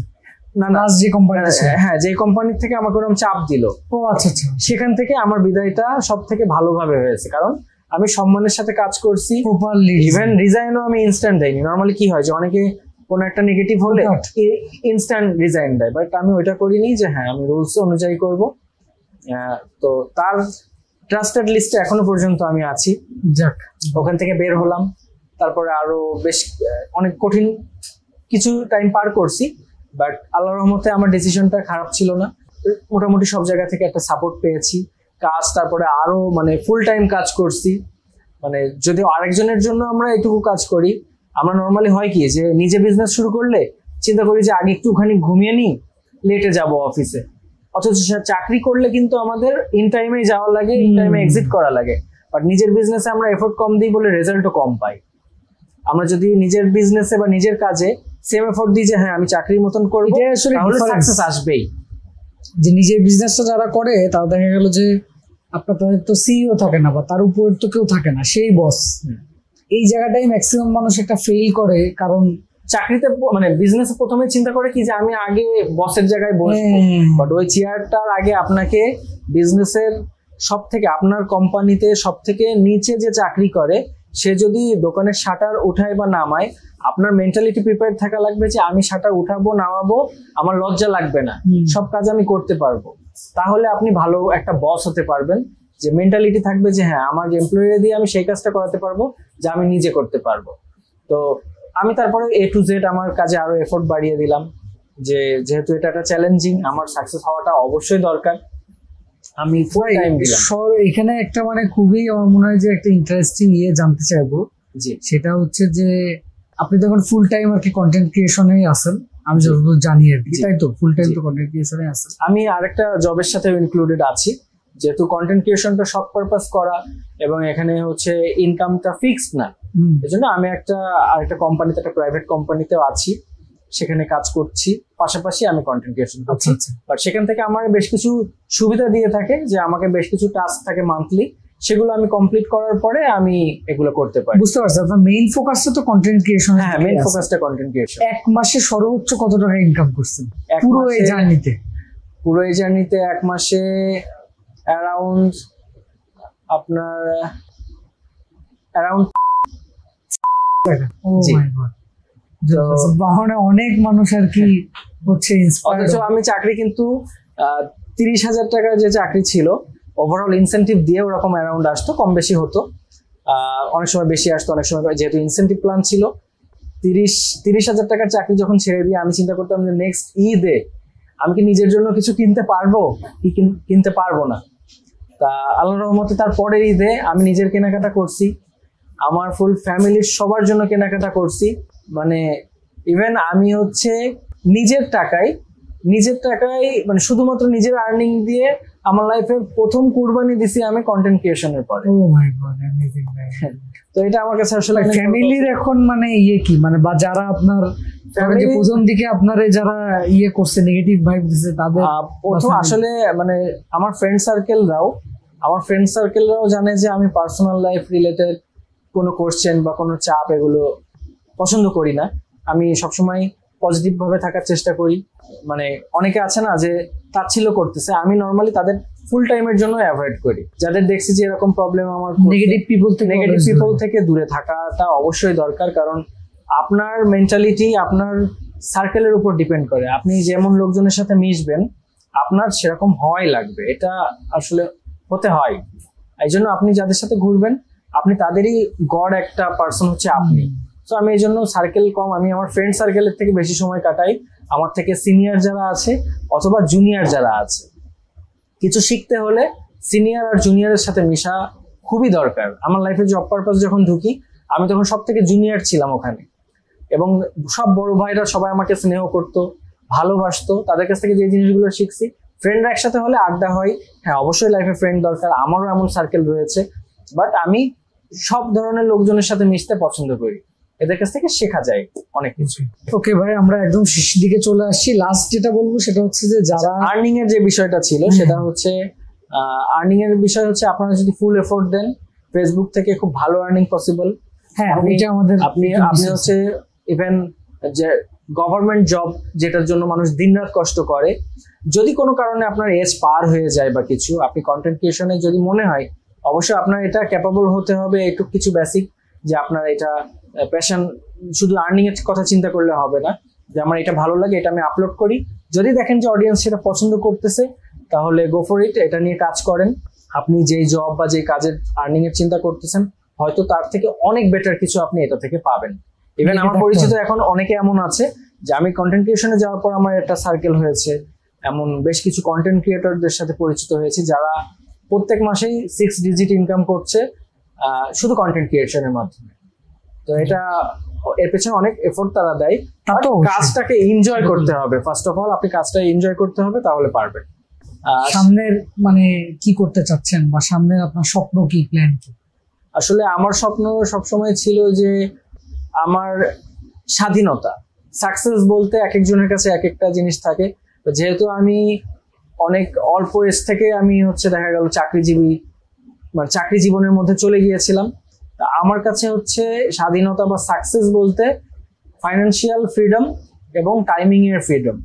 না লাস্ট যে কোম্পানি, হ্যাঁ যে কোম্পানি থেকে আমাকে ওরকম চাপ দিল, ও আচ্ছা আচ্ছা, সেখান থেকে আমার বিদায়টা সব থেকে ভালোভাবে হয়েছে, কারণ আমি সম্মানের সাথে কাজ করছি প্রপারলি। ইভেন রিজাইনও আমি ইনস্ট্যান্ট দেইনি। নর্মালি কি হয় যে অনেকে কোনো একটা নেগেটিভ হলে ইনস্ট্যান্ট রিজাইন দেয়, বাট আমি ওইটা করিনি, যে হ্যাঁ আমি রুলস অনুযায়ী করব। তো তার ট্রাস্টেড লিস্টে এখনো পর্যন্ত আমি আছি। যাক, ওখান থেকে বের হলাম, তারপরে আরো বেশ অনেক কঠিন কিছু টাইম পার করছি, বাট আল্লাহর রহমতে আমার ডিসিশনটা খারাপ ছিল না। মোটামুটি সব জায়গা থেকে একটা সাপোর্ট পেয়েছি, কাজ তারপরে আরো মানে ফুল টাইম কাজ করছি। মানে যদিও আরেকজনের জন্য আমরা এইটুকু কাজ করি, আমরা নর্মালি হয় কি যে নিজে বিজনেস শুরু করলে চিন্তা করি যে আগে একটুখানি ঘুমিয়ে নিই, লেটে যাব অফিসে, অথচ চাকরি করলে কিন্তু আমাদের ইন টাইমে যাওয়া লাগে, ইন টাইমে এক্সিট করা লাগে। বাট নিজের বিজনেসে আমরা এফোর্ট কম দিই বলে রেজাল্টও কম পাই। আমরা যদি নিজের বিজনেসে বা নিজের কাজে সেম এফোর্ট দিই যে হ্যাঁ আমি চাকরির মতন করবো, তাহলে সাকসেস আসবেই। যে নিজের বিজনেসটা যারা করে তারা দেখা গেল যে আপনার তাদের তো সিইও থাকে না বা তার উপরে তো কেউ থাকে না, সেই বস। এই জায়গাটাই ম্যাক্সিমাম মানুষ একটা ফেল করে, কারণ চাকরিতে মানে বিজনেসে প্রথমে চিন্তা করে কি যে আমি আগে বসের জায়গায় বসবো, বাট ওই চেয়ারটার আগে আপনাকে বিজনেসের সব থেকে, আপনার কোম্পানিতে সব থেকে নিচে যে চাকরি করে সে যদি দোকানের শাটার উঠায় বা নামায়, আপনার মেন্টালিটি প্রিপেয়ার থাকা লাগবে যে আমি শাটার উঠাবো নামাবো, আমার লজ্জা লাগবে না, সব কাজ আমি করতে পারবো। তাহলে আপনি ভালো একটা বস হতে পারবেন, যে মেন্টালিটি থাকবে যে হ্যাঁ আমার এমপ্লয়ি দিয়ে আমি সেই কাজটা করাতে পারবো যা আমি নিজে করতে পারবো। তো আমি তারপরে A to Z আমার কাজে আরো এফোর্ট বাড়িয়ে দিলাম, যে যেহেতু এটা একটা চ্যালেঞ্জিং, আমার সাকসেস হওয়াটা অবশ্যই দরকার, আমি ফুল টাইম দিলাম। এখানে একটা মানে খুবই আমার মনে হয় যে একটা ইন্টারেস্টিং জানতে চাইবো, জি সেটা হচ্ছে যে আপনি তো এখন ফুল টাইম আর কি কন্টেন্ট ক্রিয়েশনেই আছেন, আমি যতদূর জানি আর কি, তাই তো? ফুল টাইম তো কন্টেন্ট ক্রিয়েশনে আছেন। আমি আরেকটা জবের সাথে ইনক্লুডেড আছি, যেহেতু কন্টেন্ট ক্রিয়েশনটা শখ পারপাস করা এবং এখানে হচ্ছে ইনকামটা ফিক্সড না, এজন্য আমি আরেকটা কোম্পানিতে, একটা প্রাইভেট কোম্পানিতেও আছি, সেখানে কাজ করছি, পাশাপাশি আমি কন্টেন্ট ক্রিয়েশন করছি। বাট সেখান থেকে আমার বেশ কিছু সুবিধা দিয়ে থাকে, যে আমাকে বেশ কিছু টাস্ক থাকে মান্থলি, সেগুলো আমি কমপ্লিট করার পরে আমি এগুলো করতে পারি। বুঝতে পারছি, আপনার মেইন ফোকাসটা তো কন্টেন্ট ক্রিয়েশন। হ্যাঁ, মেইন ফোকাসটা কন্টেন্ট ক্রিয়েশন। এক মাসে সর্বোচ্চ কত টাকা ইনকাম করছেন পুরো এই জার্নিতে? পুরো এই জার্নিতে এক মাসে অ্যারাউন্ড আপনার টাকা। ও মাই গড, অনেক মানুষ আর কি হচ্ছে ইন্সপায়ার। অথচ আমি চাকরি কিন্তু 30,000 টাকার যে চাকরি ছিল, ওভারঅল ইনসেন্টিভ দিয়ে ওরকম অ্যারাউন্ড আসতো, কম বেশি হতো, অনেক সময় বেশি আসতো, অনেক সময়, যেহেতু ইনসেন্টিভ প্ল্যান ছিল। 30,000 টাকার চাকরি যখন ছেড়ে দিয়ে আমি চিন্তা করতাম যে নেক্সট ঈদে আমি কি নিজের জন্য কিছু কিনতে পারবো কি কিনতে পারবো না। তা আল্লাহর রহমতে তার পরের ঈদে আমি নিজের কেনাকাটা করছি, আমার ফুল ফ্যামিলির সবার জন্য কেনাকাটা করছি, মানে ইভেন আমি হচ্ছে নিজের টাকায় মানে শুধুমাত্র নিজের আর্নিং দিয়ে আমার লাইফের প্রথম কুরবানি দিছি আমি কন্টেন্ট ক্রিয়েশনের পরে। ও মাই গড, অ্যামেজিং। তো এটা আমার কাছে আসলে ফ্যামিলির এখন মানে কি মানে, বা যারা আপনার প্রথম দিকে আপনারে যারা করছে, নেগেটিভ ভাইব দিছে, তাদের প্রথম আসলে মানে আমার ফ্রেন্ড সার্কেলরাও জানে যে আমি পার্সোনাল লাইফ রিলেটেড কোনো কোশ্চেন বা কোনো চাপ এগুলো পছন্দ করি না। আমি সবসময় পজিটিভ ভাবে থাকার চেষ্টা করি। মানে অনেকে আছে না যে তাচ্ছিল্য করতেছে, আমি নর্মালি তাদের ফুল টাইমের জন্য অ্যাভয়েড করি। যাদের দেখছি যে এরকম প্রবলেম, আমার নেগেটিভ পিপল থেকে দূরে থাকাটা অবশ্যই দরকার, কারণ আপনার মেন্টালিটি আপনার সার্কেলের উপর ডিপেন্ড করে। আপনি যেমন লোকজনের সাথে মিশবেন আপনার সেরকম হওয়াই লাগবে, এটা আসলে হতে হয়। এই জন্য আপনি যাদের সাথে ঘুরবেন আপনি তাদেরই গড একটা পার্সন হচ্ছে আপনি। তো আমি এই জন্য সার্কেল কম, আমি আমার ফ্রেন্ড সার্কেলের থেকে বেশি সময় কাটাই আমার থেকে সিনিয়র যারা আছে অথবা জুনিয়র যারা আছে। কিছু শিখতে হলে সিনিয়র আর জুনিয়রের সাথে মেশা খুবই দরকার। আমার লাইফে জব পারপাস যখন ঢুকি আমি তখন সব থেকে জুনিয়র ছিলাম ওখানে, এবং সব বড় ভাইরা সবাই আমাকে স্নেহ করতো, ভালোবাসতো, তাদের কাছ থেকে যে জিনিসগুলো শিখছি। ফ্রেন্ডরা একসাথে হলে আড্ডা হয়, হ্যাঁ অবশ্যই লাইফে ফ্রেন্ড দরকার, আমারও এমন সার্কেল রয়েছে, বাট আমি সব ধরনের লোকজনের সাথে মিশতে পছন্দ করি, এদের কাছ থেকে শেখা যায় অনেক কিছু। ওকে ভাই, আমরা একদম শেষের দিকে চলে আসছি। লাস্ট যেটা বলবো সেটা হচ্ছে যে যারা আর্নিং এর যে বিষয়টা ছিল সেটা হচ্ছে আর্নিং এর বিষয় হচ্ছে আপনারা যদি ফুল এফোর্ট দেন ফেসবুক থেকে খুব ভালো আর্নিং পসিবল। হ্যাঁ, এটা আমাদের আপনি হচ্ছে ইভেন যে গভর্নমেন্ট জব যেটার জন্য মানুষ দিনরাত কষ্ট করে, যদি কোনো কারণে আপনার এজ পার হয়ে যায় বা কিছু, আপনি কন্টেন্ট ক্রিয়েশনে যদি মনে হয়, অবশ্যই আপনার এটা ক্যাপাবল হতে হবে একটু কিছু বেসিক, যে আপনার এটা প্যাশন, শুধু আর্নিং এর কথা চিন্তা করলে হবে না, যে আমার এটা ভালো লাগে, এটা আমি আপলোড করি। যদি দেখেন যে অডিয়েন্স সেটা পছন্দ করতেছে তাহলে গো ফর ইট, এটা নিয়ে কাজ করেন। আপনি যেই জব বা যেই কাজের আর্নিং এর চিন্তা করতেছেন হয়তো তার থেকে অনেক বেটার কিছু আপনি এটা থেকে পাবেন। ইভেন আমার পরিচিত এখন অনেকে এমন আছে যে আমি কন্টেন্ট ক্রিয়েশনে যাওয়ার পর আমার একটা সার্কেল হয়েছে, এমন বেশ কিছু কন্টেন্ট ক্রিয়েটরদের সাথে পরিচিত হয়েছে যারা প্রত্যেক মাসেই 6 ডিজিট ইনকাম করছে শুধু কন্টেন্ট ক্রিয়েশনের মাধ্যমে। তো এটা এর পেছনে অনেক এফোর্ট তারা দেয়। কাজটাকে এনজয় করতে হবে, ফার্স্ট অফ অল আপনি কাজটা এনজয় করতে হবে, তাহলে পারবেন। সামনের মানে কি করতে চাচ্ছেন বা সামনের আপনার স্বপ্ন কি, প্ল্যান কি? আসলে আমার স্বপ্ন সবসময় ছিল যে আমার স্বাধীনতা। সাকসেস বলতে এক একজনের কাছে এক একটা জিনিস থাকে, তো যেহেতু আমি অনেক অল্প এজ থেকে আমি হচ্ছে দেখা গেল চাকরিজীবী মানে চাকরি জীবনের মধ্যে চলে গিয়েছিলাম। আমার কাছে হচ্ছে স্বাধীনতা বা সাকসেস বলতে ফাইন্যান্সিয়াল ফ্রিডম এবং টাইমিং এর ফ্রিডম।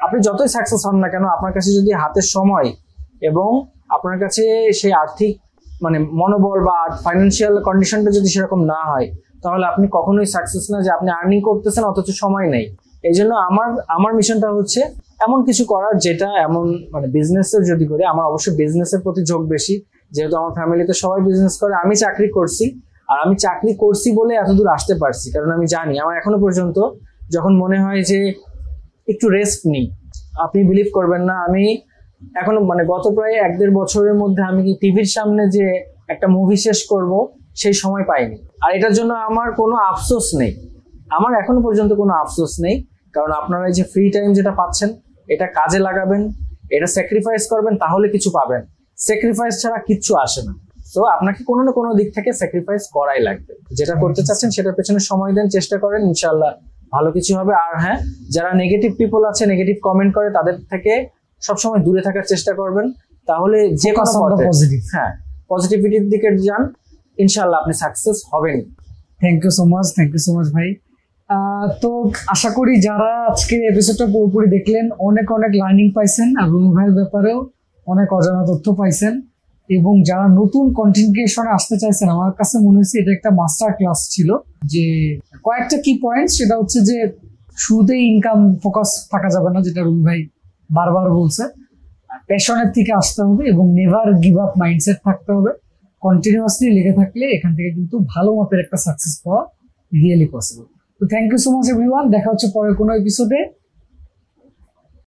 আপনি যতই সাকসেস হন না কেন, আপনার কাছে যদি হাতের সময় এবং আপনার কাছে সেই আর্থিক মানে মনোবল বা ফাইন্যান্সিয়াল কন্ডিশনটা যদি সেরকম না হয়, তাহলে আপনি কখনোই সাকসেস না। যে আপনি আর্নিং করতেছেন অথচ সময় নেই। এই জন্য আমার মিশনটা হচ্ছে এমন কিছু করার যেটা এমন মানে বিজনেসের যদি করি, আমার অবশ্যই বিজনেসের প্রতি ঝোঁক বেশি, যেহেতু আমার ফ্যামিলিতে সবাই বিজনেস করে। আমি চাকরি করছি, আর আমি চাকরি করছি বলে এতদূর আসতে পারছি, কারণ আমি জানি আমার এখনো পর্যন্ত যখন মনে হয় যে একটু রেস্ট নিই, আপনি বিলিভ করবেন না, আমি এখনো মানে গত প্রায় 1-1.5 বছরের মধ্যে আমি কি টিভির সামনে যে একটা মুভি শেষ করব সেই সময় পাইনি। আর এটার জন্য আমার কোনো আফসোস নেই, আমার এখনো পর্যন্ত কোনো আফসোস নেই। কারণ আপনারা এই যে ফ্রি টাইম যেটা পাচ্ছেন, এটা কাজে লাগাবেন, এটা স্যাক্রিফাইস করবেন, তাহলে কিছু পাবেন। স্যাক্রিফাইস ছাড়া কিচ্ছু আসে না। তো আপনাকে কোনো না কোনো দিক থেকে স্যাক্রিফাইস করাই লাগবে। যেটা করতে চাচ্ছেন সেটার পেছনে সময় দেন, চেষ্টা করেন, ইনশাল্লাহ ভালো কিছু হবে। আর হ্যাঁ, যারা নেগেটিভ পিপল আছে, নেগেটিভ কমেন্ট করে, তাদের থেকে সবসময় দূরে থাকার চেষ্টা করবেন। তাহলে যে কোনো পজিটিভ, হ্যাঁ পজিটিভিটির দিকে যান, ইনশাল্লাহ আপনি সাকসেস হবেন। থ্যাংক ইউ সো মাচ ভাই। তো আশা করি যারা আজকে এপিসোডটা পুরোপুরি দেখলেন অনেক লার্নিং পাইছেন, আর রুমি ভাইয়ের ব্যাপারেও অনেক অজানা তথ্য পাইছেন। এবং যারা নতুন কন্টেন্ট ক্রিয়েশনে আসতে চাইছেন, আমার কাছে মনে হয়েছে এটা একটা মাস্টার ক্লাস ছিল। যে কয়েকটা কি পয়েন্ট, সেটা হচ্ছে যে শুরুতেই ইনকাম ফোকাস থাকা যাবে না, যেটা রুমি ভাই বারবার বলছে। প্যাশনের থেকে আসতে হবে এবং নেভার গিভ আপ মাইন্ডসেট থাকতে হবে। কন্টিনিউয়াসলি লেগে থাকলে এখান থেকে কিন্তু ভালো মাপের একটা সাকসেস পাওয়া রিয়েলি পসিবল। তো thank you so much everyone. দেখা হচ্ছে পরের কোনো এপিসোডে।